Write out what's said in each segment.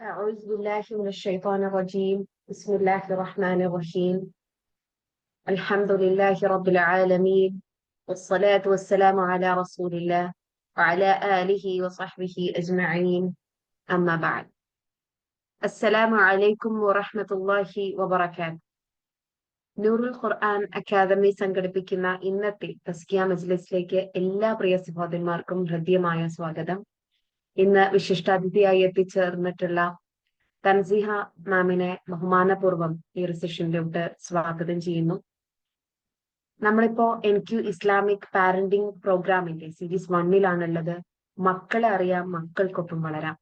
أعوذ بالله من الشيطان الرجيم. بسم الله الرحمن الرحيم. الحمد لله رب العالمين، والصلاة والسلام على رسول الله وعلى آله وصحبه أجمعين. أما بعد. السلام عليكم ورحمة الله وبركاته. നൂറുൽ ഖുർആൻ academy സംഘടിപ്പിക്കുന്ന ഇന്നത്തെ തസ്കിയ മജ്ലിസിലേക്ക് എല്ലാ പ്രിയ സഹോദരന്മാർക്കും ഹൃദ്യമായ സ്വാഗതം. ഇന്ന് വിശിഷ്ടാതിഥിയായി എത്തിച്ചേർന്നിട്ടുള്ള തൻസീഹ മാമിനെ ബഹുമാനപൂർവ്വം ഈ ഒരു സെഷനിലോട്ട് സ്വാഗതം ചെയ്യുന്നു. നമ്മളിപ്പോ NQ ഇസ്ലാമിക് പാരന്റിംഗ് പ്രോഗ്രാമിന്റെ സീരീസ് 1-ലാണുള്ളത്. മക്കളെ അറിയാം, മക്കൾക്കൊപ്പം വളരാം.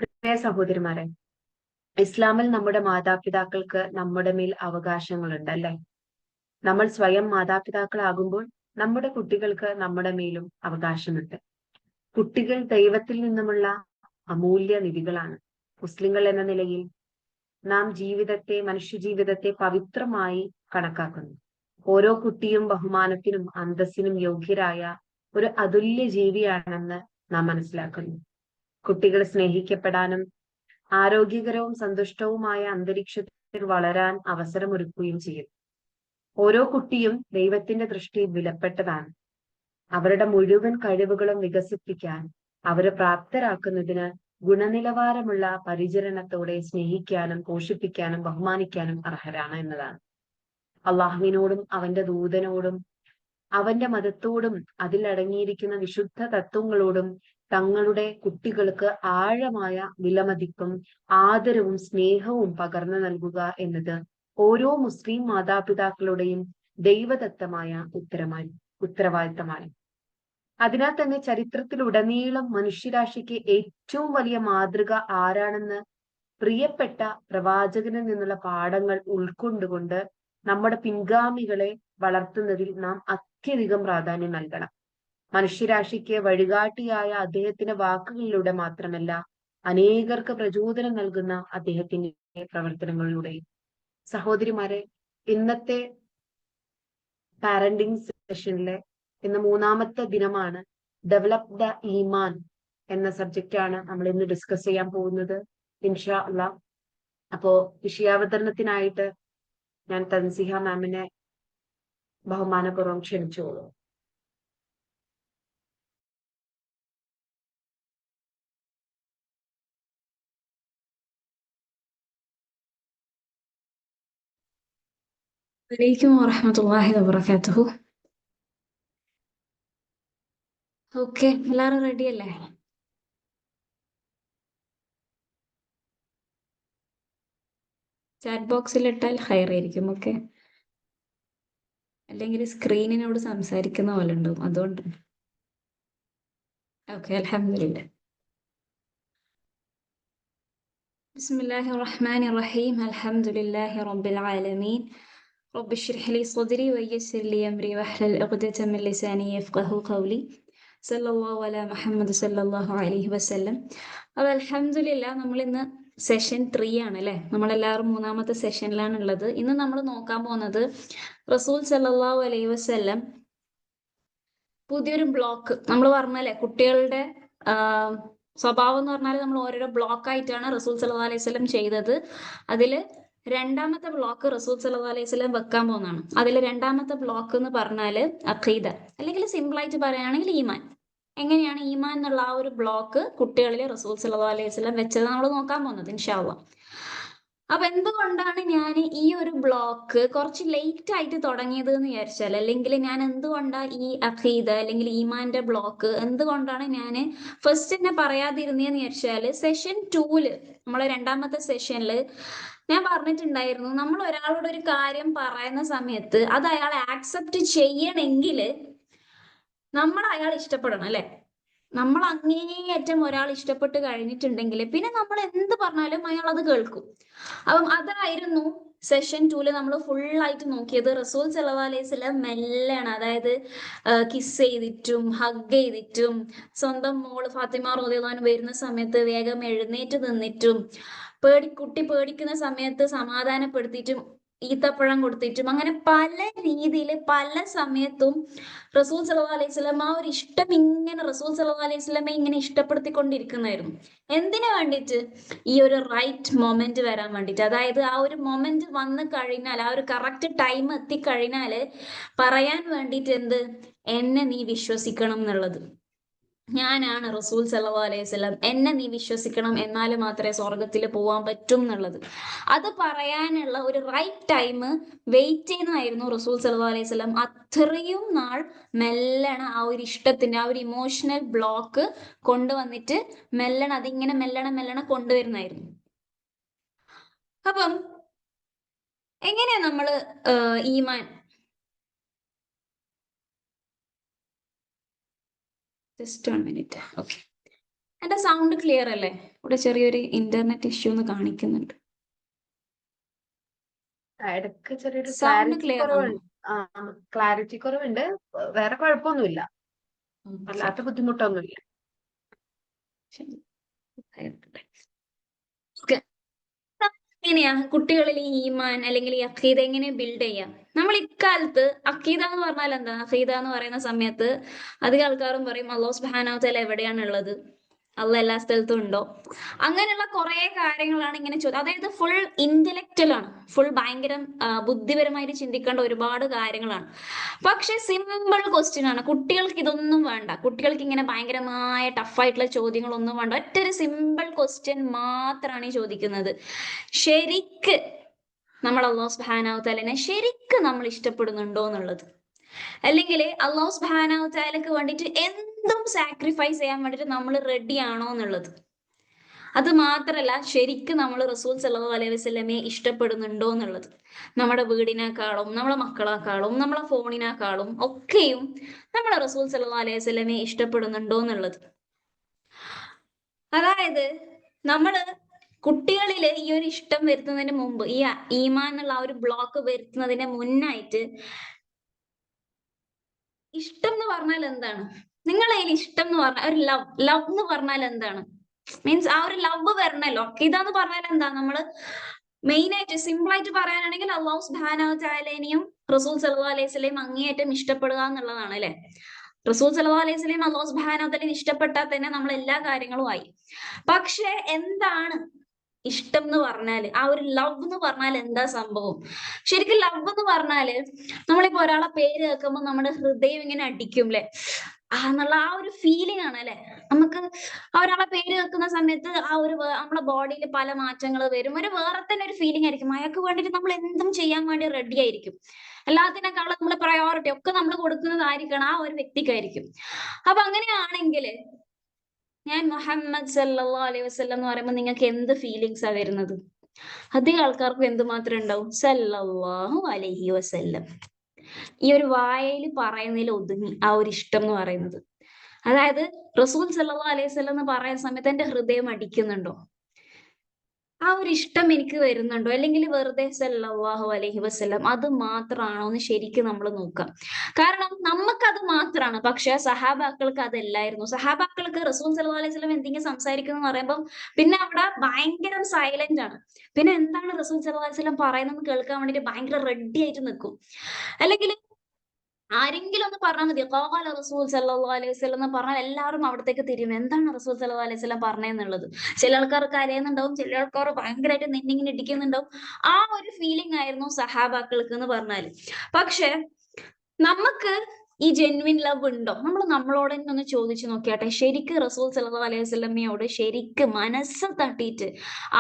പ്രിയ സഹോദരിമാരെ, ഇസ്ലാമിൽ നമ്മുടെ മാതാപിതാക്കൾക്ക് നമ്മുടെ മേൽ അവകാശങ്ങളുണ്ട്, അല്ലെ? നമ്മൾ സ്വയം മാതാപിതാക്കളാകുമ്പോൾ നമ്മുടെ കുട്ടികൾക്ക് നമ്മുടെ മേലും അവകാശമുണ്ട്. കുട്ടികൾ ദൈവത്തിൽ നിന്നുമുള്ള അമൂല്യ നിധികളാണ്. മുസ്ലിങ്ങൾ എന്ന നിലയിൽ നാം മനുഷ്യജീവിതത്തെ പവിത്രമായി കണക്കാക്കുന്നു. ഓരോ കുട്ടിയും ബഹുമാനത്തിനും അന്തസ്സിനും യോഗ്യരായ ഒരു അതുല്യ ജീവിയാണെന്ന് നാം മനസ്സിലാക്കുന്നു. കുട്ടികൾ സ്നേഹിക്കപ്പെടാനും ആരോഗ്യകരവും സന്തുഷ്ടവുമായ അന്തരീക്ഷത്തിൽ വളരാൻ അവസരമൊരുക്കുകയും ചെയ്യും. ഓരോ കുട്ടിയും ദൈവത്തിന്റെ ദൃഷ്ടിയിൽ വിലപ്പെട്ടതാണ്. അവരുടെ മുഴുവൻ കഴിവുകളും വികസിപ്പിക്കാൻ അവരെ പ്രാപ്തരാക്കുന്നതിന് ഗുണനിലവാരമുള്ള പരിചരണത്തോടെ സ്നേഹിക്കാനും പോഷിപ്പിക്കാനും ബഹുമാനിക്കാനും അർഹരാണ് എന്നതാണ്. അള്ളാഹുവിനോടും അവന്റെ ദൂതനോടും അവന്റെ മതത്തോടും അതിലടങ്ങിയിരിക്കുന്ന വിശുദ്ധ തത്വങ്ങളോടും തങ്ങളുടെ കുട്ടികൾക്ക് ആഴമായ വിലമതിപ്പും ആദരവും സ്നേഹവും പകർന്നു നൽകുക എന്നത് ഓരോ മുസ്ലിം മാതാപിതാക്കളുടെയും ദൈവദത്തമായ ഉത്തരവാദിത്തമാണ്. അതിനാൽ തന്നെ ചരിത്രത്തിലുടനീളം മനുഷ്യരാശിക്ക് ഏറ്റവും വലിയ മാതൃക ആരാണെന്ന് പ്രിയപ്പെട്ട പ്രവാചകനിൽ നിന്നുള്ള പാഠങ്ങൾ ഉൾക്കൊണ്ടുകൊണ്ട് നമ്മുടെ പിൻഗാമികളെ വളർത്തുന്നതിൽ നാം അത്യധികം പ്രാധാന്യം നൽകണം. മനുഷ്യരാശിക്ക് വഴികാട്ടിയായ അദ്ദേഹത്തിന്റെ വാക്കുകളിലൂടെ മാത്രമല്ല, അനേകർക്ക് പ്രചോദനം നൽകുന്ന അദ്ദേഹത്തിന്റെ പ്രവർത്തനങ്ങളിലൂടെയും. സഹോദരിമാരെ, ഇന്നത്തെ പാരന്റിംഗ് സെഷനിലെ ഇന്ന് 3-ാമത്തെ ദിനമാണ്. ഡെവലപ്പ് ദ ഈമാൻ എന്ന സബ്ജക്റ്റാണ് നമ്മൾ ഇന്ന് ഡിസ്കസ് ചെയ്യാൻ പോകുന്നത്, ഇൻഷാ അല്ലാഹ്. അപ്പോ വിഷയാവതരണത്തിനായിട്ട് ഞാൻ തൻസീഹ മാമിനെ ബഹുമാനപൂർവ്വം ക്ഷണിച്ചോളൂ. അലൈക്കും വറഹ്മത്തുള്ളാഹി വബറകാതുഹു. ഓക്കെ, എല്ലാവരും റെഡി അല്ലേ? ചാറ്റ് ബോക്സിൽ ഇട്ടാൽ ഹയറായിരിക്കും. ഓക്കെ, അല്ലെങ്കിൽ സ്ക്രീനിനോട് സംസാരിക്കുന്ന പോലെ ഉണ്ടാവും, അതുകൊണ്ട്. ഓക്കെ, അൽഹംദുലില്ലാഹ്. ബിസ്മില്ലാഹിർ റഹ്മാനിർ റഹീം. അൽഹംദുലില്ലാഹി റബ്ബിൽ ആലമീൻ. റബ്ബി ഇശ്റഹ് ലി സ്വദ്രി വയസ്സിർ ലി അംരി വഹ്ലൽ ഉഖ്ദത മിൻ ലിസാനി യഫ്ഖഹു ഖൗലി. സല്ലല്ലാഹു അലാ മുഹമ്മദ് സല്ലല്ലാഹു അലൈഹി വസല്ലം. അപ്പോൾ അൽഹംദുലില്ലാഹ്, നമ്മൾ ഇന്ന് സെഷൻ 3 ആണ് അല്ലേ? നമ്മളെല്ലാവരും 3-ാമത്തെ സെഷനിലാണ് ഉള്ളത്. ഇന്ന് നമ്മൾ നോക്കാൻ പോകുന്നത് റസൂൽ സല്ലല്ലാഹു അലൈഹി വസല്ലം പുതിയൊരു ബ്ലോക്ക് നമ്മൾ പറഞ്ഞല്ലേ, കുട്ടികളുടെ സ്വഭാവം എന്ന് പറഞ്ഞാൽ നമ്മൾ ഓരോരോ ബ്ലോക്ക് ആയിട്ടാണ് റസൂൽ സല്ലല്ലാഹു അലൈഹി വസല്ലം ചെയ്തത്. അതില് 2-ാമത്തെ ബ്ലോക്ക് റസൂൽ സല്ലല്ലാഹു അലൈഹി വസല്ലം വെക്കാൻ പോകുന്നതാണ്. അതിൽ 2-ാമത്തെ ബ്ലോക്ക് എന്ന് പറഞ്ഞാൽ അഖീദ, അല്ലെങ്കിൽ സിമ്പിളായിട്ട് പറയുകയാണെങ്കിൽ ഈമാൻ. എങ്ങനെയാണ് ഈമാൻ എന്നുള്ള ആ ഒരു ബ്ലോക്ക് കുട്ടികളിൽ റസൂൽ സല്ലല്ലാഹു അലൈഹി വസല്ലം വെച്ചത് നമ്മൾ നോക്കാൻ പോകുന്നത്, ഇൻഷാ അല്ലാഹ്. അപ്പൊ എന്തുകൊണ്ടാണ് ഞാൻ ഈ ഒരു ബ്ലോക്ക് കുറച്ച് ലേറ്റ് ആയിട്ട് തുടങ്ങിയത് എന്ന് വിചാരിച്ചാൽ, അല്ലെങ്കിൽ ഞാൻ എന്തുകൊണ്ടാണ് ഈ അഖീദ അല്ലെങ്കിൽ ഈമാന്റെ ബ്ലോക്ക് എന്തുകൊണ്ടാണ് ഞാൻ ഫസ്റ്റ് തന്നെ പറയാതിരുന്നതെന്ന് വിചാരിച്ചാൽ, സെഷൻ 2-ല് നമ്മളെ 2-ാമത്തെ സെഷനിൽ ഞാൻ പറഞ്ഞിട്ടുണ്ടായിരുന്നു, നമ്മൾ ഒരാളോട് ഒരു കാര്യം പറയുന്ന സമയത്ത് അത് അയാൾ ആക്സെപ്റ്റ് ചെയ്യണമെങ്കിൽ നമ്മൾ അയാൾ ഇഷ്ടപ്പെടണം, അല്ലെ? നമ്മൾ അങ്ങേയറ്റം ഒരാൾ ഇഷ്ടപ്പെട്ട് കഴിഞ്ഞിട്ടുണ്ടെങ്കിൽ പിന്നെ നമ്മൾ എന്ത് പറഞ്ഞാലും അയാൾ അത് കേൾക്കും. അപ്പം അതായിരുന്നു സെഷൻ 2-ല് നമ്മൾ ഫുള്ളായിട്ട് നോക്കിയത്. റസൂൽ സല്ലല്ലാഹു അലൈഹി വസല്ലം മെല്ലെയാണ്, അതായത് കിസ് ചെയ്തിട്ടും ഹഗ് ചെയ്തിട്ടും, സ്വന്തം മോള് ഫാത്തിമ റളിയല്ലാഹു അൻഹ വരുന്ന സമയത്ത് വേഗം എഴുന്നേറ്റ് നിന്നിട്ടും, കുട്ടി പേടിക്കുന്ന സമയത്ത് സമാധാനപ്പെടുത്തിയിട്ടും ഈത്തപ്പഴം കൊടുത്തിട്ടും അങ്ങനെ പല രീതിയിൽ പല സമയത്തും റസൂൽ സല്ലല്ലാഹു അലൈഹി വസല്ലം ആ ഒരു ഇഷ്ടം ഇങ്ങനെ റസൂൽ സല്ലല്ലാഹു അലൈഹി വസല്ലമെ ഇങ്ങനെ ഇഷ്ടപ്പെടുത്തിക്കൊണ്ടിരിക്കുന്നതായിരുന്നു. എന്തിനു വേണ്ടിയിട്ട്? ഈ ഒരു റൈറ്റ് മൊമെന്റ് വരാൻ വേണ്ടിയിട്ട്. അതായത് ആ ഒരു മൊമെന്റ് വന്നു കഴിഞ്ഞാൽ, ആ ഒരു കറക്റ്റ് ടൈം എത്തിക്കഴിഞ്ഞാല് പറയാൻ വേണ്ടിയിട്ട് എന്ത്, എന്നെ നീ വിശ്വസിക്കണം എന്നുള്ളത്. ഞാനാണ് റസൂൽ സല്ലല്ലാഹു അലൈഹി വസല്ലം, എന്നെ നീ വിശ്വസിക്കണം, എന്നാൽ മാത്രമേ സ്വർഗത്തിൽ പോവാൻ പറ്റും എന്നുള്ളത്. അത് പറയാനുള്ള ഒരു റൈറ്റ് ടൈം വെയിറ്റ് ചെയ്യുന്നതായിരുന്നു റസൂൽ സല്ലല്ലാഹു അലൈഹി വസല്ലം. അത്രയും നാൾ മെല്ലണ ആ ഒരു ഇഷ്ടത്തിന്റെ ആ ഒരു ഇമോഷണൽ ബ്ലോക്ക് കൊണ്ടുവന്നിട്ട് മെല്ലണ അതിങ്ങനെ മെല്ലണ കൊണ്ടുവരുന്നായിരുന്നു. അപ്പം എങ്ങനെയാ നമ്മള് ഈമാൻ ജസ്റ്റ് 1 മിനിറ്റ്. ഓക്കെ, എന്റെ സൗണ്ട് ക്ലിയർ അല്ലേ? ഇവിടെ ചെറിയൊരു ഇന്റർനെറ്റ് ഇഷ്യൂ എന്ന് കാണിക്കുന്നുണ്ട്. ഇടയ്ക്ക് ചെറിയൊരു സൗണ്ട് ക്ലാരിറ്റി ക്ലിയർ ആണോ? കുറവുണ്ട്. ക്ലാരിറ്റി കുറവുണ്ട്. വേറെ കുഴപ്പമൊന്നുമില്ല, അല്ലാത്ത ബുദ്ധിമുട്ടൊന്നുമില്ല. എങ്ങനെയാ കുട്ടികളിൽ ഈ ഈമാൻ അല്ലെങ്കിൽ ഈ അഖീദ എങ്ങനെ ബിൽഡ് ചെയ്യാം? നമ്മൾ ഇക്കാലത്ത് അഖീദ എന്ന് പറഞ്ഞാൽ എന്താ? അഖീദ എന്ന് പറയുന്ന സമയത്ത് അധികം ആൾക്കാരും പറയും അല്ലാഹു സുബ്ഹാനഹു വ തആല എവിടെയാണുള്ളത്, അള്ളാഹ് എല്ലാ സ്ഥലത്തും ഉണ്ടോ, അങ്ങനെയുള്ള കുറെ കാര്യങ്ങളാണ് ഇങ്ങനെ ചോദ്യം. അതായത് ഫുൾ ഇന്റലക്ച്വൽ ആണ്, ഫുൾ ഭയങ്കര ബുദ്ധിപരമായിട്ട് ചിന്തിക്കേണ്ട ഒരുപാട് കാര്യങ്ങളാണ്. പക്ഷെ സിമ്പിൾ ക്വസ്റ്റ്യൻ ആണ്. കുട്ടികൾക്ക് ഇതൊന്നും വേണ്ട. കുട്ടികൾക്ക് ഇങ്ങനെ ഭയങ്കരമായ ടഫായിട്ടുള്ള ചോദ്യങ്ങളൊന്നും വേണ്ട. ഒറ്റൊരു സിമ്പിൾ ക്വസ്റ്റ്യൻ മാത്രമാണ് ഈ ചോദിക്കുന്നത്. ശരിക്ക് നമ്മൾ അല്ലാഹു സുബ്ഹാനഹു വ തആലനെ ശരിക്ക് നമ്മൾ ഇഷ്ടപ്പെടുന്നുണ്ടോ എന്നുള്ളത്, അല്ലെങ്കിൽ അല്ലാഹു സുബ്ഹാനഹു വ തആലക്ക് വേണ്ടിയിട്ട് എന്തും സാക്രിഫൈസ് ചെയ്യാൻ വേണ്ടിയിട്ട് നമ്മൾ റെഡി ആണോ എന്നുള്ളത്. അത് മാത്രല്ല ശരിക്കും നമ്മൾ റസൂൽ സല്ലല്ലാഹു അലൈഹി വസല്ലമയെ ഇഷ്ടപ്പെടുന്നുണ്ടോ എന്നുള്ളത്. നമ്മുടെ വീടിനേക്കാളും നമ്മളെ മക്കളെക്കാളും നമ്മളെ ഫോണിനേക്കാളും ഒക്കെയും നമ്മൾ റസൂൽ സല്ലല്ലാഹു അലൈഹി വസല്ലമയെ ഇഷ്ടപ്പെടുന്നുണ്ടോ എന്നുള്ളത്. അതായത് നമ്മള് കുട്ടികളില് ഈ ഒരു ഇഷ്ടം വരുത്തുന്നതിന് മുമ്പ്, ഈ ഈമാൻ എന്നുള്ള ആ ഒരു ബ്ലോക്ക് വരുത്തുന്നതിന് മുന്നായിട്ട്, ഇഷ്ടം എന്ന് പറഞ്ഞാൽ എന്താണ്? നിങ്ങളെ കയ്യിൽ ഇഷ്ടം എന്ന് പറഞ്ഞാൽ ഒരു ലവ് എന്ന് പറഞ്ഞാൽ എന്താണ്? മീൻസ് ആ ഒരു ലവ് വരണല്ലോ. ഇതാന്ന് പറഞ്ഞാൽ എന്താ? നമ്മള് മെയിൻ ആയിട്ട് സിമ്പിൾ ആയിട്ട് പറയാനാണെങ്കിൽ അല്ലാഹു സുബ്ഹാനഹു വ തആലയെയും റസൂൽ സല്ലല്ലാഹു അലൈഹി വസല്ലം അങ്ങേയറ്റം ഇഷ്ടപ്പെടുക എന്നുള്ളതാണ് അല്ലെ. റസൂൽ സല്ലല്ലാഹു അലൈഹി വസല്ലം അല്ലാഹു സുബ്ഹാനഹു വ തആലയെ ഇഷ്ടപ്പെട്ടാൽ തന്നെ നമ്മൾ എല്ലാ കാര്യങ്ങളും ആയി. പക്ഷെ എന്താണ് ഇഷ്ടം എന്ന് പറഞ്ഞാല്, ആ ഒരു ലവ് എന്ന് പറഞ്ഞാൽ എന്താ സംഭവം? ശരിക്കും ലവ് എന്ന് പറഞ്ഞാല് നമ്മളിപ്പോ ഒരാളെ പേര് കേൾക്കുമ്പോൾ നമ്മുടെ ഹൃദയം ഇങ്ങനെ അടിക്കും ല്ലേ, എന്നുള്ള ആ ഒരു ഫീലിംഗ് ആണ് അല്ലെ. നമുക്ക് ആ ഒരാളെ പേര് കേൾക്കുന്ന സമയത്ത് ആ ഒരു നമ്മളെ ബോഡിയിൽ പല മാറ്റങ്ങൾ വരും. ഒരു വേറെ തന്നെ ഒരു ഫീലിംഗ് ആയിരിക്കും. അയാൾക്ക് വേണ്ടിയിട്ട് നമ്മൾ എന്തും ചെയ്യാൻ വേണ്ടി റെഡി ആയിരിക്കും. എല്ലാത്തിനേക്കാളും നമ്മള് പ്രയോറിറ്റി ഒക്കെ നമ്മൾ കൊടുക്കുന്നതായിരിക്കണം ആ ഒരു വ്യക്തിക്കായിരിക്കും. അപ്പൊ അങ്ങനെയാണെങ്കിൽ ഞാൻ മുഹമ്മദ് സല്ലല്ലാഹു അലൈഹി വസല്ലം എന്ന് പറയുമ്പോൾ നിങ്ങൾക്ക് എന്ത് ഫീലിങ്സ് ആ വരുന്നത്? അധികം ആൾക്കാർക്കും എന്ത് മാത്രമേ ഉണ്ടാവും? സല്ലല്ലാഹു അലൈഹി വസല്ലം. ഈ ഒരു വായയിൽ പറയുന്നതിൽ ഒതുങ്ങി ആ ഒരു ഇഷ്ടം എന്ന് പറയുന്നത്. അതായത് റസൂൽ സല്ലല്ലാഹു അലൈഹി വസല്ലം എന്ന് പറയുന്ന സമയത്ത് എന്റെ ഹൃദയം അടിക്കുന്നുണ്ടോ? ആ ഒരു ഇഷ്ടം എനിക്ക് വരുന്നുണ്ടോ? അല്ലെങ്കിൽ വെറുതെ സല്ലല്ലാഹു അലൈഹി വസല്ലം അത് മാത്രമാണോ എന്ന് ശരിക്കും നമ്മൾ നോക്കാം. കാരണം നമുക്കത് മാത്രമാണ്, പക്ഷെ സഹാബാക്കൾക്ക് അതല്ലായിരുന്നു. സഹാബാക്കൾക്ക് റസൂൽ സല്ലല്ലാഹു അലൈഹി വസല്ലം എന്തെങ്കിലും സംസാരിക്കുന്നു എന്ന് പറയുമ്പോൾ പിന്നെ അവിടെ ഭയങ്കര സൈലന്റ് ആണ്. പിന്നെ എന്താണ് റസൂൽ സല്ലല്ലാഹു അലൈഹി വസല്ലം പറയുന്നത് കേൾക്കാൻ വേണ്ടിയിട്ട് ഭയങ്കര റെഡി ആയിട്ട് നിൽക്കും. അല്ലെങ്കിൽ ആരെങ്കിലും ഒന്ന് പറഞ്ഞാൽ മതി ഖാല റസൂൽ സല്ലല്ലാഹു അലൈഹി വസല്ലം എന്ന് പറഞ്ഞാൽ എല്ലാവരും അവിടത്തേക്ക് തിരിയും. എന്താണ് റസൂൽ സല്ലല്ലാഹു അലൈഹി വസല്ലം പറഞ്ഞതെന്നുള്ളത്. ചില ആൾക്കാർ കരയുന്നുണ്ടാവും, ചില ആൾക്കാർ ഭയങ്കരമായിട്ട് നെഞ്ഞിങ്ങനെ ഇടിക്കുന്നുണ്ടാവും. ആ ഒരു ഫീലിംഗ് ആയിരുന്നു സഹാബാക്കൾക്ക് എന്ന് പറഞ്ഞാല്. പക്ഷെ നമുക്ക് ഈ ജെന്വിൻ ലവ് ഉണ്ടോ? നമ്മൾ നമ്മളോട് തന്നെ ഒന്ന് ചോദിച്ചു നോക്കിയാട്ടെ. ശരിക്കും റസൂൽ സല്ലല്ലാഹു അലൈഹി വസല്ലമയോട് ശരിക്കും മനസ്സ് തട്ടിയിട്ട്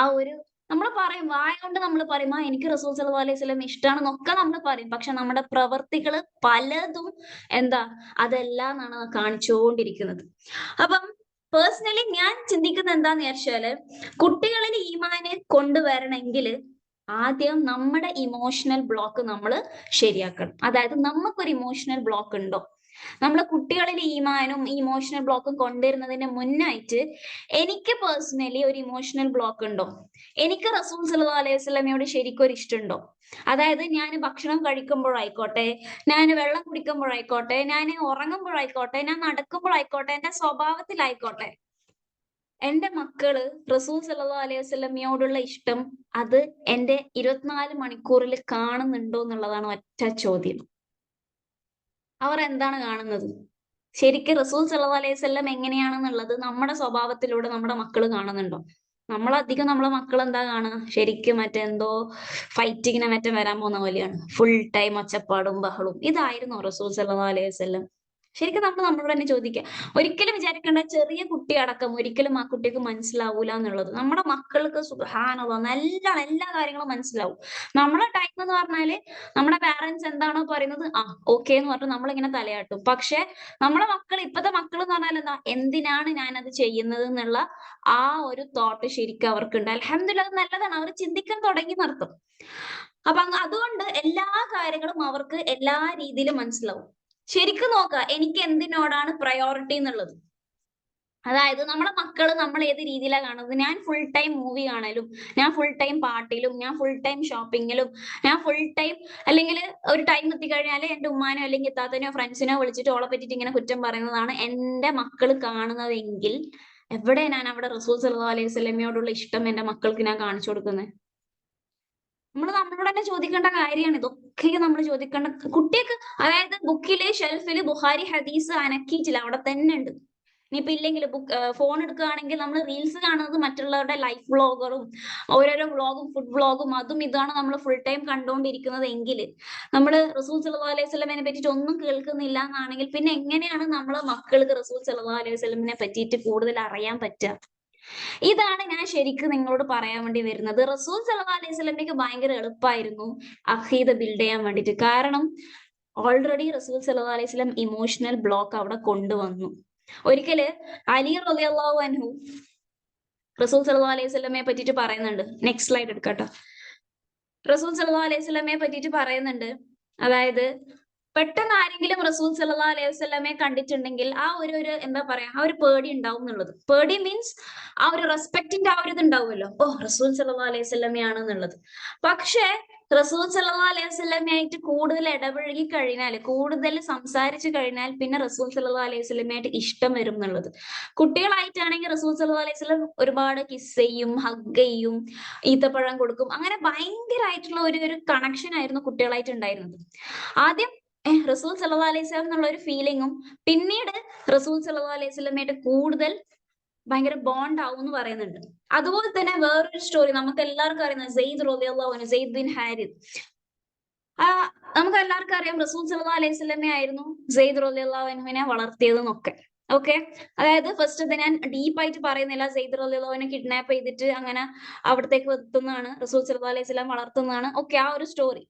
ആ ഒരു, നമ്മൾ പറയും വായ കൊണ്ട് നമ്മൾ പറയും എനിക്ക് റസൂൽ സല്ലല്ലാഹു അലൈഹി വസല്ലം ഇഷ്ടമാണെന്നൊക്കെ നമ്മൾ പറയും. പക്ഷെ നമ്മുടെ പ്രവർത്തികൾ പലതും എന്താ അതല്ല എന്നാണ് കാണിച്ചുകൊണ്ടിരിക്കുന്നത്. അപ്പം പേഴ്സണലി ഞാൻ ചിന്തിക്കുന്നത് എന്താന്ന് വിചാരിച്ചാല്, കുട്ടികളിൽ ഈമാന് കൊണ്ടുവരണമെങ്കിൽ ആദ്യം നമ്മുടെ ഇമോഷണൽ ബ്ലോക്ക് നമ്മൾ ശരിയാക്കണം. അതായത് നമുക്കൊരു ഇമോഷണൽ ബ്ലോക്ക് ഉണ്ടോ? നമ്മളെ കുട്ടികളിൽ ഈമാനും ഇമോഷണൽ ബ്ലോക്കും കൊണ്ടുവരുന്നതിന് മുന്നായിട്ട് എനിക്ക് പേഴ്സണലി ഒരു ഇമോഷണൽ ബ്ലോക്ക് ഉണ്ടോ? എനിക്ക് റസൂൽ സല്ലല്ലാഹു അലൈഹി വസല്ലമയോട് ശരിക്കും ഒരു ഇഷ്ടമുണ്ടോ? അതായത് ഞാൻ ഭക്ഷണം കഴിക്കുമ്പോഴായിക്കോട്ടെ, ഞാൻ വെള്ളം കുടിക്കുമ്പോഴായിക്കോട്ടെ, ഞാൻ ഉറങ്ങുമ്പോഴായിക്കോട്ടെ, ഞാൻ നടക്കുമ്പോഴായിക്കോട്ടെ, എന്റെ സ്വഭാവത്തിലായിക്കോട്ടെ, എന്റെ മക്കള് റസൂൽ സല്ലല്ലാഹു അലൈഹി വസല്ലമയോടുള്ള ഇഷ്ടം അത് എന്റെ 24 മണിക്കൂറിൽ കാണുന്നുണ്ടോ എന്നുള്ളതാണ് ഒറ്റ ചോദ്യം. അവർ എന്താണ് കാണുന്നത്? ശരിക്കും റസൂൽ സല്ലല്ലാഹു അലൈഹി വസല്ലം എങ്ങനെയാണെന്നുള്ളത് നമ്മുടെ സ്വഭാവത്തിലൂടെ നമ്മുടെ മക്കള് കാണുന്നുണ്ടോ? നമ്മളധികം നമ്മളെ മക്കൾ എന്താ കാണുക? ശരിക്കും മറ്റെന്തോ ഫൈറ്റിങ്ങിനെ മറ്റേ വരാൻ പോകുന്ന പോലെയാണ്. ഫുൾ ടൈം ഒച്ചപ്പാടും ബഹളവും. ഇതായിരുന്നോ റസൂൽ സല്ലല്ലാഹു അലൈഹി വസല്ലം? ശരിക്കും നമ്മൾ നമ്മളോട് തന്നെ ചോദിക്കുക. ഒരിക്കലും വിചാരിക്കേണ്ട ചെറിയ കുട്ടിയടക്കം ഒരിക്കലും ആ കുട്ടിക്ക് മനസ്സിലാവൂല എന്നുള്ളത്. നമ്മുടെ മക്കൾക്ക് സുബ്ഹാനല്ലാഹ് നല്ലോണം എല്ലാ കാര്യങ്ങളും മനസ്സിലാവും. നമ്മളെ ടൈം എന്ന് പറഞ്ഞാല് നമ്മുടെ പാരന്റ്സ് എന്താണോ പറയുന്നത് ഓക്കേ എന്ന് പറഞ്ഞിട്ട് നമ്മളിങ്ങനെ തലയാട്ടും. പക്ഷെ നമ്മുടെ മക്കൾ ഇപ്പത്തെ മക്കൾ എന്ന് പറഞ്ഞാൽ എന്താ എന്തിനാണ് ഞാനത് ചെയ്യുന്നത് എന്നുള്ള ആ ഒരു തോട്ട് ശരിക്കും അവർക്കുണ്ട്. അൽഹംദുലില്ലാഹ് അത് നല്ലതാണ്. അവർ ചിന്തിക്കാൻ തുടങ്ങി എന്നർത്ഥം. അപ്പൊ അതുകൊണ്ട് എല്ലാ കാര്യങ്ങളും അവർക്ക് എല്ലാ രീതിയിലും മനസ്സിലാവും. ശരിക്കും നോക്കുക എനിക്ക് എന്തിനോടാണ് പ്രയോറിറ്റി എന്നുള്ളത്. അതായത് നമ്മളെ മക്കള് നമ്മൾ ഏത് രീതിയിലാണ് കാണുന്നത്. ഞാൻ ഫുൾ ടൈം മൂവി കാണലും, ഞാൻ ഫുൾ ടൈം പാട്ടിലും, ഞാൻ ഫുൾ ടൈം ഷോപ്പിങ്ങിലും, ഞാൻ ഫുൾ ടൈം അല്ലെങ്കിൽ ഒരു ടൈം എത്തിക്കഴിഞ്ഞാല് എന്റെ ഉമ്മാനോ അല്ലെങ്കിൽ ഇത്താത്തനെയോ ഫ്രണ്ട്സിനോ വിളിച്ചിട്ട് ഓളെ പറ്റിയിട്ട് ഇങ്ങനെ കുറ്റം പറയുന്നതാണ് എന്റെ മക്കള് കാണുന്നതെങ്കിൽ എവിടെ ഞാൻ അവിടെ റസൂൽ സല്ലല്ലാഹു അലൈഹി വസല്ലമയോടുള്ള ഇഷ്ടം എന്റെ മക്കൾക്ക് ഞാൻ കാണിച്ചു കൊടുക്കുന്നത്? നമ്മൾ നമ്മളോട് തന്നെ ചോദിക്കേണ്ട കാര്യമാണ്. ഇതൊക്കെ നമ്മൾ ചോദിക്കേണ്ട കുട്ടിക്ക്. അതായത് ബുക്കില് ഷെൽഫില് ബുഖാരി ഹദീസ് അനക്കിയിട്ടില്ല, അവിടെ തന്നെ ഉണ്ട്. ഇനിയിപ്പോ ഇല്ലെങ്കിൽ ഫോൺ എടുക്കുകയാണെങ്കിൽ നമ്മൾ റീൽസ് കാണുന്നത് മറ്റുള്ളവരുടെ ലൈഫ് വ്ളോഗറും ഓരോരോ വ്ളോഗും ഫുഡ് വ്ളോഗും അതും ഇതാണ് നമ്മൾ ഫുൾ ടൈം കണ്ടുകൊണ്ടിരിക്കുന്നത് എങ്കിൽ നമ്മൾ റസൂൽ സല്ലല്ലാഹു അലൈഹി വസല്ലമയെ പറ്റിയിട്ട് ഒന്നും കേൾക്കുന്നില്ല എന്നാണെങ്കിൽ പിന്നെ എങ്ങനെയാണ് നമ്മളെ മക്കൾക്ക് റസൂൽ സല്ലല്ലാഹു അലൈഹി വസല്ലമയെ പറ്റിയിട്ട് കൂടുതൽ അറിയാൻ പറ്റുക? ഇതാണ് ഞാൻ ശരിക്കും നിങ്ങളോട് പറയാൻ വേണ്ടി വരുന്നത്. റസൂൽ സല്ലല്ലാഹു അലൈഹി വസല്ലമയ്ക്ക് ഭയങ്കര എളുപ്പമായിരുന്നു അഖീദ ബിൽഡ് ചെയ്യാൻ വേണ്ടിയിട്ട്. കാരണം ഓൾറെഡി റസൂൽ സല്ലല്ലാഹു അലൈഹി വസല്ലം ഇമോഷണൽ ബ്ലോക്ക് അവിടെ കൊണ്ടുവന്നു. ഒരിക്കല് അലി റളിയല്ലാഹു അൻഹു റസൂൽ സല്ലല്ലാഹു അലൈഹി വസല്ലമയെ പറ്റിയിട്ട് പറയുന്നുണ്ട്. നെക്സ്റ്റ് സ്ലൈഡ് എടുക്കട്ടോ. റസൂൽ സല്ലല്ലാഹു അലൈഹി വസല്ലമയെ പറ്റിയിട്ട് പറയുന്നുണ്ട്. അതായത് പെട്ടെന്ന് ആരെങ്കിലും റസൂൽ സല്ലല്ലാഹു അലൈഹി വസല്ലമയെ കണ്ടിട്ടുണ്ടെങ്കിൽ ആ ഒരു എന്താ പറയാ ആ ഒരു പേടി ഉണ്ടാവും എന്നുള്ളത്. പേടി മീൻസ് ആ ഒരു റെസ്പെക്ടിന്റെ ആ ഒരു ഇത് ഉണ്ടാവുമല്ലോ. റസൂൽ സല്ലല്ലാഹു അലൈഹി വസല്ലമയാണ് എന്നുള്ളത്. പക്ഷേ റസൂൽ സല്ലല്ലാഹു അലൈഹി വസല്ലമയായിട്ട് കൂടുതൽ ഇടപഴകി കഴിഞ്ഞാൽ, കൂടുതൽ സംസാരിച്ചു കഴിഞ്ഞാൽ പിന്നെ റസൂൽ സല്ലല്ലാഹു അലൈഹി വസല്ലമയായിട്ട് ഇഷ്ടം വരും എന്നുള്ളത്. കുട്ടികളായിട്ടാണെങ്കിൽ റസൂൽ സല്ലല്ലാഹു അലൈഹി വസല്ലം ഒരുപാട് കിസ് ചെയ്യും, ഹഗ് ചെയ്യും, ഈത്തപ്പഴം കൊടുക്കും. അങ്ങനെ ഭയങ്കരമായിട്ടുള്ള ഒരു കണക്ഷൻ ആയിരുന്നു കുട്ടികളായിട്ട് ഉണ്ടായിരുന്നത്. ആദ്യം റസൂൽ സല്ലല്ലാഹു അലൈഹി വസല്ലം എന്നുള്ള ഒരു ഫീലിങ്ങും പിന്നീട് റസൂൽ സല്ലല്ലാഹു അലൈഹി വസല്ലമയായിട്ട് കൂടുതൽ ഭയങ്കര ബോണ്ട് ആവും എന്ന് പറയുന്നുണ്ട്. അതുപോലെ തന്നെ വേറൊരു സ്റ്റോറി നമുക്ക് എല്ലാവർക്കും അറിയുന്ന സെയ്ദ് റളിയല്ലാഹു അൻഹു, സെയ്ദ് ബിൻ ഹാരിസ്. നമുക്ക് എല്ലാവർക്കും അറിയാം റസൂൽ സല്ലല്ലാഹു അലൈഹി വസല്ലമ ആയിരുന്നു സെയ്ദ് റളിയല്ലാഹു അൻഹുവിനെ വളർത്തിയതെന്നൊക്കെ. ഓക്കെ, അതായത് ഫസ്റ്റ് ഇത് ഞാൻ ഡീപ്പായിട്ട് പറയുന്നില്ല. സെയ്ദ് റളിയല്ലാഹു അൻഹു കിഡ്നാപ്പ് ചെയ്തിട്ട് അങ്ങനെ അവിടത്തേക്ക് എത്തുന്നതാണ്, റസൂൽ സല്ലല്ലാഹു അലൈഹി വസല്ലം വളർത്തുന്നതാണ്. ഓക്കെ, ആ ഒരു സ്റ്റോറി.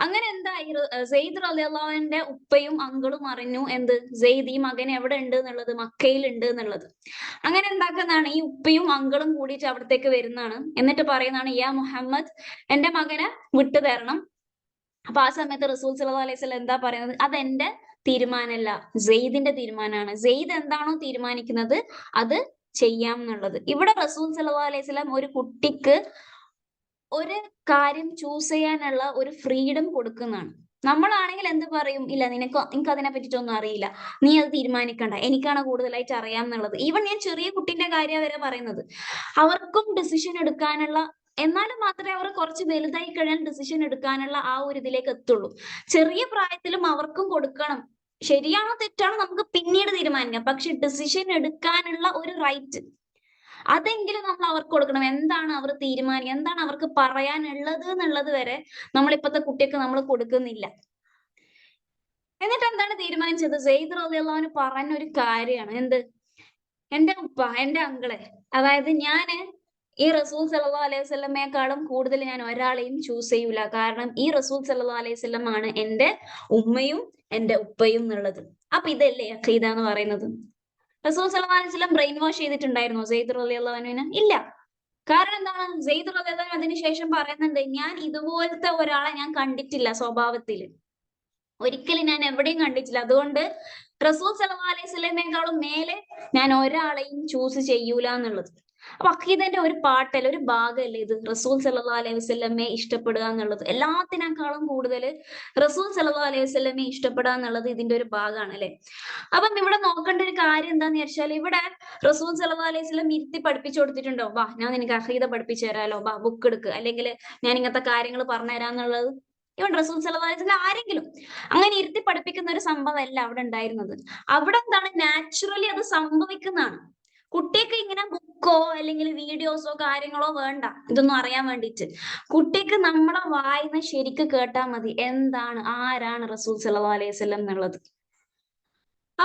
അങ്ങനെ എന്തായി, സെയ്ദ് റളിയല്ലാഹു അൻഹുവിന്റെ ഉപ്പയും അങ്കിളും അറിഞ്ഞു എന്ത് സെയ്ദ് ഈ മകൻ എവിടെ ഉണ്ട് എന്നുള്ളത്, മക്കയിൽ ഉണ്ട് എന്നുള്ളത്. അങ്ങനെ എന്താക്കുന്നതാണ്, ഈ ഉപ്പയും അങ്കിളും കൂടിയിട്ട് അവിടത്തേക്ക് വരുന്നതാണ്. എന്നിട്ട് പറയുന്നതാണ് യാ മുഹമ്മദ് എന്റെ മകനെ വിട്ടു തരണം. അപ്പൊ ആ സമയത്ത് റസൂൽ സല്ലല്ലാഹു അലൈഹി വസല്ലം എന്താ പറയുന്നത്, അതെന്റെ തീരുമാനമല്ല, സെയ്ദിന്റെ തീരുമാനമാണ്. സെയ്ദ് എന്താണോ തീരുമാനിക്കുന്നത് അത് ചെയ്യാം എന്നുള്ളത്. ഇവിടെ റസൂൽ സല്ലല്ലാഹു അലൈഹി വസല്ലം ഒരു കുട്ടിക്ക് ഒരു കാര്യം ചൂസ് ചെയ്യാനുള്ള ഒരു ഫ്രീഡം കൊടുക്കുന്നതാണ്. നമ്മളാണെങ്കിൽ എന്ത് പറയും, ഇല്ല നിനക്ക് അതിനെ പറ്റിയിട്ടൊന്നും അറിയില്ല, നീ അത് തീരുമാനിക്കണ്ട, എനിക്കാണ് കൂടുതലായിട്ട് അറിയാം എന്നുള്ളത്. ഈവൻ ഞാൻ ചെറിയ കുട്ടിന്റെ കാര്യം വരെ പറയുന്നത്. അവർക്കും ഡിസിഷൻ എടുക്കാനുള്ള, എന്നാലും മാത്രമേ അവർ കുറച്ച് വലുതായി കഴിഞ്ഞാൽ ഡിസിഷൻ എടുക്കാനുള്ള ആ ഒരു ഇതിലേക്ക് എത്തുള്ളൂ. ചെറിയ പ്രായത്തിലും അവർക്കും കൊടുക്കണം. ശരിയാണോ തെറ്റാണോ നമുക്ക് പിന്നീട് തീരുമാനിക്കാം. പക്ഷെ ഡിസിഷൻ എടുക്കാനുള്ള ഒരു റൈറ്റ് അതെങ്കിലും നമ്മൾ അവർക്ക് കൊടുക്കണം. എന്താണ് അവർ തീരുമാനിക്കുക, എന്താണ് അവർക്ക് പറയാനുള്ളത് എന്നുള്ളത് വരെ നമ്മൾ ഇപ്പോഴത്തെ കുട്ടിക്ക് നമ്മൾ കൊടുക്കുന്നില്ല. എന്നിട്ട് എന്താണ് തീരുമാനിച്ചത്, സെയ്ദ് റളിയല്ലാഹു അൻഹു പറഞ്ഞ ഒരു കാര്യമാണ് എന്ത്, എന്റെ ഉപ്പ, എന്റെ അങ്കിളെ, അതായത് ഞാന് ഈ റസൂൽ സല്ലല്ലാഹു അലൈഹി വസല്ലമയെക്കാളും കൂടുതൽ ഞാൻ ഒരാളെയും ചൂസ് ചെയ്യൂല. കാരണം ഈ റസൂൽ സല്ലല്ലാഹു അലൈഹി വസല്ലം ആണ് എന്റെ ഉമ്മയും എന്റെ ഉപ്പയും എന്നുള്ളത്. അപ്പൊ ഇതല്ലേ അഖീദ എന്ന് പറയുന്നത്. റസൂൽ സല്ലല്ലാഹു അലൈഹി വസല്ലം ബ്രെയിൻ വാഷ് ചെയ്തിട്ടുണ്ടായിരുന്നോ സെയ്ദ് റളിയല്ലാഹു അൻഹുവിനെ? ഇല്ല. കാരണം എന്താണ്, സെയ്ദ് റളിയല്ലാഹു അൻഹു അതിനുശേഷം പറയുന്നുണ്ട്, ഞാൻ ഇതുപോലത്തെ ഒരാളെ ഞാൻ കണ്ടിട്ടില്ല സ്വഭാവത്തില്, ഒരിക്കലും ഞാൻ എവിടെയും കണ്ടിട്ടില്ല. അതുകൊണ്ട് റസൂൽ സല്ലല്ലാഹു അലൈഹി വസല്ലമയെക്കാളും മേലെ ഞാൻ ഒരാളെയും ചൂസ് ചെയ്യൂല എന്നുള്ളത്. അപ്പൊ അഖീദന്റെ ഒരു പാട്ടല്ല, ഒരു ഭാഗമല്ലേ ഇത് റസൂൽ സല്ലല്ലാഹു അലൈഹി വസല്ലമയെ ഇഷ്ടപ്പെടുക എന്നുള്ളത്. എല്ലാത്തിനേക്കാളും കൂടുതൽ റസൂൽ സല്ലല്ലാഹു അലൈഹി വസല്ലമയെ ഇഷ്ടപ്പെടുക എന്നുള്ളത് ഇതിന്റെ ഒരു ഭാഗമാണ് അല്ലെ. അപ്പം ഇവിടെ നോക്കേണ്ട ഒരു കാര്യം എന്താന്ന് വെച്ചാൽ, ഇവിടെ റസൂൽ സല്ലല്ലാഹു അലൈഹി വസല്ലം ഇരുത്തി പഠിപ്പിച്ചു കൊടുത്തിട്ടുണ്ടോ, വാ ഞാൻ നിനക്ക് അഖീദ പഠിപ്പിച്ചു തരാലോ, വാ ബുക്ക് എടുക്ക്, അല്ലെങ്കിൽ ഞാൻ ഇങ്ങനത്തെ കാര്യങ്ങൾ പറഞ്ഞു തരാന്നുള്ളത് ഇവൻ റസൂൽ സല്ലല്ലാഹു അലൈഹി വസല്ലം ആരെങ്കിലും അങ്ങനെ ഇരുത്തി പഠിപ്പിക്കുന്ന ഒരു സംഭവമല്ല അവിടെ ഉണ്ടായിരുന്നത്. അവിടെ എന്താണ്, നാച്ചുറലി അത് സംഭവിക്കുന്നതാണ്. കുട്ടിക്ക് ഇങ്ങനെ ബുക്കോ അല്ലെങ്കിൽ വീഡിയോസോ കാര്യങ്ങളോ വേണ്ട ഇതൊന്നും അറിയാൻ വേണ്ടിയിട്ട്. കുട്ടിക്ക് നമ്മളെ വായിന്ന് ശരിക്ക് കേട്ടാ മതി എന്താണ്, ആരാണ് റസൂൽ സല്ലല്ലാഹു അലൈഹി വസല്ലം എന്നുള്ളത്.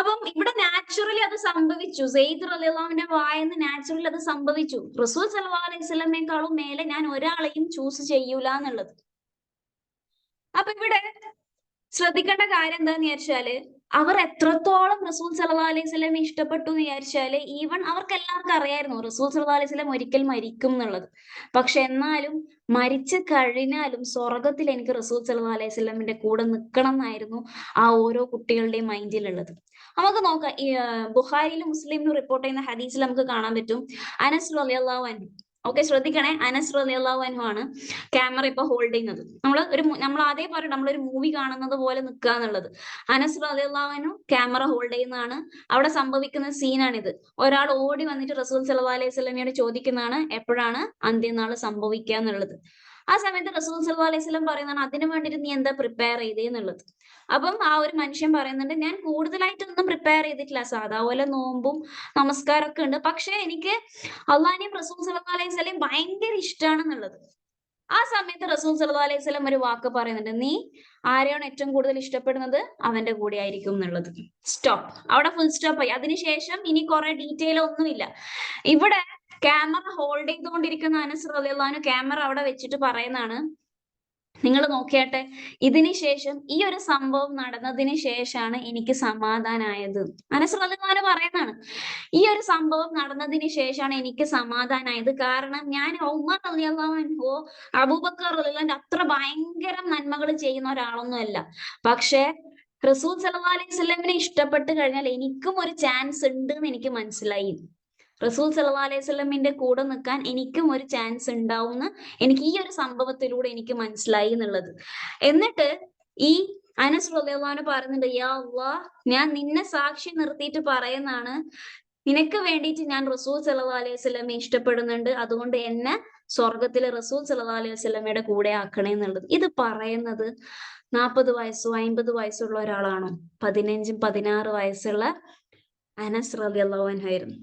അപ്പം ഇവിടെ നാച്ചുറലി അത് സംഭവിച്ചു. സെയ്ദ് റളിയല്ലാഹുവിന്റെ വായന്ന് നാച്ചുറലി അത് സംഭവിച്ചു. റസൂൽ സല്ലല്ലാഹു അലൈഹി വസല്ലമയെക്കാളും മേലെ ഞാൻ ഒരാളെയും ചൂസ് ചെയ്യൂല എന്നുള്ളത്. അപ്പൊ ഇവിടെ ശ്രദ്ധിക്കേണ്ട കാര്യം എന്താന്ന് വിചാരിച്ചാല്, അവർ എത്രത്തോളം റസൂൽ സല്ലല്ലാഹു അലൈഹി വസല്ലം ഇഷ്ടപ്പെട്ടു എന്ന് വിചാരിച്ചാല്, ഈവൻ അവർക്ക് എല്ലാവർക്കും അറിയായിരുന്നു റസൂൽ സല്ലല്ലാഹു അലൈഹി വസല്ലം ഒരിക്കൽ മരിക്കും എന്നുള്ളത്. പക്ഷെ എന്നാലും മരിച്ചു കഴിഞ്ഞാലും സ്വർഗത്തിൽ എനിക്ക് റസൂൽ സല്ലല്ലാഹു അലൈഹി വസല്ലമിന്റെ കൂടെ നിൽക്കണം എന്നായിരുന്നു ആ ഓരോ കുട്ടികളുടെയും മൈൻഡിലുള്ളത്. നമുക്ക് നോക്കാം, ഈ ബുഖാരിയിലും മുസ്ലിമിലും റിപ്പോർട്ട് ചെയ്യുന്ന ഹദീസിൽ നമുക്ക് കാണാൻ പറ്റും. അനസ് റളിയല്ലാഹു അൻഹു, ഓക്കെ ശ്രദ്ധിക്കണേ, അനസ് റളിയല്ലാഹു അൻഹു ആണ് ക്യാമറ ഇപ്പൊ ഹോൾഡ് ചെയ്യുന്നത്. നമ്മൾ ആദ്യം പറയും നമ്മളൊരു മൂവി കാണുന്നത് പോലെ നിൽക്കുക എന്നുള്ളത്. അനസ് റളിയല്ലാഹു അൻഹു ക്യാമറ ഹോൾഡ് ചെയ്യുന്നതാണ്. അവിടെ സംഭവിക്കുന്ന സീനാണിത്. ഒരാൾ ഓടി വന്നിട്ട് റസൂൽ സല്ലല്ലാഹു അലൈഹി വസല്ലമയോട് ചോദിക്കുന്നതാണ് എപ്പോഴാണ് അന്ത്യനാൾ സംഭവിക്കുക എന്നുള്ളത്. ആ സമയത്ത് റസൂൽ സല്ലല്ലാഹു അലൈഹി വസല്ലം പറയുന്നതാണ്, അതിനു വേണ്ടിയിട്ട് നീ എന്താ പ്രിപ്പയർ ചെയ്തേ എന്നുള്ളത്. അപ്പം ആ ഒരു മനുഷ്യൻ പറയുന്നുണ്ട്, ഞാൻ കൂടുതലായിട്ടൊന്നും പ്രിപ്പയർ ചെയ്തിട്ടില്ല, സാധാ പോലെ നോമ്പും നമസ്കാരമൊക്കെ ഉണ്ട്, പക്ഷെ എനിക്ക് അള്ളാഹിനെയും റസൂൽ സല്ലല്ലാഹു അലൈഹി വസല്ലം ഭയങ്കര ഇഷ്ടമാണെന്നുള്ളത്. ആ സമയത്ത് റസൂൽ സല്ലല്ലാഹു അലൈഹി വസല്ലം ഒരു വാക്ക് പറയുന്നുണ്ട്, നീ ആരെയാണ് ഏറ്റവും കൂടുതൽ ഇഷ്ടപ്പെടുന്നത് അവന്റെ കൂടെ ആയിരിക്കും എന്നുള്ളത്. സ്റ്റോപ്പ്, അവിടെ ഫുൾ സ്റ്റോപ്പ് ആയി. അതിനുശേഷം ഇനി കുറെ ഡീറ്റെയിൽ ഒന്നുമില്ല. ഇവിടെ ക്യാമറ ഹോൾഡ് ചെയ്തുകൊണ്ടിരിക്കുന്ന അനസ് റളിയല്ലാഹു അൻഹു ക്യാമറ അവിടെ വെച്ചിട്ട് പറയുന്നതാണ്, നിങ്ങൾ നോക്കിയാട്ടെ, ഇതിന് ശേഷം ഈ ഒരു സംഭവം നടന്നതിന് ശേഷമാണ് എനിക്ക് സമാധാനായത്. അനസ് റളിയല്ലാഹു അൻഹു പറയുന്നതാണ്, ഈ ഒരു സംഭവം നടന്നതിന് ശേഷമാണ് എനിക്ക് സമാധാനായത്. കാരണം ഞാൻ ഉമർ റളിയല്ലാഹു അൻഹു അബൂബക്കർ റളിയല്ലാഹു അൻഹു അത്ര ഭയങ്കര നന്മകൾ ചെയ്യുന്ന ഒരാളൊന്നും അല്ല. പക്ഷെ റസൂൽ സല്ലല്ലാഹു അലൈഹി വസല്ലമിനെ ഇഷ്ടപ്പെട്ട് കഴിഞ്ഞാൽ എനിക്കും ഒരു ചാൻസ് ഉണ്ട് എന്ന് എനിക്ക് മനസ്സിലായി. റസൂൽ സല്ലല്ലാഹു അലൈഹി വസല്ലമിന്റെ കൂടെ നിൽക്കാൻ എനിക്കും ഒരു ചാൻസ് ഉണ്ടാവുമെന്ന് എനിക്ക് ഈ ഒരു സംഭവത്തിലൂടെ എനിക്ക് മനസ്സിലായി എന്നുള്ളത്. എന്നിട്ട് ഈ അനസ് റളിയല്ലാഹു അൻഹു പറയുന്നുണ്ട്, യാ അല്ലാഹ്, ഞാൻ നിന്നെ സാക്ഷി നിർത്തിയിട്ട് പറയുന്നതാണ്, നിനക്ക് വേണ്ടിയിട്ട് ഞാൻ റസൂൽ സല്ലല്ലാഹു അലൈഹി വസല്ലമയെ ഇഷ്ടപ്പെടുന്നുണ്ട്, അതുകൊണ്ട് എന്നെ സ്വർഗത്തിലെ റസൂൽ സല്ലല്ലാഹു അലൈഹി വസല്ലമയുടെ കൂടെ ആക്കണേ എന്നുള്ളത്. ഇത് പറയുന്നത് 40 വയസ്സോ 50 വയസ്സുള്ള ഒരാളാണോ? 15, 16 വയസ്സുള്ള അനസ് റളിയല്ലാഹു അൻഹു ആയിരുന്നു.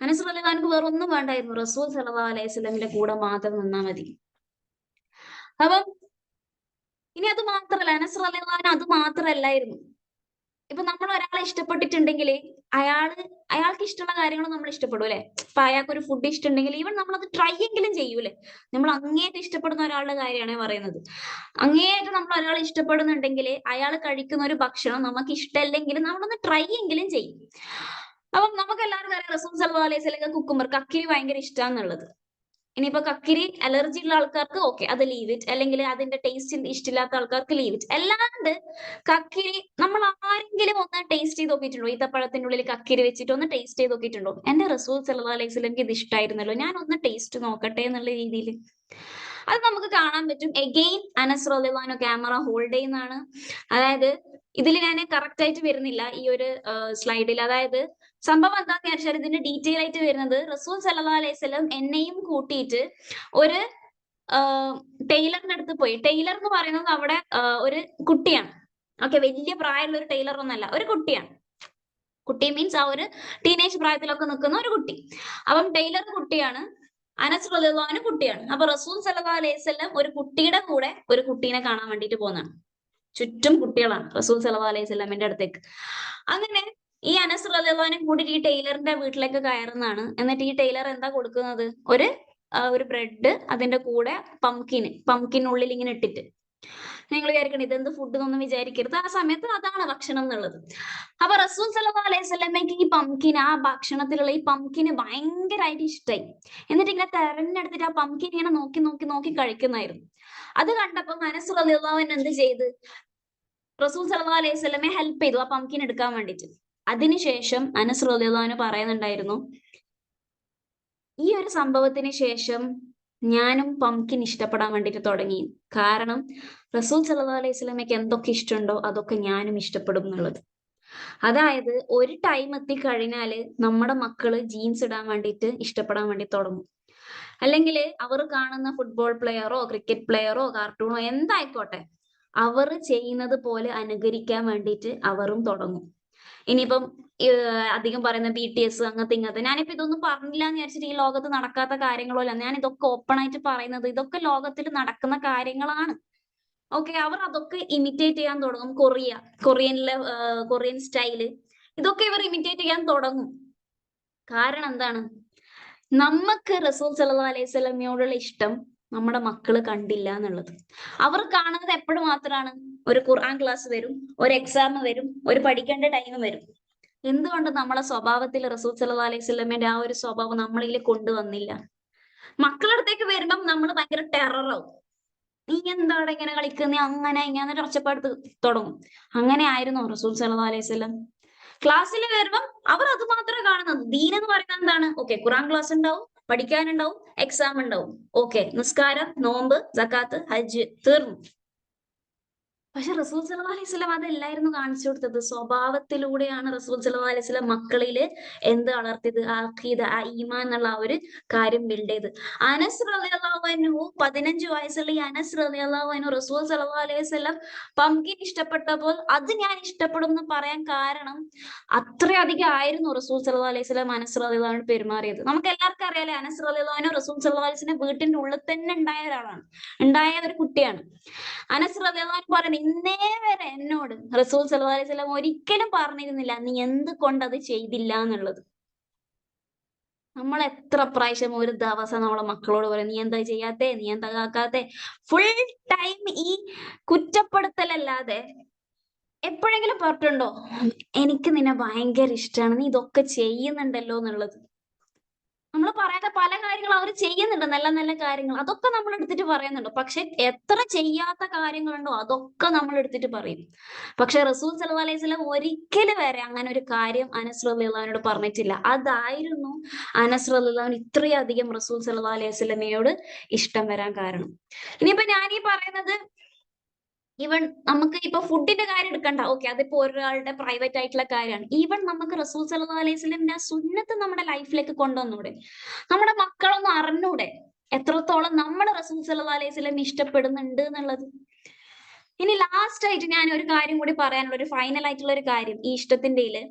അനസ് റളിയല്ലാഹു അൻഹു വേറെ ഒന്നും വേണ്ടായിരുന്നു, റസൂൽ സല്ലല്ലാഹു അലൈഹി വസല്ലമിന്റെ കൂടെ മാത്രം നിന്നാ മതി. അപ്പം ഇനി അത് മാത്രല്ല, അനസ് റളിയല്ലാഹു അൻഹു അത് മാത്രല്ലായിരുന്നു. ഇപ്പൊ നമ്മൾ ഒരാളെ ഇഷ്ടപ്പെട്ടിട്ടുണ്ടെങ്കിൽ അയാൾക്ക് ഇഷ്ടമുള്ള കാര്യങ്ങൾ നമ്മൾ ഇഷ്ടപ്പെടും അല്ലെ. ഇപ്പൊ അയാൾക്ക് ഒരു ഫുഡ് ഇഷ്ടമുണ്ടെങ്കിൽ ഈവൻ നമ്മൾ അത് ട്രൈ എങ്കിലും ചെയ്യൂലേ. നമ്മൾ അങ്ങേയറ്റം ഇഷ്ടപ്പെടുന്ന ഒരാളുടെ കാര്യമാണ് പറയുന്നത്. അങ്ങേയറ്റം നമ്മൾ ഒരാളെ ഇഷ്ടപ്പെടുന്നുണ്ടെങ്കിൽ അയാൾ കഴിക്കുന്ന ഒരു ഭക്ഷണം നമുക്ക് ഇഷ്ടമല്ലെങ്കിലും നമ്മളൊന്ന് ട്രൈ എങ്കിലും ചെയ്യും. അപ്പം നമുക്ക് എല്ലാവർക്കും അറിയാം റസൂൽ സല്ലല്ലാഹു അലൈഹി വസല്ലം കുക്കുംബർ, കക്കിരി ഭയങ്കര ഇഷ്ടമാന്നുള്ളത്. ഇനിയിപ്പോ കക്കിരി അലർജി ഉള്ള ആൾക്കാർക്ക് ഓക്കെ, അത് ലീവ് ഇറ്റ്, അല്ലെങ്കിൽ അതിന്റെ ടേസ്റ്റ് ഇഷ്ടമില്ലാത്ത ആൾക്കാർക്ക് ലീവ് ഇറ്റ്. അല്ലാണ്ട് കക്കിരി നമ്മൾ ആരെങ്കിലും ഒന്ന് ടേസ്റ്റ് ചെയ്ത് നോക്കിയിട്ടുണ്ടോ? ഈത്തപ്പഴത്തിന്റെ ഉള്ളിൽ കക്കിരി വെച്ചിട്ട് ഒന്ന് ടേസ്റ്റ് ചെയ്ത് നോക്കിയിട്ടുണ്ടോ? എന്റെ റസൂൽ സല്ലല്ലാഹു അലൈഹി വസല്ലമക്ക് ഇത് ഇഷ്ടമായിരുന്നല്ലോ, ഞാൻ ഒന്ന് ടേസ്റ്റ് നോക്കട്ടെ എന്നുള്ള രീതിയിൽ അത് നമുക്ക് കാണാൻ പറ്റും. എഗെയിൻ അനസ് റളിയല്ലാഹു അൻഹു ക്യാമറ ഹോൾഡ് ചെയ്യുന്നതാണ്. അതായത് ഇതിൽ ഞാൻ കറക്റ്റ് ആയിട്ട് വരുന്നില്ല ഈ ഒരു സ്ലൈഡിൽ. അതായത് സംഭവം എന്താന്ന് വിചാരിച്ചാൽ ഇതിന്റെ ഡീറ്റെയിൽ ആയിട്ട് വരുന്നത്, റസൂൽ സല്ലല്ലാഹു അലൈഹി വസല്ലം എന്നെയും കൂട്ടിയിട്ട് ഒരു ടൈലറിന്റെ അടുത്ത് പോയി. ടൈലർ എന്ന് പറയുന്നത് അവിടെ ഒരു കുട്ടിയാണ്. ഓക്കെ, വലിയ പ്രായമുള്ള ഒരു ടൈലർ ഒന്നല്ല, ഒരു കുട്ടിയാണ്. കുട്ടി മീൻസ് ആ ഒരു ടീനേജ് പ്രായത്തിലൊക്കെ നിൽക്കുന്ന ഒരു കുട്ടി. അപ്പം ടൈലർ കുട്ടിയാണ്, അനസ് റളിയല്ലാഹു അൻഹു കുട്ടിയാണ്. അപ്പൊ റസൂൽ സല്ലല്ലാഹു അലൈഹി വസല്ലം ഒരു കുട്ടിയുടെ കൂടെ ഒരു കുട്ടീനെ കാണാൻ വേണ്ടിയിട്ട് പോകുന്നതാണ്. ചുറ്റും കുട്ടികളാണ് റസൂൽ സല്ലല്ലാഹു അലൈഹി വസല്ലമിന്റെ അടുത്തേക്ക്. അങ്ങനെ ഈ അനസ് റളിയല്ലാഹു അൻഹു കൂടിയിട്ട് ഈ ടൈലറിന്റെ വീട്ടിലേക്ക് കയറുന്നതാണ്. എന്നിട്ട് ഈ ടൈലർ എന്താ കൊടുക്കുന്നത്, ഒരു ബ്രെഡ്, അതിന്റെ കൂടെ പംകിനുള്ളിൽ ഇങ്ങനെ ഇട്ടിട്ട്. നിങ്ങൾ വിചാരിക്കണം ഇതെന്ത് ഫുഡ് എന്നൊന്നും വിചാരിക്കരുത്, ആ സമയത്ത് അതാണ് ഭക്ഷണം എന്നുള്ളത്. അപ്പൊ റസൂൽ സല്ലല്ലാഹു അലൈഹി വസല്ലമയ്ക്ക് ഈ ആ ഭക്ഷണത്തിലുള്ള ഈ പംകിന് ഭയങ്കരമായിട്ട് ഇഷ്ടമായി. എന്നിട്ട് ഇങ്ങനെ തെരഞ്ഞെടുത്തിട്ട് ആ പംകിൻ ഇങ്ങനെ നോക്കി നോക്കി നോക്കി കഴിക്കുന്നായിരുന്നു. അത് കണ്ടപ്പോ അനസ് റളിയല്ലാഹു അൻഹു എന്ത് ചെയ്ത്, റസൂൽ സല്ലല്ലാഹു അലൈഹി വസല്ലമയെ ഹെൽപ്പ് ചെയ്തു ആ പംകിൻ എടുക്കാൻ വേണ്ടിയിട്ട്. അതിനുശേഷം അനസ് റളിയല്ലാഹു അൻഹു പറയുന്നുണ്ടായിരുന്നു, ഈ ഒരു സംഭവത്തിന് ശേഷം ഞാനും പംകിൻ ഇഷ്ടപ്പെടാൻ വേണ്ടിയിട്ട് തുടങ്ങി. കാരണം റസൂൽ സല്ലല്ലാഹു അലൈഹി വസല്ലമയ്ക്ക് എന്തൊക്കെ ഇഷ്ടമുണ്ടോ അതൊക്കെ ഞാനും ഇഷ്ടപ്പെടും എന്നുള്ളത്. അതായത് ഒരു ടൈം എത്തിക്കഴിഞ്ഞാല് നമ്മുടെ മക്കള് ജീൻസ് ഇടാൻ വേണ്ടിയിട്ട് ഇഷ്ടപ്പെടാൻ വേണ്ടി തുടങ്ങും. അല്ലെങ്കിൽ അവർ കാണുന്ന ഫുട്ബോൾ പ്ലെയറോ ക്രിക്കറ്റ് പ്ലെയറോ കാർട്ടൂണോ എന്തായിക്കോട്ടെ, അവർ ചെയ്യുന്നത് പോലെ അനുകരിക്കാൻ വേണ്ടിയിട്ട് അവരും തുടങ്ങും. ഇനിയിപ്പം അധികം പറയുന്ന BTS അങ്ങനത്തെ ഇങ്ങനത്തെ, ഞാനിപ്പോ ഇതൊന്നും പറഞ്ഞില്ല എന്ന് വിചാരിച്ചിട്ട് ഈ ലോകത്ത് നടക്കാത്ത കാര്യങ്ങളോ അല്ല, ഞാൻ ഇതൊക്കെ ഓപ്പൺ ആയിട്ട് പറയുന്നത്, ഇതൊക്കെ ലോകത്തിൽ നടക്കുന്ന കാര്യങ്ങളാണ്. ഓക്കെ, അവർ അതൊക്കെ ഇമിറ്റേറ്റ് ചെയ്യാൻ തുടങ്ങും. കൊറിയൻ സ്റ്റൈല് ഇതൊക്കെ ഇവർ ഇമിറ്റേറ്റ് ചെയ്യാൻ തുടങ്ങും. കാരണം എന്താണ്? നമുക്ക് റസൂൽ സല്ലല്ലാഹു അലൈഹി വസല്ലമയോടുള്ള ഇഷ്ടം നമ്മുടെ മക്കള് കണ്ടില്ല എന്നുള്ളത്. അവർ കാണുന്നത് എപ്പോഴും മാത്രമാണ്, ഒരു ഖുർആൻ ക്ലാസ് വരും, ഒരു എക്സാം വരും, ഒരു പഠിക്കേണ്ട ടൈം വരും. എന്തുകൊണ്ട് നമ്മളെ സ്വഭാവത്തിൽ റസൂൽ സല്ലല്ലാഹു അലൈഹി വസല്ലമയുടെ ആ ഒരു സ്വഭാവം നമ്മളിൽ കൊണ്ടുവന്നില്ല? മക്കളുടെ അടുത്തേക്ക് വരുമ്പം നമ്മൾ ഭയങ്കര ടെററാവും. നീ എന്താണ് ഇങ്ങനെ കളിക്കുന്ന, അങ്ങനെ ഇങ്ങനെ ഒച്ചപ്പാട് തുടങ്ങും. അങ്ങനെ ആയിരുന്നു റസൂൽ സല്ലല്ലാഹു അലൈഹി വസല്ലം. ക്ലാസ്സിൽ വരുമ്പം അവർ അത് മാത്രമേ കാണുന്നത്. ദീൻ എന്ന് പറയുന്നത് എന്താണ്? ഓക്കെ, ഖുർആൻ ക്ലാസ് ഉണ്ടാവും, പഠിക്കാനുണ്ടാവും, എക്സാം ഉണ്ടാവും. ഓക്കെ, നിസ്കാരം, നോമ്പ്, സക്കാത്ത്, ഹജ്ജ്, തീർന്നു. പക്ഷെ റസൂൽ സല്ലല്ലാഹു അലൈഹി വസല്ലം അതല്ലായിരുന്നു കാണിച്ചു കൊടുത്തത്. സ്വഭാവത്തിലൂടെയാണ് റസൂൽ സല്ലല്ലാഹു അലൈഹി വസല്ലം മക്കളില് എന്ത് വളർത്തിയത്? അഖീദ, ഈമാൻ എന്നുള്ള ആ ഒരു കാര്യം ബിൽഡ് ചെയ്ത്. അനസ് റളിയല്ലാഹു അൻഹു, 15 വയസ്സുള്ള ഈ അനസ് റളിയല്ലാഹു അൻഹു റസൂൽ സല്ലല്ലാഹു അലൈഹി വസല്ലം പംകിൻ ഇഷ്ടപ്പെട്ടപ്പോൾ അത് ഞാൻ ഇഷ്ടപ്പെടും എന്ന് പറയാൻ കാരണം അത്രയധികം ആയിരുന്നു റസൂൽ സല്ലല്ലാഹു അലൈഹി വസല്ലം അനസ് റളിയല്ലാഹു അൻഹു പെരുമാറിയത്. നമുക്ക് എല്ലാവർക്കും അറിയാലേ, അനസ് റളിയല്ലാഹു അൻഹു റസൂൽ സല്ലല്ലാഹു അലൈഹി വസല്ലം വീട്ടിന്റെ ഉള്ളിൽ തന്നെ ഉണ്ടായ ഒരാളാണ്, ഉണ്ടായ ഒരു കുട്ടിയാണ്. അനസ് റളിയല്ലാഹു അൻഹു പറയുന്നത്, ഇന്നേ വരെ എന്നോട് റസൂൽ സല്ലല്ലാഹു അലൈഹി വസല്ലം ഒരിക്കലും പറഞ്ഞിരുന്നില്ല നീ എന്ത് കൊണ്ടത് ചെയ്തില്ല എന്നുള്ളത്. നമ്മൾ എത്ര പ്രാവശ്യം ഒരു ദിവസം നമ്മളെ മക്കളോട് പറയും, നീ എന്താ ചെയ്യാത്തെ, നീ എന്താ കാക്കാത്തെ? ഫുൾ ടൈം ഈ കുറ്റപ്പെടുത്തലല്ലാതെ എപ്പോഴെങ്കിലും പറഞ്ഞിട്ടുണ്ടോ എനിക്ക് നിന്നെ ഭയങ്കര ഇഷ്ടമാണ്, നീ ഇതൊക്കെ ചെയ്യുന്നുണ്ടല്ലോ എന്നുള്ളത്? നമ്മൾ പറയാത്ത പല കാര്യങ്ങളും അവർ ചെയ്യുന്നുണ്ട്, നല്ല നല്ല കാര്യങ്ങൾ, അതൊക്കെ നമ്മൾ എടുത്തിട്ട് പറയുന്നുണ്ട്. പക്ഷെ എത്ര ചെയ്യാത്ത കാര്യങ്ങളുണ്ടോ അതൊക്കെ നമ്മൾ എടുത്തിട്ട് പറയും. പക്ഷെ റസൂൽ സല്ലല്ലാഹു അലൈഹി വസല്ലം ഒരിക്കലും വരെ അങ്ങനെ ഒരു കാര്യം അനസ് റളിയല്ലാഹു അൻഹുവിനോട് പറഞ്ഞിട്ടില്ല. അതായിരുന്നു അനസ് റളിയല്ലാഹു അൻഹു ഇത്രയധികം റസൂൽ സല്ലല്ലാഹു അലൈഹി വസല്ലമയോട് ഇഷ്ടം വരാൻ കാരണം. ഇനിയിപ്പോ ഞാൻ ഈ പറയുന്നത് ഈവൻ നമുക്ക് ഇപ്പൊ ഫുഡിന്റെ കാര്യം എടുക്കണ്ട, ഓക്കെ, അതിപ്പോ ഒരാളുടെ പ്രൈവറ്റ് ആയിട്ടുള്ള കാര്യമാണ്. ഈവൻ നമുക്ക് റസൂൽ സല്ലല്ലാഹു അലൈഹി വസല്ലമിന്റെ ആ സുന്നത്ത് നമ്മുടെ ലൈഫിലേക്ക് കൊണ്ടുവന്നൂടെ? നമ്മുടെ മക്കളൊന്നും അറിഞ്ഞൂടെ എത്രത്തോളം നമ്മൾ റസൂൽ സല്ലല്ലാഹു അലൈഹി വസല്ലം ഇഷ്ടപ്പെടുന്നുണ്ട് എന്നുള്ളത്? ഇനി ലാസ്റ്റ് ആയിട്ട് ഞാൻ ഒരു കാര്യം കൂടി പറയാനുള്ള, ഒരു ഫൈനൽ ആയിട്ടുള്ള ഒരു കാര്യം ഈ ഇഷ്ടത്തിന്റെ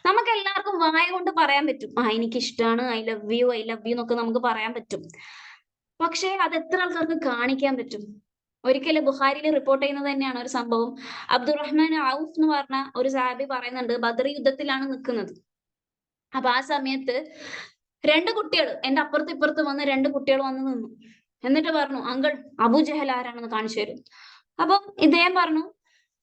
നമുക്ക് എല്ലാവർക്കും വായ കൊണ്ട് പറയാൻ പറ്റും, എനിക്ക് ഇഷ്ടമാണ്, ഐ ലവ് യു എന്നൊക്കെ നമുക്ക് പറയാൻ പറ്റും. പക്ഷെ അത് എത്ര ആൾക്കാർക്ക് കാണിക്കാൻ പറ്റും? ഒരിക്കലും ബുഖാരിയിൽ റിപ്പോർട്ട് ചെയ്യുന്നത് തന്നെയാണ് ഒരു സംഭവം. അബ്ദുറഹ്മാൻ ഔഫ് എന്ന് പറഞ്ഞ ഒരു സഹാബി പറയുന്നുണ്ട്, ബദർ യുദ്ധത്തിലാണ് നിൽക്കുന്നത്. അപ്പൊ ആ സമയത്ത് രണ്ട് കുട്ടികൾ എന്റെ അപ്പുറത്ത് ഇപ്പുറത്ത് വന്ന് രണ്ട് കുട്ടികൾ വന്ന് നിന്നു. എന്നിട്ട് പറഞ്ഞു, അങ്കിൾ അബൂജഹൽ ആരാണെന്ന് കാണിച്ചു തരും. അപ്പം ഇദ്ദേഹം പറഞ്ഞു,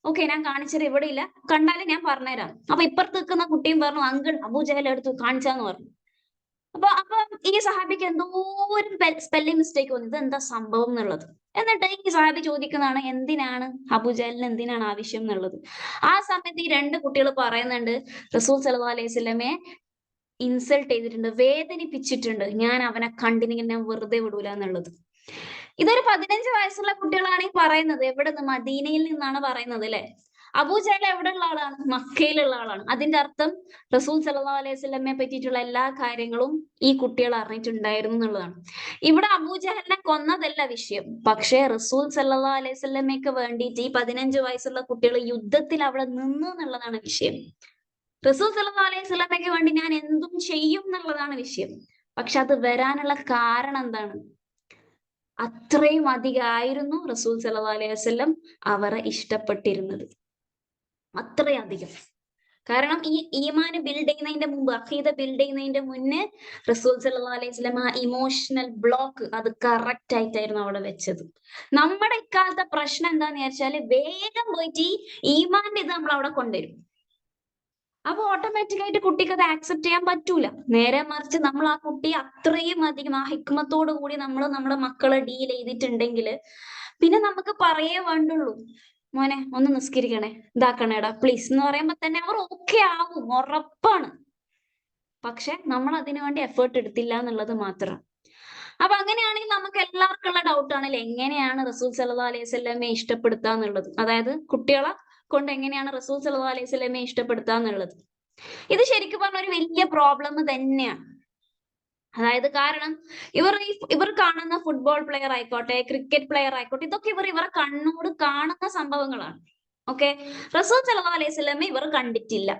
ഓക്കെ, ഞാൻ കാണിച്ചത് ഇവിടെ ഇല്ല, കണ്ടാലും ഞാൻ പറഞ്ഞുതരാം. അപ്പൊ ഇപ്പുറത്ത് നിൽക്കുന്ന കുട്ടിയും പറഞ്ഞു, അങ്കിൾ അബൂജഹൽ എടുത്തു കാണിച്ചാന്ന് പറഞ്ഞു. അപ്പൊ ഈ സഹാബിക്ക് എന്തോ ഒരു സ്പെല്ലിംഗ് മിസ്റ്റേക്ക് വന്നു, ഇത് എന്താ സംഭവം എന്നുള്ളത്. എന്നിട്ട് ഈ സഹാബി ചോദിക്കുന്നതാണ്, എന്തിനാണ് അബൂജഹലിന് എന്തിനാണ് ആവശ്യം എന്നുള്ളത്. ആ സമയത്ത് ഈ രണ്ട് കുട്ടികൾ പറയുന്നുണ്ട്, റസൂൽ സല്ലല്ലാഹു അലൈഹി വസല്ലമയെ ഇൻസൾട്ട് ചെയ്തിട്ടുണ്ട്, വേദനിപ്പിച്ചിട്ടുണ്ട്, ഞാൻ അവനെ കണ്ടിനെങ്കിൽ ഞാൻ വെറുതെ വിടൂല എന്നുള്ളത്. ഇതൊരു 15 വയസ്സുള്ള കുട്ടികളാണ് ഈ പറയുന്നത്. എവിടെ നിന്ന്? മദീനയിൽ നിന്നാണ് പറയുന്നത് അല്ലെ. അബൂജഹൽ എവിടെയുള്ള ആളാണ്? മക്കയിലുള്ള ആളാണ്. അതിന്റെ അർത്ഥം റസൂൽ സല്ലല്ലാഹു അലൈഹി വസല്ലമയെ പറ്റിയിട്ടുള്ള എല്ലാ കാര്യങ്ങളും ഈ കുട്ടികൾ അറിഞ്ഞിട്ടുണ്ടായിരുന്നു എന്നുള്ളതാണ്. ഇവിടെ അബൂജഹലിനെ കൊന്നതല്ല വിഷയം, പക്ഷേ റസൂൽ സല്ലല്ലാഹു അലൈഹി വസല്ലമയ്ക്ക് വേണ്ടിയിട്ട് ഈ 15 വയസ്സുള്ള കുട്ടികൾ യുദ്ധത്തിൽ അവിടെ നിന്നു എന്നുള്ളതാണ് വിഷയം. റസൂൽ സല്ലല്ലാഹു അലൈഹി വസല്ലമയ്ക്ക് വേണ്ടി ഞാൻ എന്തും ചെയ്യും എന്നുള്ളതാണ് വിഷയം. പക്ഷെ അത് വരാനുള്ള കാരണം എന്താണ്? അത്രയും അധികമായിരുന്നു റസൂൽ സല്ലല്ലാഹു അലൈഹി വസല്ലം അവരെ ഇഷ്ടപ്പെട്ടിരുന്നത്, അത്രയധികം. കാരണം ഈ ഈമാന് ബിൽഡ് ചെയ്യുന്നതിന്റെ മുമ്പ്, അഖീദ ബിൽഡ് ചെയ്യുന്നതിന്റെ മുന്നേ റസൂൽ സല്ലല്ലാഹു അലൈഹി വസല്ലം ആ ഇമോഷണൽ ബ്ലോക്ക് അത് കറക്റ്റ് ആയിട്ടായിരുന്നു അവിടെ വെച്ചത്. നമ്മുടെ ഇക്കാലത്തെ പ്രശ്നം എന്താന്ന് വെച്ചാല്, വേഗം പോയിട്ട് ഈ ഈമാന്റെ ഇത് നമ്മൾ അവിടെ കൊണ്ടുവരും. അപ്പൊ ഓട്ടോമാറ്റിക് ആയിട്ട് കുട്ടിക്ക് അത് ആക്സെപ്റ്റ് ചെയ്യാൻ പറ്റൂല. നേരെ മറിച്ച് നമ്മൾ ആ കുട്ടിയെ അത്രയും അധികം ആ ഹിക്മത്തോടു കൂടി നമ്മൾ നമ്മുടെ മക്കളെ ഡീൽ ചെയ്തിട്ടുണ്ടെങ്കിൽ പിന്നെ നമുക്ക് പറയേ വേണ്ടുള്ളൂ, മോനെ ഒന്ന് നിസ്കരിക്കണേ, ഇതാക്കണേടാ പ്ലീസ് എന്ന് പറയുമ്പോ തന്നെ അവർ ഓക്കെ ആവും, ഉറപ്പാണ്. പക്ഷെ നമ്മൾ അതിനു വേണ്ടി എഫേർട്ട് എടുത്തില്ല എന്നുള്ളത് മാത്രം. അപ്പൊ അങ്ങനെയാണെങ്കിൽ നമുക്ക് എല്ലാവർക്കും ഉള്ള ഡൗട്ട് ആണല്ലോ, എങ്ങനെയാണ് റസൂൽ സല്ലല്ലാഹു അലൈഹി വസല്ലമയെ ഇഷ്ടപ്പെടുത്തുക എന്നുള്ളത്. അതായത് കുട്ടികളെ കൊണ്ട് എങ്ങനെയാണ് റസൂൽ സല്ലല്ലാഹു അലൈഹി വസല്ലമയെ ഇഷ്ടപ്പെടുത്തുക എന്നുള്ളത്. ഇത് ശരിക്കും പറഞ്ഞ ഒരു വലിയ പ്രോബ്ലം തന്നെയാണ്. അതായത് കാരണം ഇവർ കാണുന്ന ഫുട്ബോൾ പ്ലെയർ ആയിക്കോട്ടെ, ക്രിക്കറ്റ് പ്ലെയർ ആയിക്കോട്ടെ, ഇതൊക്കെ ഇവരെ കണ്ണോട് കാണുന്ന സംഭവങ്ങളാണ്. ഓക്കെ, റസൂൽ സല്ലല്ലാഹു അലൈഹി വസല്ലമയെ ഇവർ കണ്ടിട്ടില്ല.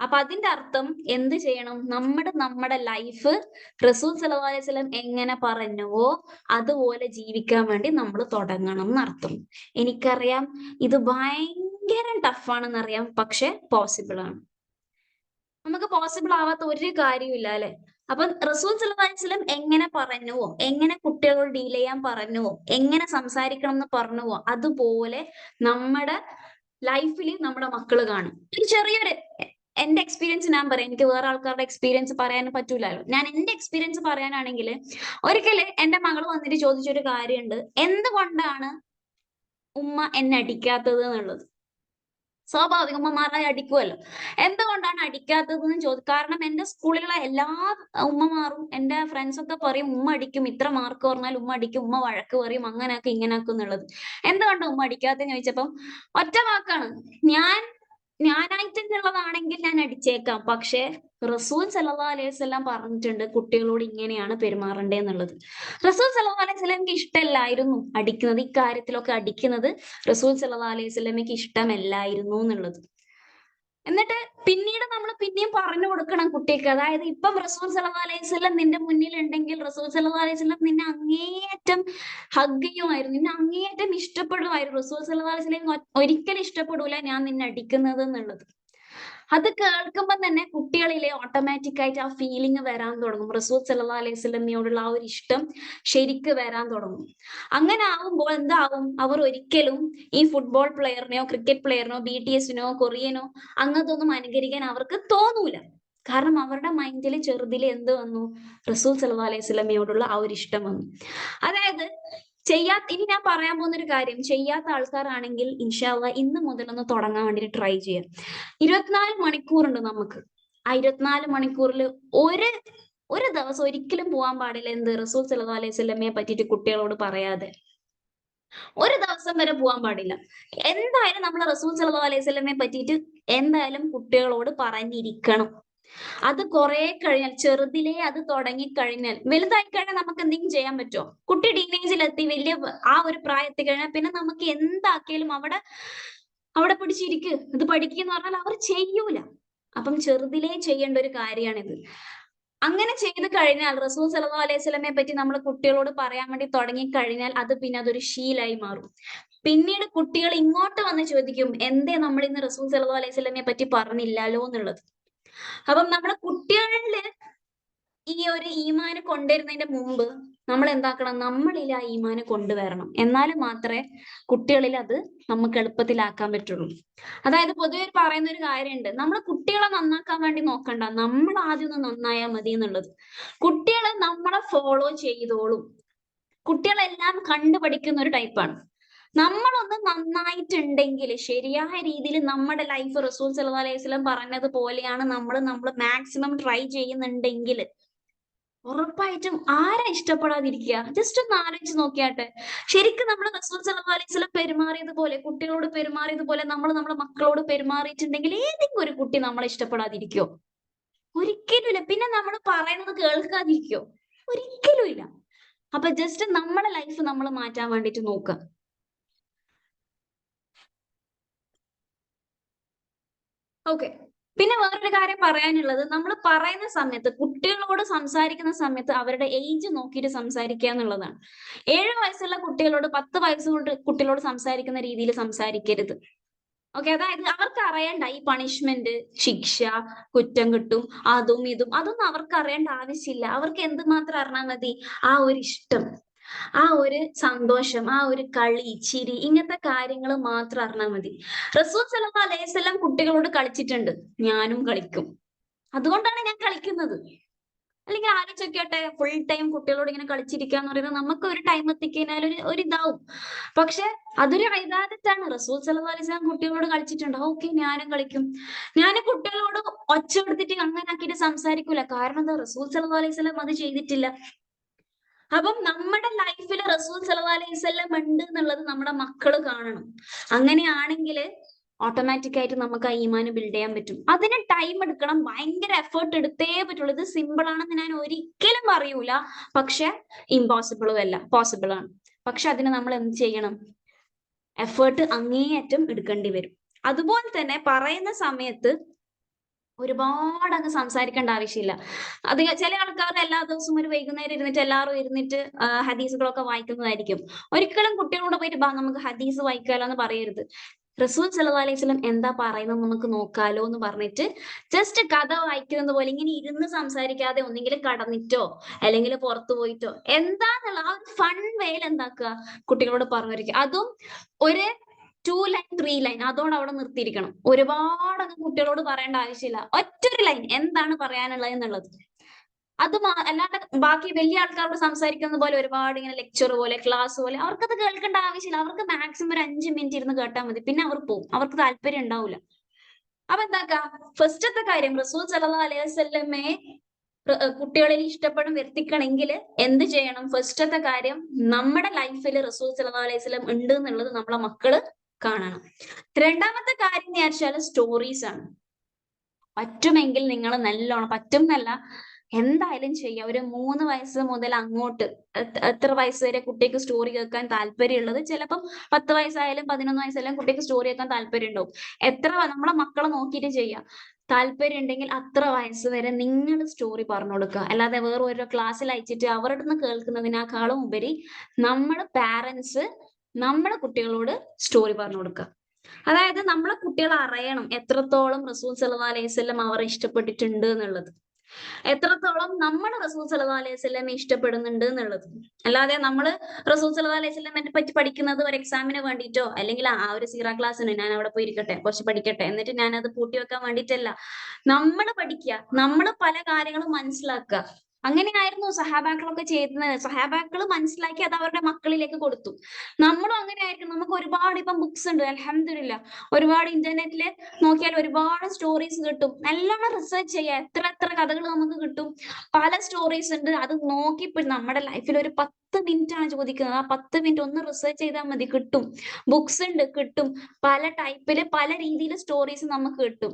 അപ്പൊ അതിന്റെ അർത്ഥം എന്ത് ചെയ്യണം? നമ്മുടെ ലൈഫ് റസൂൽ സല്ലല്ലാഹു അലൈഹി വസല്ലം എങ്ങനെ പറഞ്ഞുവോ അതുപോലെ ജീവിക്കാൻ വേണ്ടി നമ്മൾ തുടങ്ങണം എന്നർത്ഥം. എനിക്കറിയാം ഇത് ഭയങ്കര ടഫാണെന്നറിയാം, പക്ഷെ പോസിബിൾ ആണ്. നമുക്ക് പോസിബിൾ ആവാത്ത ഒരു കാര്യമില്ല അല്ലെ. അപ്പൊ റസൂൽ സല്ലല്ലാഹു അലൈഹി വസല്ലം എങ്ങനെ പറഞ്ഞുവോ, എങ്ങനെ കുട്ടികളോട് ഡീൽ ചെയ്യാൻ പറഞ്ഞുവോ, എങ്ങനെ സംസാരിക്കണം എന്ന് പറഞ്ഞുവോ അതുപോലെ നമ്മുടെ ലൈഫിൽ നമ്മുടെ മക്കള് കാണും. ഒരു ചെറിയൊരു എന്റെ എക്സ്പീരിയൻസ് ഞാൻ പറയാം, എനിക്ക് വേറെ ആൾക്കാരുടെ എക്സ്പീരിയൻസ് പറയാൻ പറ്റൂലല്ലോ. ഞാൻ എന്റെ എക്സ്പീരിയൻസ് പറയാനാണെങ്കിൽ, ഒരിക്കല് എന്റെ മകൾ വന്നിട്ട് ചോദിച്ചൊരു കാര്യമുണ്ട്, എന്തുകൊണ്ടാണ് ഉമ്മ എന്നെ അടിക്കാത്തത് എന്നുള്ളത്. സ്വാഭാവികം, ഉമ്മമാരെ അടിക്കുമല്ലോ. എന്തുകൊണ്ടാണ് അടിക്കാത്തത് എന്ന് കാരണം എന്റെ സ്കൂളിലുള്ള എല്ലാ ഉമ്മമാരും എന്റെ ഫ്രണ്ട്സ് ഒക്കെ പറയും ഉമ്മ അടിക്കും, ഇത്ര മാർക്ക് പറഞ്ഞാൽ ഉമ്മ അടിക്കും, ഉമ്മ വഴക്ക് പറയും, അങ്ങനെയൊക്കെ ഇങ്ങനെയൊക്കെ എന്നുള്ളത്. എന്തുകൊണ്ടാണ് ഉമ്മ അടിക്കാത്തെന്ന് ചോദിച്ചപ്പം ഒറ്റ വാക്കാണ്, ഞാനായിട്ടുള്ളതാണെങ്കിൽ ഞാൻ അടിച്ചേക്കാം, പക്ഷെ റസൂൽ സല്ലല്ലാഹു അലൈഹി വസല്ലം പറഞ്ഞിട്ടുണ്ട് കുട്ടികളോട് ഇങ്ങനെയാണ് പെരുമാറേണ്ടത് എന്നുള്ളത്. റസൂൽ സല്ലല്ലാഹു അലൈഹി വസല്ലമക്ക് ഇഷ്ടമല്ലായിരുന്നു അടിക്കുന്നത്, ഇക്കാര്യത്തിലൊക്കെ അടിക്കുന്നത് റസൂൽ സല്ലല്ലാഹു അലൈഹി വസല്ലമക്ക് ഇഷ്ടമല്ലായിരുന്നു എന്നുള്ളത്. എന്നിട്ട് പിന്നീട് നമ്മൾ പിന്നെയും പറഞ്ഞു കൊടുക്കണം കുട്ടിക്ക്. അതായത് ഇപ്പം റസൂൽ സല്ലല്ലാഹു അലൈഹി വസല്ലം നിന്റെ മുന്നിൽ ഉണ്ടെങ്കിൽ റസൂൽ സല്ലല്ലാഹു അലൈഹി വസല്ലം നിന്നെ അങ്ങേയറ്റം ഹഗ് ചെയ്യുമായിരുന്നു, നിന്നെ അങ്ങേയറ്റം ഇഷ്ടപ്പെടുമായിരുന്നു. റസൂൽ സല്ലല്ലാഹു അലൈഹി വസല്ലം ഒരിക്കലും ഇഷ്ടപ്പെടൂല ഞാൻ നിന്നെ അടിക്കുന്നത് എന്നുള്ളത്. അത് കേൾക്കുമ്പോൾ തന്നെ കുട്ടികളിലെ ഓട്ടോമാറ്റിക് ആയിട്ട് ആ ഫീലിംഗ് വരാൻ തുടങ്ങും. റസൂൽ സല്ലല്ലാഹു അലൈഹി വസല്ലമയോടുള്ള ആ ഒരു ഇഷ്ടം ശരിക്ക് വരാൻ തുടങ്ങും. അങ്ങനെ ആവുമ്പോൾ എന്താവും, അവർ ഒരിക്കലും ഈ ഫുട്ബോൾ പ്ലെയറിനെയോ ക്രിക്കറ്റ് പ്ലെയറിനോ BTSനോ കൊറിയനോ അങ്ങനത്തെ ഒന്നും അനുകരിക്കാൻ അവർക്ക് തോന്നൂല. കാരണം അവരുടെ മൈൻഡിൽ ചെറുതിൽ എന്ത് വന്നു, റസൂൽ സല്ലല്ലാഹു അലൈഹി വസല്ലമയോടുള്ള ആ ഒരു ഇഷ്ടം വന്നു. അതായത് ഇനി ഞാൻ പറയാൻ പോകുന്ന ഒരു കാര്യം, ചെയ്യാത്ത ആൾക്കാരാണെങ്കിൽ ഇൻഷാ അല്ലാഹ് ഇന്ന് മുതൽ ഒന്ന് തുടങ്ങാൻ വേണ്ടി ട്രൈ ചെയ്യാം. 24 മണിക്കൂറുണ്ട് നമുക്ക്. ആ 24 മണിക്കൂറിൽ ഒരു ദിവസം ഒരിക്കലും പോകാൻ പാടില്ല എന്ത്, റസൂൽ സല്ലല്ലാഹു അലൈഹി വസല്ലമയെ പറ്റിയിട്ട് കുട്ടികളോട് പറയാതെ. ഒരു ദിവസം വരെ പോകാൻ പാടില്ല. എന്തായാലും നമ്മൾ റസൂൽ സല്ലല്ലാഹു അലൈഹി വസല്ലമയെ പറ്റിയിട്ട് എന്തായാലും കുട്ടികളോട് പറഞ്ഞിരിക്കണം. അത് കുറെ കഴിഞ്ഞാൽ, ചെറുതിലേ അത് തുടങ്ങിക്കഴിഞ്ഞാൽ വലുതായി കഴിഞ്ഞാൽ നമുക്ക് എന്തെങ്കിലും ചെയ്യാൻ പറ്റുമോ? കുട്ടി ടീനേജിലെത്തി വലിയ ആ ഒരു പ്രായത്തിൽ കഴിഞ്ഞാൽ പിന്നെ നമുക്ക് എന്താക്കിയാലും അവിടെ പിടിച്ചിരിക്ക്, ഇത് പഠിക്കുക എന്ന് പറഞ്ഞാൽ അവർ ചെയ്യൂല. അപ്പം ചെറുതിലേ ചെയ്യേണ്ട ഒരു കാര്യമാണിത്. അങ്ങനെ ചെയ്ത് കഴിഞ്ഞാൽ റസൂൽ സല്ലല്ലാഹു അലൈഹി വസല്ലമയെ പറ്റി നമ്മൾ കുട്ടികളോട് പറയാൻ വേണ്ടി തുടങ്ങിക്കഴിഞ്ഞാൽ അത് പിന്നെ അതൊരു ശീലായി മാറും. പിന്നീട് കുട്ടികൾ ഇങ്ങോട്ട് വന്ന് ചോദിക്കും, എന്തേ നമ്മൾ ഇന്ന് റസൂൽ സല്ലല്ലാഹു അലൈഹി വസല്ലമയെ പറ്റി പറഞ്ഞില്ലല്ലോ എന്നുള്ളത്. അപ്പം നമ്മുടെ കുട്ടികളില് ഈ ഒരു ഈമാന് കൊണ്ടുവരുന്നതിന്റെ മുമ്പ് നമ്മൾ എന്താക്കണം, നമ്മളിൽ ആ ഈമാന് കൊണ്ടുവരണം. എന്നാൽ മാത്രമേ കുട്ടികളിൽ അത് നമുക്ക് എളുപ്പത്തിലാക്കാൻ പറ്റുള്ളൂ. അതായത് പൊതുവെ പറയുന്ന ഒരു കാര്യമുണ്ട്, നമ്മൾ കുട്ടികളെ നന്നാക്കാൻ വേണ്ടി നോക്കണ്ട, നമ്മൾ ആദ്യം ഒന്ന് നന്നായാൽ മതി എന്നുള്ളത്. കുട്ടികളെ നമ്മളെ ഫോളോ ചെയ്തോളും. കുട്ടികളെല്ലാം കണ്ടുപഠിക്കുന്ന ഒരു ടൈപ്പാണ്. നമ്മളൊന്ന് നന്നായിട്ടുണ്ടെങ്കിൽ, ശരിയായ രീതിയിൽ നമ്മുടെ ലൈഫ് റസൂൽ സല്ലല്ലാഹു അലൈഹി വസല്ലം പറഞ്ഞത് പോലെയാണ് നമ്മൾ മാക്സിമം ട്രൈ ചെയ്യുന്നുണ്ടെങ്കിൽ ഉറപ്പായിട്ടും ആരാ ഇഷ്ടപ്പെടാതിരിക്കുക? ജസ്റ്റ് ഒന്ന് ആലോചിച്ച് നോക്കിയാട്ടെ. ശരിക്കും നമ്മൾ റസൂൽ സല്ലല്ലാഹു അലൈഹി വസല്ലം പെരുമാറിയതുപോലെ, കുട്ടികളോട് പെരുമാറിയതുപോലെ നമ്മൾ നമ്മുടെ മക്കളോട് പെരുമാറിയിട്ടുണ്ടെങ്കിൽ ഏതെങ്കിലും ഒരു കുട്ടി നമ്മളെ ഇഷ്ടപ്പെടാതിരിക്കോ? ഒരിക്കലുമില്ല. പിന്നെ നമ്മൾ പറയുന്നത് കേൾക്കാതിരിക്കോ? ഒരിക്കലും ഇല്ല. അപ്പൊ ജസ്റ്റ് നമ്മുടെ ലൈഫ് നമ്മൾ മാറ്റാൻ വേണ്ടിട്ട് നോക്കുക. ഓക്കെ, പിന്നെ വേറൊരു കാര്യം പറയാനുള്ളത്, നമ്മൾ പറയുന്ന സമയത്ത് കുട്ടികളോട് സംസാരിക്കുന്ന സമയത്ത് അവരുടെ ഏജ് നോക്കിയിട്ട് സംസാരിക്കുക എന്നുള്ളതാണ്. 7 വയസ്സുള്ള കുട്ടികളോട് 10 വയസ്സുകൊണ്ട് കുട്ടികളോട് സംസാരിക്കുന്ന രീതിയിൽ സംസാരിക്കരുത്. ഓക്കെ, അതായത് അവർക്ക് അറിയണ്ട ഈ പണിഷ്മെന്റ്, ശിക്ഷ, കുറ്റം കിട്ടും, അതും ഇതും അതൊന്നും അവർക്ക് അറിയേണ്ട ആവശ്യമില്ല. അവർക്ക് എന്തുമാത്രം അറിഞ്ഞാൽ മതി, ആ ഒരു ഇഷ്ടം, ആ ഒരു സന്തോഷം, ആ ഒരു കളി, ചിരി, ഇങ്ങനത്തെ കാര്യങ്ങൾ മാത്രം അറിഞ്ഞാൽ മതി. റസൂൽ സല്ലല്ലാഹു അലൈഹി വസല്ലം കുട്ടികളോട് കളിച്ചിട്ടുണ്ട്, ഞാനും കളിക്കും. അതുകൊണ്ടാണ് ഞാൻ കളിക്കുന്നത്. അല്ലെങ്കിൽ ആലോചിച്ചോട്ടെ, ഫുൾ ടൈം കുട്ടികളോട് ഇങ്ങനെ കളിച്ചിരിക്കുക എന്ന് പറയുന്നത് നമുക്ക് ഒരു ടൈം എത്തിക്കഴിഞ്ഞാൽ ഒരു ഇതാവും. പക്ഷെ അതൊരു ഇബാദത്താണ്. റസൂൽ സല്ലല്ലാഹു അലൈഹി വസല്ലം കുട്ടികളോട് കളിച്ചിട്ടുണ്ട്. ഓക്കെ, ഞാനും കളിക്കും. ഞാൻ കുട്ടികളോട് ഒച്ച കൊടുത്തിട്ട് അങ്ങനെ ആക്കിയിട്ട് സംസാരിക്കൂല. കാരണം എന്താ, റസൂൽ സല്ലല്ലാഹു അലൈഹി വസല്ലം അത് ചെയ്തിട്ടില്ല. അപ്പം നമ്മുടെ ലൈഫിൽ റസൂൽ സല്ലല്ലാഹു അലൈഹി വസല്ലം ഉണ്ട് എന്നുള്ളത് നമ്മുടെ മക്കള് കാണണം. അങ്ങനെയാണെങ്കിൽ ഓട്ടോമാറ്റിക് ആയിട്ട് നമുക്ക് ആ ഈമാന് ബിൽഡ് ചെയ്യാൻ പറ്റും. അതിന് ടൈം എടുക്കണം, ഭയങ്കര എഫേർട്ട് എടുത്തേ പറ്റുള്ളൂ. ഇത് സിമ്പിൾ ആണെന്ന് ഞാൻ ഒരിക്കലും പറയൂല, പക്ഷെ ഇമ്പോസിബിളും അല്ല, പോസിബിൾ ആണ്. പക്ഷെ അതിന് നമ്മൾ എന്ത് ചെയ്യണം? എഫേർട്ട് അങ്ങേയറ്റം എടുക്കേണ്ടി വരും. അതുപോലെ തന്നെ പറയുന്ന സമയത്ത് ഒരുപാട് അങ്ങ് സംസാരിക്കേണ്ട ആവശ്യമില്ല. ചില ആൾക്കാർ എല്ലാ ദിവസവും ഒരു വൈകുന്നേരം ഇരുന്നിട്ട് എല്ലാവരും ഇരുന്നിട്ട് ഹദീസുകളൊക്കെ വായിക്കുന്നതായിരിക്കും. ഒരിക്കലും കുട്ടികളോട് പോയിട്ട് ബാ നമുക്ക് ഹദീസ് വായിക്കാലോ എന്ന് പറയരുത്. റസൂൽ സല്ലല്ലാഹു അലൈഹി വസല്ലം എന്താ പറയുന്നത് നമുക്ക് നോക്കാലോ എന്ന് പറഞ്ഞിട്ട് ജസ്റ്റ് കഥ വായിക്കുന്നത് പോലെ ഇങ്ങനെ ഇരുന്ന് സംസാരിക്കാതെ ഒന്നെങ്കിലും കടന്നിട്ടോ അല്ലെങ്കിൽ പുറത്തു പോയിട്ടോ എന്താന്നുള്ള ആ ഒരു ഫൺ വേയിൽ എന്താക്കുക, കുട്ടികളോട് പറഞ്ഞിരിക്കുക. അതും ഒരു 2 ലൈൻ 3 ലൈൻ അതോടെ അവിടെ നിർത്തിയിരിക്കണം. ഒരുപാട് അങ്ങ് കുട്ടികളോട് പറയേണ്ട ആവശ്യമില്ല. ഒറ്റൊരു ലൈൻ എന്താണ് പറയാനുള്ളത് എന്നുള്ളത്. അത് അല്ലാണ്ട് ബാക്കി വലിയ ആൾക്കാരോട് സംസാരിക്കുന്ന പോലെ ഒരുപാട് ഇങ്ങനെ ലെക്ചർ പോലെ ക്ലാസ് പോലെ അവർക്കത് കേൾക്കേണ്ട ആവശ്യമില്ല. അവർക്ക് മാക്സിമം ഒരു 5 മിനിറ്റ് ഇരുന്ന് കേട്ടാൽ മതി. പിന്നെ അവർ പോകും, അവർക്ക് താല്പര്യം ഉണ്ടാവില്ല. അപ്പൊ എന്താക്കാ, ഫസ്റ്റത്തെ കാര്യം റസൂൽ സല്ലല്ലാഹു അലൈഹി വസല്ലമയെ കുട്ടികളിൽ ഇഷ്ടപ്പെടും വരുത്തിക്കണമെങ്കിൽ എന്ത് ചെയ്യണം? ഫസ്റ്റത്തെ കാര്യം, നമ്മുടെ ലൈഫിൽ റസൂൽ സല്ലല്ലാഹു അലൈഹി വസല്ലം ഉണ്ട് എന്നുള്ളത് നമ്മളെ മക്കള് കാണണം. രണ്ടാമത്തെ കാര്യം എന്ന് വെച്ചാൽ സ്റ്റോറീസ് ആണ്. പറ്റുമെങ്കിൽ നിങ്ങൾ നല്ലോണം, പറ്റും എന്നല്ല, എന്തായാലും ചെയ്യുക. ഒരു 3 വയസ്സ് മുതൽ അങ്ങോട്ട് എത്ര വയസ്സ് വരെ കുട്ടിക്ക് സ്റ്റോറി കേൾക്കാൻ താല്പര്യമുള്ളത്? ചിലപ്പം 10 വയസ്സായാലും 11 വയസ്സായാലും കുട്ടിക്ക് സ്റ്റോറി കേൾക്കാൻ താല്പര്യം ഉണ്ടാവും. നമ്മളെ മക്കളെ നോക്കിയിട്ട് ചെയ്യാം. താല്പര്യം ഉണ്ടെങ്കിൽ അത്ര വയസ്സ് വരെ നിങ്ങൾ സ്റ്റോറി പറഞ്ഞു കൊടുക്കുക. അല്ലാതെ വേറെ ഓരോ ക്ലാസ്സിൽ അയച്ചിട്ട് അവരുടെ നിന്ന് കേൾക്കുന്നതിനേക്കാളും ഉപരി നമ്മള് പാരന്റ്സ് നമ്മളെ കുട്ടികളോട് സ്റ്റോറി പറഞ്ഞു കൊടുക്കുക. അതായത് നമ്മളെ കുട്ടികൾ അറിയണം എത്രത്തോളം റസൂൽ സല്ലല്ലാഹു അലൈഹി വസല്ലം അവരെ ഇഷ്ടപ്പെട്ടിട്ടുണ്ട് എന്നുള്ളത്, എത്രത്തോളം നമ്മൾ റസൂൽ സല്ലല്ലാഹു അലൈഹി വസല്ലമയെ ഇഷ്ടപ്പെടുന്നുണ്ട് എന്നുള്ളത്. അല്ലാതെ നമ്മൾ റസൂൽ സല്ലല്ലാഹു അലൈഹി വസല്ലമയെ പറ്റി പഠിക്കുന്നത് ഒരു എക്സാമിന് വേണ്ടിയിട്ടോ അല്ലെങ്കിൽ ആ ഒരു സീറ ക്ലാസ്സിന് ഞാൻ അവിടെ പോയി ഇരിക്കട്ടെ, കുറച്ച് പഠിക്കട്ടെ, എന്നിട്ട് ഞാൻ അത് പൂട്ടി വെക്കാൻ വേണ്ടിയിട്ടല്ല. നമ്മൾ പഠിക്കുക, നമ്മൾ പല കാര്യങ്ങളും മനസ്സിലാക്കുക. അങ്ങനെയായിരുന്നു സഹാബാക്കളൊക്കെ ചെയ്യുന്നത്. സഹാബാക്കൾ മനസ്സിലാക്കി അത് അവരുടെ മക്കളിലേക്ക് കൊടുത്തു. നമ്മളും അങ്ങനെ ആയിരിക്കും. നമുക്ക് ഒരുപാട് ഇപ്പം ബുക്സ് ഉണ്ട്, അൽഹംദുലില്ലാ. ഒരുപാട് ഇന്റർനെറ്റില് നോക്കിയാൽ ഒരുപാട് സ്റ്റോറീസ് കിട്ടും. നല്ലോണം റിസർച്ച് ചെയ്യുക, എത്ര കഥകൾ നമുക്ക് കിട്ടും. പല സ്റ്റോറീസ് ഉണ്ട്. അത് നോക്കി നമ്മുടെ ലൈഫിൽ ഒരു 10 മിനിറ്റ് ആണ് ചോദിക്കുന്നത്. ആ 10 മിനിറ്റ് ഒന്ന് റിസർച്ച് ചെയ്താൽ മതി, കിട്ടും. ബുക്സ് ഉണ്ട്, കിട്ടും. പല ടൈപ്പില് പല രീതിയിൽ സ്റ്റോറീസ് നമുക്ക് കിട്ടും.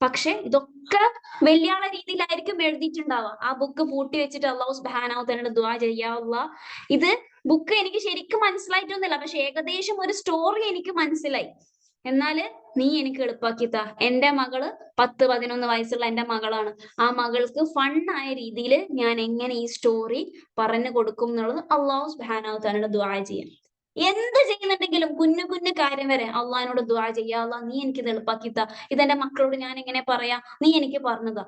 പക്ഷെ ഇതൊക്കെ വലിയ ആളെ രീതിയിലായിരിക്കും എഴുതിയിട്ടുണ്ടാവുക. ആ ബുക്ക് പൂട്ടി വെച്ചിട്ട് അല്ലാഹു സുബ്ഹാനഹു വ തആലയോട് ദുആ ചെയ്യാ, അല്ലാഹ് ഇത് ബുക്ക് എനിക്ക് ശരിക്കും മനസ്സിലായിട്ടൊന്നുമില്ല, പക്ഷെ ഏകദേശം ഒരു സ്റ്റോറി എനിക്ക് മനസ്സിലായി. എന്നാല് നീ എനിക്ക് എളുപ്പാക്കി താ. എന്റെ മകള് 10-11 വയസ്സുള്ള എന്റെ മകളാണ്. ആ മകൾക്ക് ഫണ്ണായ രീതിയിൽ ഞാൻ എങ്ങനെ ഈ സ്റ്റോറി പറഞ്ഞു കൊടുക്കും എന്നുള്ളത് അല്ലാഹു സുബ്ഹാനഹു വ തആലയോട് ദുആ ചെയ്യാം. എന്ത് ചെയ്യുന്നുണ്ടെങ്കിലും കുഞ്ഞു കുഞ്ഞു കാര്യം വരെ അള്ളാഹിനോട് ദുആ ചെയ്യാ, അല്ലാഹ് നീ എനിക്ക് ഇത് എളുപ്പാക്കി താ. ഇതെന്റെ മക്കളോട് ഞാൻ എങ്ങനെ പറയാ, നീ എനിക്ക് പറഞ്ഞതാ.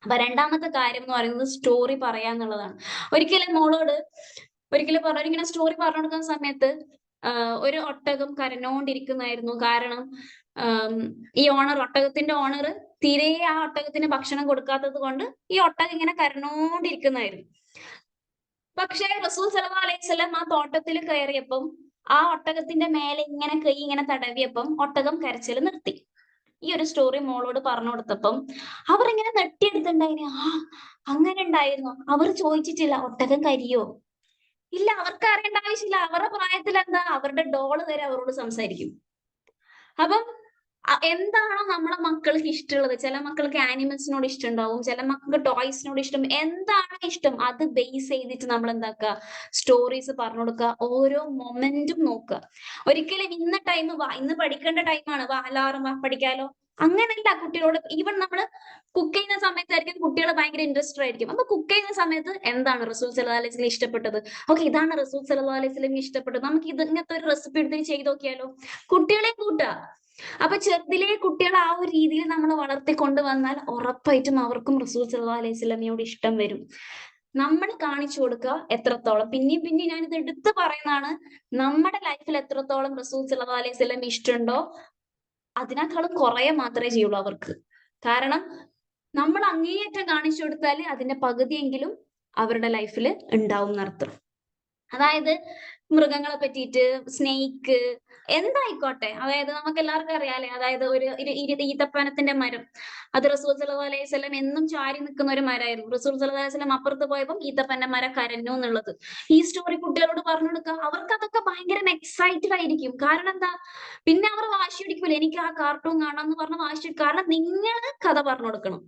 അപ്പൊ രണ്ടാമത്തെ കാര്യം എന്ന് പറയുന്നത് സ്റ്റോറി പറയാ എന്നുള്ളതാണ്. ഒരിക്കലും പറഞ്ഞു ഇങ്ങനെ സ്റ്റോറി പറഞ്ഞു കൊടുക്കുന്ന സമയത്ത് ഒരു ഒട്ടകം കരഞ്ഞോണ്ടിരിക്കുന്നായിരുന്നു. കാരണം ഈ ഒട്ടകത്തിന്റെ ഓണർ തീരെ ആ ഒട്ടകത്തിന് ഭക്ഷണം കൊടുക്കാത്തത് കൊണ്ട് ഈ ഒട്ടകം ഇങ്ങനെ കരഞ്ഞോണ്ടിരിക്കുന്നായിരുന്നു. പക്ഷേ റസൂൽ സല്ലല്ലാഹു അലൈഹി വസല്ലം ആ തോട്ടത്തിൽ കയറിയപ്പം ആ ഒട്ടകത്തിന്റെ മേലെ ഇങ്ങനെ കൈ ഇങ്ങനെ തടവിയപ്പം ഒട്ടകം കരച്ചിൽ നിർത്തി. ഈ ഒരു സ്റ്റോറി മോളോട് പറഞ്ഞു കൊടുത്തപ്പം അവർ ഇങ്ങനെ നെട്ടിയെടുത്തിണ്ടായിന്. ആ അങ്ങനെ ഉണ്ടായിരുന്നു. അവർ ചോദിച്ചിട്ടില്ല ഒട്ടകം കരിയോ, ഇല്ല, അവർക്ക് അറിയേണ്ട ആവശ്യമില്ല. അവരുടെ പ്രായത്തിൽ എന്താ, അവരുടെ ഡോള് വരെ അവരോട് സംസാരിക്കും. അപ്പം എന്താണോ നമ്മളെ മക്കൾക്ക് ഇഷ്ടമുള്ളത്, ചില മക്കൾക്ക് ആനിമൽസിനോട് ഇഷ്ടം ഉണ്ടാവും, ചില മക്കൾക്ക് ടോയ്സിനോട് ഇഷ്ടം, എന്താണോ ഇഷ്ടം അത് ബേസ് ചെയ്തിട്ട് നമ്മൾ എന്താക്കുക, സ്റ്റോറീസ് പറഞ്ഞു കൊടുക്കുക. ഓരോ മൊമെന്റും നോക്കുക. ഒരിക്കലും ഇന്ന് പഠിക്കേണ്ട ടൈമാണ്, അലാറം പഠിക്കാലോ, അങ്ങനെയല്ല. കുട്ടികളോട് ഈവൻ നമ്മള് കുക്ക് ചെയ്യുന്ന സമയത്തായിരിക്കും കുട്ടികൾ ഭയങ്കര ഇൻട്രസ്റ്റഡ് ആയിരിക്കും. അപ്പൊ കുക്ക് ചെയ്യുന്ന സമയത്ത് എന്താണ് റസൂൽ സല്ലല്ലാഹു അലൈഹി വസല്ലം ഇഷ്ടപ്പെട്ടത്, ഓക്കെ ഇതാണ് റസൂൽ സല്ലല്ലാഹു അലൈഹി വസല്ലം ഇഷ്ടപ്പെട്ടത്, നമുക്ക് ഇങ്ങനത്തെ ഒരു റെസിപ്പി എടുത്ത് ചെയ്ത് നോക്കിയാലോ, കുട്ടികളെ കൂട്ടുക. അപ്പൊ ചെറുതിലെ കുട്ടികളെ ആ ഒരു രീതിയിൽ നമ്മൾ വളർത്തിക്കൊണ്ട് വന്നാൽ ഉറപ്പായിട്ടും അവർക്കും റസൂൽ സല്ലല്ലാഹു അലൈഹി വസല്ലമയോട് ഇഷ്ടം വരും. നമ്മൾ കാണിച്ചു കൊടുക്കുക എത്രത്തോളം. പിന്നെയും ഞാനിത് എടുത്തു പറയുന്നതാണ്, നമ്മുടെ ലൈഫിൽ എത്രത്തോളം റസൂൽ സല്ലല്ലാഹു അലൈഹി വസല്ലം ഇഷ്ടമുണ്ടോ അതിനേക്കാളും കുറേ മാത്രമേ ചെയ്യുള്ളൂ അവർക്ക്. കാരണം നമ്മൾ അങ്ങേയറ്റം കാണിച്ചു കൊടുത്താൽ അതിന്റെ പകുതിയെങ്കിലും അവരുടെ ലൈഫിൽ ഉണ്ടാവും എന്നർത്ഥം. അതായത് മൃഗങ്ങളെ പറ്റിയിട്ട്, സ്നേക്ക്, എന്തായിക്കോട്ടെ, അതായത് നമുക്ക് എല്ലാവർക്കും അറിയാലേ, അതായത് ഈത്തപ്പനത്തിന്റെ മരം, അത് റസൂൽ സല്ലല്ലാഹു അലൈഹി വസല്ലം എന്നും ചാരി നിൽക്കുന്ന ഒരു മരമായിരുന്നു. റസൂൽ സല്ലല്ലാഹു അലൈഹി വസല്ലം അപ്പുറത്ത് പോയപ്പോൾ ഈത്തപ്പന്റെ മരം കരഞ്ഞു എന്നുള്ളത് ഈ സ്റ്റോറി കുട്ടികളോട് പറഞ്ഞു കൊടുക്കുക. അവർക്ക് അതൊക്കെ ഭയങ്കര എക്സൈറ്റഡ് ആയിരിക്കും. കാരണം എന്താ, പിന്നെ അവർ വാശി പിടിക്കൂല, എനിക്ക് ആ കാർട്ടൂൺ കാണാം എന്ന് പറഞ്ഞ് വാശി. കാരണം നിങ്ങൾ കഥ പറഞ്ഞു കൊടുക്കണം.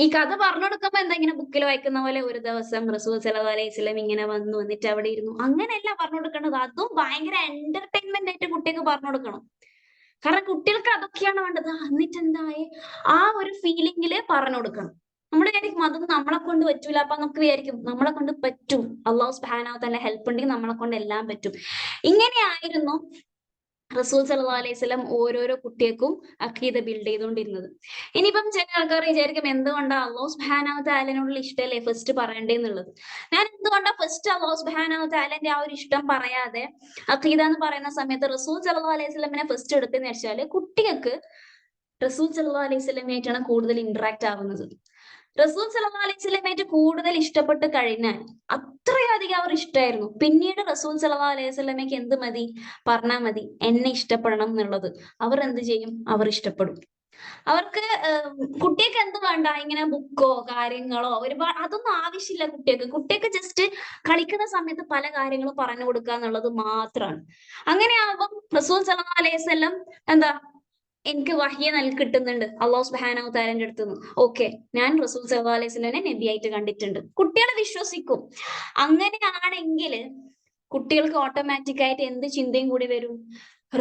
ഈ കഥ പറഞ്ഞു കൊടുക്കുമ്പോ എന്താ, ഇങ്ങനെ ബുക്കിൽ വായിക്കുന്ന പോലെ ഒരു ദിവസം റസൂൽ സല്ലല്ലാഹു അലൈഹി വസല്ലം ഇങ്ങനെ വന്നു, എന്നിട്ട് അവിടെ ഇരുന്നു, അങ്ങനെയല്ല പറഞ്ഞു കൊടുക്കേണ്ടത്. അതും ഭയങ്കര എന്റർടൈൻമെന്റ് ആയിട്ട് കുട്ടിക്ക് പറഞ്ഞു കൊടുക്കണം. കാരണം കുട്ടികൾക്ക് അതൊക്കെയാണ് വേണ്ടത്. എന്നിട്ട് എന്തായി ആ ഒരു ഫീലിംഗില് പറഞ്ഞു കൊടുക്കണം. നമ്മൾ വിചാരിക്കും അതൊന്നും നമ്മളെ കൊണ്ട് പറ്റൂല, അപ്പൊ നമുക്ക് വിചാരിക്കും നമ്മളെ കൊണ്ട് പറ്റും. അള്ളാഹു സുബ്ഹാനഹു വ തആല ഹെൽപ്പ് ഉണ്ടെങ്കിൽ നമ്മളെ കൊണ്ട് എല്ലാം പറ്റും. ഇങ്ങനെയായിരുന്നു റസൂൽ സല്ലല്ലാഹു അലൈഹി വസല്ലം ഓരോരോ കുട്ടികൾക്കും അഖീദ ബിൽഡ് ചെയ്തുകൊണ്ടിരുന്നത്. ഇനിയിപ്പം ചില ആൾക്കാർ വിചാരിക്കും എന്തുകൊണ്ടാ അല്ലാഹു സുബ്ഹാനഹു വ തആലയോടുള്ള ഇഷ്ടമല്ലേ ഫസ്റ്റ് പറയണ്ടേന്നുള്ളത്. ഞാൻ എന്തുകൊണ്ടാ ഫസ്റ്റ് അല്ലാഹു സുബ്ഹാനഹു വ തആലന്റെ ആ ഒരു ഇഷ്ടം പറയാതെ അഖീദ എന്ന് പറയുന്ന സമയത്ത് റസൂൽ സല്ലല്ലാഹു അലൈഹി വസല്ലമിനെ ഫസ്റ്റ് എടുത്തെന്ന് വെച്ചാല്, കുട്ടികൾക്ക് റസൂൽ സല്ലല്ലാഹു അലൈഹി വസല്ലമയായിട്ടാണ് കൂടുതൽ ഇന്ററാക്ട് ആവുന്നത്. റസൂൽ സല്ലല്ലാഹു അലൈഹി വസല്ലമയായിട്ട് കൂടുതൽ ഇഷ്ടപ്പെട്ട് കഴിഞ്ഞാൽ അത്രയധികം അവർ ഇഷ്ടമായിരുന്നു. പിന്നീട് റസൂൽ സല്ലല്ലാഹു അലൈഹി വസല്ലമയ്ക്ക് എന്ത് മതി, പറഞ്ഞാൽ മതി എന്നെ ഇഷ്ടപ്പെടണം എന്നുള്ളത്. അവർ എന്ത് ചെയ്യും, അവർ ഇഷ്ടപ്പെടും. അവർക്ക് കുട്ടികൾക്ക് എന്ത് വേണ്ട, ഇങ്ങനെ ബുക്കോ കാര്യങ്ങളോ ഒരുപാട് അതൊന്നും ആവശ്യമില്ല കുട്ടികൾക്ക്. കുട്ടികൾക്ക് ജസ്റ്റ് കളിക്കുന്ന സമയത്ത് പല കാര്യങ്ങളും പറഞ്ഞു കൊടുക്കുക എന്നുള്ളത് മാത്രമാണ്. അങ്ങനെയാകുമ്പോൾ റസൂൽ സല്ലല്ലാഹു അലൈഹി വസല്ലം എന്താ, എനിക്ക് വഹ്യ് കിട്ടുന്നുണ്ട് അല്ലാഹു സുബ്ഹാനഹു വ തആലയുടെ അടുത്ത് നിന്ന്. ഓക്കെ, ഞാൻ റസൂൽ സല്ലല്ലാഹു അലൈഹി വസല്ലമയെ നബിയായിട്ട് കണ്ടിട്ടുണ്ട്. കുട്ടികൾ വിശ്വസിക്കും. അങ്ങനെയാണെങ്കിൽ കുട്ടികൾക്ക് ഓട്ടോമാറ്റിക് ആയിട്ട് എന്ത് ചിന്തയും കൂടി വരും,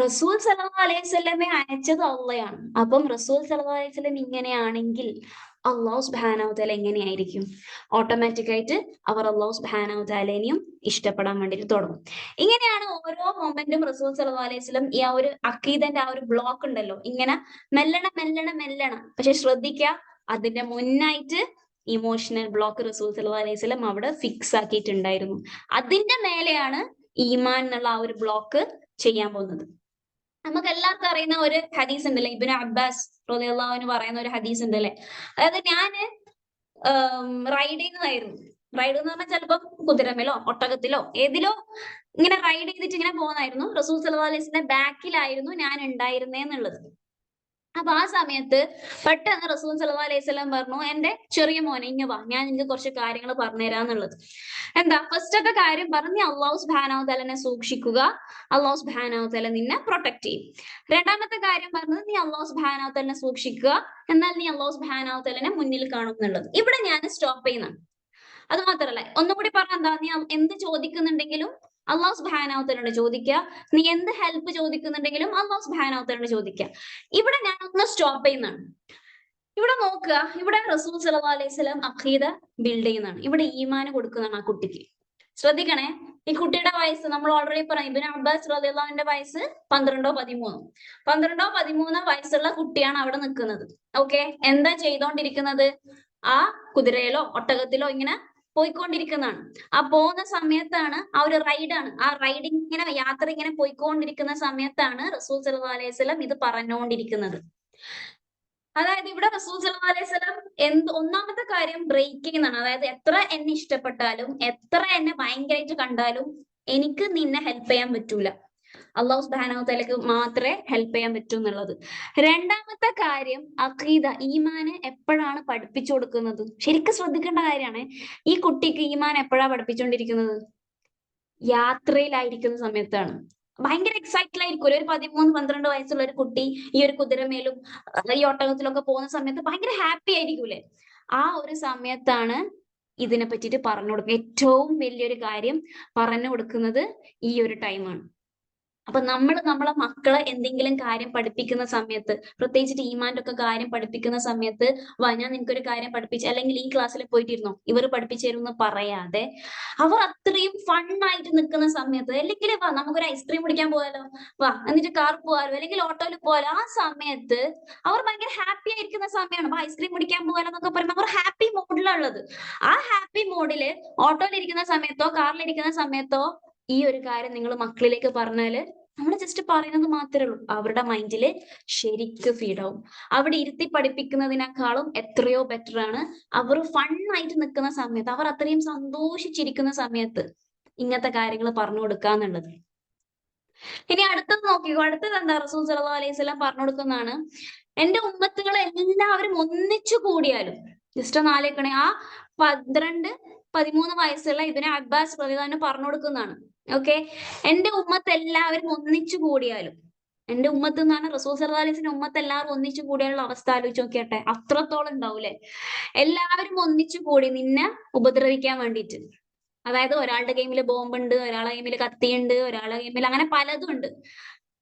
റസൂൽ സല്ലല്ലാഹു അലൈഹി വസല്ലമയെ അയച്ചത് അള്ളയാണ്. അപ്പം റസൂൽ സല്ലല്ലാഹു അലൈഹി വസല്ലം ഇങ്ങനെയാണെങ്കിൽ അല്ലാഹു സുബ്ഹാനഹു വ തആല എങ്ങനെയായിരിക്കും? ഓട്ടോമാറ്റിക് ആയിട്ട് അവർ അല്ലാഹു സുബ്ഹാനഹു വ തആലയെയും ഇഷ്ടപ്പെടാൻ വേണ്ടിയിട്ട് തുടങ്ങും. ഇങ്ങനെയാണ് ഓരോ മൊമെന്റും റസൂൽ സല്ലല്ലാഹു അലൈഹി വസല്ലം ഈ ആ ഒരു അഖീദന്റെ ആ ഒരു ബ്ലോക്ക് ഉണ്ടല്ലോ, ഇങ്ങനെ മെല്ലണം. പക്ഷെ ശ്രദ്ധിക്കുക, അതിന്റെ മുന്നായിട്ട് ഇമോഷണൽ ബ്ലോക്ക് റസൂൽ സല്ലല്ലാഹു അലൈഹി വസല്ലം അവിടെ ഫിക്സ് ആക്കിയിട്ടുണ്ടായിരുന്നു. അതിന്റെ മേലെയാണ് ഈമാൻ എന്നുള്ള ആ ഒരു ബ്ലോക്ക് ചെയ്യാൻ പോകുന്നത്. നമുക്ക് എല്ലാവർക്കും അറിയുന്ന ഒരു ഹദീസ് ഉണ്ടല്ലേ, ഇബ്നു അബ്ബാസ് റളിയല്ലാഹു അൻഹു പറയുന്ന ഒരു ഹദീസ് ഉണ്ടല്ലേ, അതായത് ഞാന് റൈഡ് ചെയ്യുന്നതായിരുന്നു. റൈഡ് എന്ന് പറഞ്ഞാൽ ചിലപ്പം കുതിരമേലോ ഒട്ടകത്തിലോ ഏതിലോ ഇങ്ങനെ റൈഡ് ചെയ്തിട്ട് ഇങ്ങനെ പോകുന്നായിരുന്നു. റസൂൽ സല്ലല്ലാഹു അലൈഹി വസല്ലം ബാക്കിലായിരുന്നു ഞാൻ ഉണ്ടായിരുന്നേന്നുള്ളത്. അപ്പൊ ആ സമയത്ത് പെട്ടെന്ന് റസൂൽ സല്ലല്ലാഹു അലൈഹി വസല്ലം പറഞ്ഞു, എന്റെ ചെറിയ മോനെ ഇങ്ങ് വാ, ഞാൻ നിനക്ക് കുറച്ച് കാര്യങ്ങൾ പറഞ്ഞുതരാന്നുള്ളത്. എന്താ ഫസ്റ്റത്തെ കാര്യം പറഞ്ഞു, നീ അല്ലാഹു സുബ്ഹാനഹു വ തആലനെ സൂക്ഷിക്കുക, അല്ലാഹു സുബ്ഹാനഹു വ തആല നിന്നെ പ്രൊട്ടക്ട് ചെയ്യും. രണ്ടാമത്തെ കാര്യം പറഞ്ഞത്, നീ അല്ലാഹു സുബ്ഹാനഹു വ തആലനെ സൂക്ഷിക്കുക, എന്നാൽ നീ അല്ലാഹു സുബ്ഹാനഹു വ തആലനെ മുന്നിൽ കാണും എന്നുള്ളത്. ഇവിടെ ഞാൻ സ്റ്റോപ്പ് ചെയ്യുന്നതാണ്. അത് മാത്രല്ല, ഒന്നുകൂടി പറഞ്ഞ എന്താ, നീ എന്ത് ചോദിക്കുന്നുണ്ടെങ്കിലും അല്ലാഹു സുബ്ഹാനഹു വ തആലയോട് ചോദിക്കുക. നീ എന്ത് ഹെൽപ്പ് ചോദിക്കുന്നുണ്ടെങ്കിലും അല്ലാഹു സുബ്ഹാനഹു വ തആലയോട് ചോദിക്കുക. ഇവിടെ ഞാൻ ഒന്ന് സ്റ്റോപ്പ് ചെയ്യുന്നതാണ്. ഇവിടെ നോക്കുക, ഇവിടെ റസൂൽ സല്ലല്ലാഹു അലൈഹി വസല്ലം അഖീദ ബിൽഡ് ചെയ്യുന്നതാണ്. ഇവിടെ ഈമാന് കൊടുക്കുന്നതാണ് ആ കുട്ടിക്ക്. ശ്രദ്ധിക്കണേ, ഈ കുട്ടിയുടെ വയസ്സ് നമ്മൾ ഓൾറെഡി പറഞ്ഞു, ഇബ്നു അബ്ബാസ് റളിയല്ലാഹു അൻഹുവിന്റെ വയസ്സ് 12-13 വയസ്സുള്ള കുട്ടിയാണ് അവിടെ നിൽക്കുന്നത്. ഓക്കെ, എന്താ ചെയ്തോണ്ടിരിക്കുന്നത്? ആ കുതിരയിലോ ഒട്ടകത്തിലോ ഇങ്ങനെ പോയിക്കൊണ്ടിരിക്കുന്നതാണ്. ആ പോകുന്ന സമയത്താണ് ആ ഒരു റൈഡാണ്, ആ റൈഡിങ് ഇങ്ങനെ യാത്ര ഇങ്ങനെ പോയിക്കൊണ്ടിരിക്കുന്ന സമയത്താണ് റസൂൽ സല്ലല്ലാഹു അലൈഹി വസല്ലം ഇത് പറഞ്ഞുകൊണ്ടിരിക്കുന്നത്. അതായത് ഇവിടെ റസൂൽ സല്ലല്ലാഹു അലൈഹി വസല്ലം ഒന്നാമത്തെ കാര്യം ബ്രേക്കിംഗ് എന്നാണ്. അതായത് എത്ര എന്നെ ഇഷ്ടപ്പെട്ടാലും എത്ര എന്നെ ഭയങ്കരമായിട്ട് കണ്ടാലും എനിക്ക് നിന്നെ ഹെൽപ്പ് ചെയ്യാൻ പറ്റൂല, അല്ലാഹു സുബ്ഹാനഹു വ തആലക്ക് മാത്രമേ ഹെൽപ്പ് ചെയ്യാൻ പറ്റൂ എന്നുള്ളത്. രണ്ടാമത്തെ കാര്യം, അഖീദ ഈമാന് എപ്പോഴാണ് പഠിപ്പിച്ചു കൊടുക്കുന്നത്? ശരിക്കും ശ്രദ്ധിക്കേണ്ട കാര്യമാണ്. ഈ കുട്ടിക്ക് ഈമാൻ എപ്പോഴാണ് പഠിപ്പിച്ചുകൊണ്ടിരിക്കുന്നത്? യാത്രയിലായിരിക്കുന്ന സമയത്താണ്. ഭയങ്കര എക്സൈറ്റഡ് ആയിരിക്കും. ഒരു 13-12 വയസ്സുള്ള ഒരു കുട്ടി ഈ ഒരു കുതിരമേലും ഈ ഒട്ടകത്തിലൊക്കെ പോകുന്ന സമയത്ത് ഭയങ്കര ഹാപ്പി ആയിരിക്കൂലേ? ആ ഒരു സമയത്താണ് ഇതിനെ പറ്റിയിട്ട് പറഞ്ഞു കൊടുക്കുക. ഏറ്റവും വലിയൊരു കാര്യം പറഞ്ഞു കൊടുക്കുന്നത് ഈ ഒരു ടൈമാണ്. അപ്പൊ നമ്മൾ നമ്മളെ മക്കളെ എന്തെങ്കിലും കാര്യം പഠിപ്പിക്കുന്ന സമയത്ത്, പ്രത്യേകിച്ചിട്ട് ഈമാന്റെ ഒക്കെ കാര്യം പഠിപ്പിക്കുന്ന സമയത്ത്, വാ ഞാൻ നിനക്കൊരു കാര്യം പഠിപ്പിച്ച്, അല്ലെങ്കിൽ ഈ ക്ലാസ്സിൽ പോയിട്ടിരുന്നോ, ഇവർ പഠിപ്പിച്ചു തരുമെന്ന് പറയാതെ അവർ അത്രയും ഫണ്ണായിട്ട് നിൽക്കുന്ന സമയത്ത്, അല്ലെങ്കിൽ വാ നമുക്കൊരു ഐസ്ക്രീം കുടിക്കാൻ പോകാലോ, വാ എന്നിട്ട് കാർ പോകാലോ, അല്ലെങ്കിൽ ഓട്ടോയിൽ പോകാലോ, ആ സമയത്ത് അവർ ഭയങ്കര ഹാപ്പി ആയിരിക്കുന്ന സമയമാണ്. അപ്പൊ ഐസ്ക്രീം കുടിക്കാൻ പോകാലോ എന്നൊക്കെ പറയുമ്പോൾ അവർ ഹാപ്പി മോഡിലുള്ളത്. ആ ഹാപ്പി മോഡില് ഓട്ടോയിൽ ഇരിക്കുന്ന സമയത്തോ കാറിലിരിക്കുന്ന സമയത്തോ ഈ ഒരു കാര്യം നിങ്ങൾ മക്കളിലേക്ക് പറഞ്ഞാല് നമ്മൾ ജസ്റ്റ് പറയുന്നത് മാത്രമേ ഉള്ളൂ. അവരുടെ മൈൻഡിൽ ശരിക്ക് ഫീഡ് ആവും. അവിടെ ഇരുത്തി പഠിപ്പിക്കുന്നതിനേക്കാളും എത്രയോ ബെറ്റർ ആണ് അവർ ഫണ്ണായിട്ട് നിൽക്കുന്ന സമയത്ത്, അവർ അത്രയും സന്തോഷിച്ചിരിക്കുന്ന സമയത്ത് ഇങ്ങനത്തെ കാര്യങ്ങൾ പറഞ്ഞു കൊടുക്കാന്നുള്ളത്. ഇനി അടുത്തത് നോക്കിക്കോ. അടുത്തത് എന്താ? റസൂൽ സല്ലല്ലാഹു അലൈഹി വസല്ലം പറഞ്ഞു കൊടുക്കുന്നതാണ്, എന്റെ ഉമ്മത്തുകൾ എല്ലാവരും ഒന്നിച്ചു കൂടിയാലും, ജസ്റ്റ് ഒന്ന് ആലോചിക്കണേ, ആ 12-13 വയസ്സുള്ള ഇബ്നു അബ്ബാസ് റളിയല്ലാഹു അൻഹു പറഞ്ഞു കൊടുക്കുന്നതാണ്. ഓക്കെ, എന്റെ ഉമ്മത്ത് എല്ലാവരും ഒന്നിച്ചു കൂടിയാലും, എന്റെ ഉമ്മത്ത് എന്നാണ് റസൂൽ സല്ലല്ലാഹു അലൈഹി വസല്ലം ഉമ്മത്ത് എല്ലാവരും ഒന്നിച്ചു കൂടിയാലുള്ള അവസ്ഥ ആലോചിച്ച് നോക്കിയട്ടെ, അത്രത്തോളം ഉണ്ടാവൂലേ. എല്ലാവരും ഒന്നിച്ചു കൂടി നിന്നെ ഉപദ്രവിക്കാൻ വേണ്ടിയിട്ട്. അതായത് ഒരാളുടെ ഗെയിമിൽ ബോംബുണ്ട്, ഒരാളുടെ ഗെയിമിൽ കത്തിയുണ്ട്, ഒരാളുടെ ഗെയിമിൽ അങ്ങനെ പലതും ഉണ്ട്.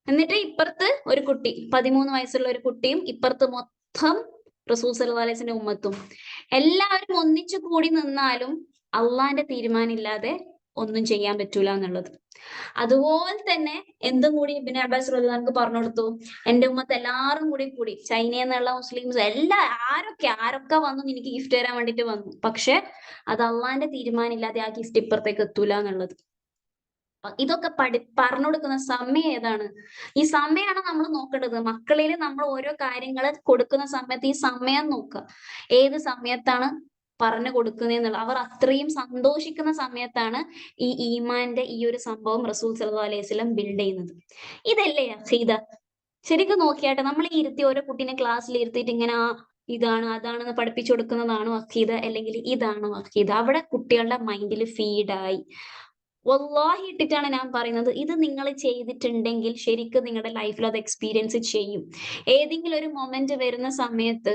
എന്നിട്ട് ഇപ്പുറത്ത് ഒരു കുട്ടി, 13 വയസ്സുള്ള ഒരു കുട്ടിയും, ഇപ്പുറത്ത് മൊത്തം റസൂൽ സല്ലല്ലാഹു അലൈഹി വസല്ലം ഉമ്മത്തും. എല്ലാവരും ഒന്നിച്ചു കൂടി നിന്നാലും അള്ളാന്റെ തീരുമാനം ഇല്ലാതെ ഒന്നും ചെയ്യാൻ പറ്റൂല എന്നുള്ളത്. അതുപോലെ തന്നെ എന്തും കൂടി ഇബ്നു അബ്ബാസ് റളിയല്ലാഹു അൻഹു പറഞ്ഞു കൊടുത്തു, എന്റെ ഉമ്മത്ത് എല്ലാവരും കൂടി ചൈനയിൽ നിന്നുള്ള മുസ്ലിംസ് എല്ലാ ആരൊക്കെ വന്നു എനിക്ക് ഗിഫ്റ്റ് തരാൻ വേണ്ടിട്ട് വന്നു, പക്ഷെ അത് അള്ളാന്റെ തീരുമാനം ഇല്ലാതെ ആ ഗിഫ്റ്റ് ഇപ്പുറത്തേക്ക് എത്തൂല എന്നുള്ളത്. ഇതൊക്കെ പറഞ്ഞു കൊടുക്കുന്ന സമയം ഏതാണ്? ഈ സമയമാണ് നമ്മൾ നോക്കേണ്ടത്. മക്കളിൽ നമ്മൾ ഓരോ കാര്യങ്ങൾ കൊടുക്കുന്ന സമയത്ത് ഈ സമയം നോക്കുക, ഏത് സമയത്താണ് പറഞ്ഞു കൊടുക്കുന്നതെന്നുള്ള. അവർ അത്രയും സന്തോഷിക്കുന്ന സമയത്താണ് ഈ ഈമാന്റെ ഈ ഒരു സംഭവം റസൂൽ സല്ലല്ലാഹു അലൈഹി വസല്ലം ബിൽഡ് ചെയ്യുന്നത്. ഇതല്ലേ അഖീദ? ശരിക്കും നോക്കിയാട്ടെ, നമ്മൾ ഈ ഇരുത്തി ഓരോ കുട്ടീനെ ക്ലാസ്സിൽ ഇരുത്തിയിട്ട് ഇങ്ങനെ ഇതാണ് അതാണെന്ന് പഠിപ്പിച്ചു കൊടുക്കുന്നതാണോ അഖീദ, അല്ലെങ്കിൽ ഇതാണോ അഖീദ? അവിടെ കുട്ടികളുടെ മൈൻഡിൽ ഫീഡായി. വല്ലാഹി ഇട്ടിട്ടാണ് ഞാൻ പറയുന്നത്, ഇത് നിങ്ങൾ ചെയ്തിട്ടുണ്ടെങ്കിൽ ശരിക്കും നിങ്ങളുടെ ലൈഫിൽ അത് എക്സ്പീരിയൻസ് ചെയ്യും. ഏതെങ്കിലും ഒരു മൊമെന്റ് വരുന്ന സമയത്ത്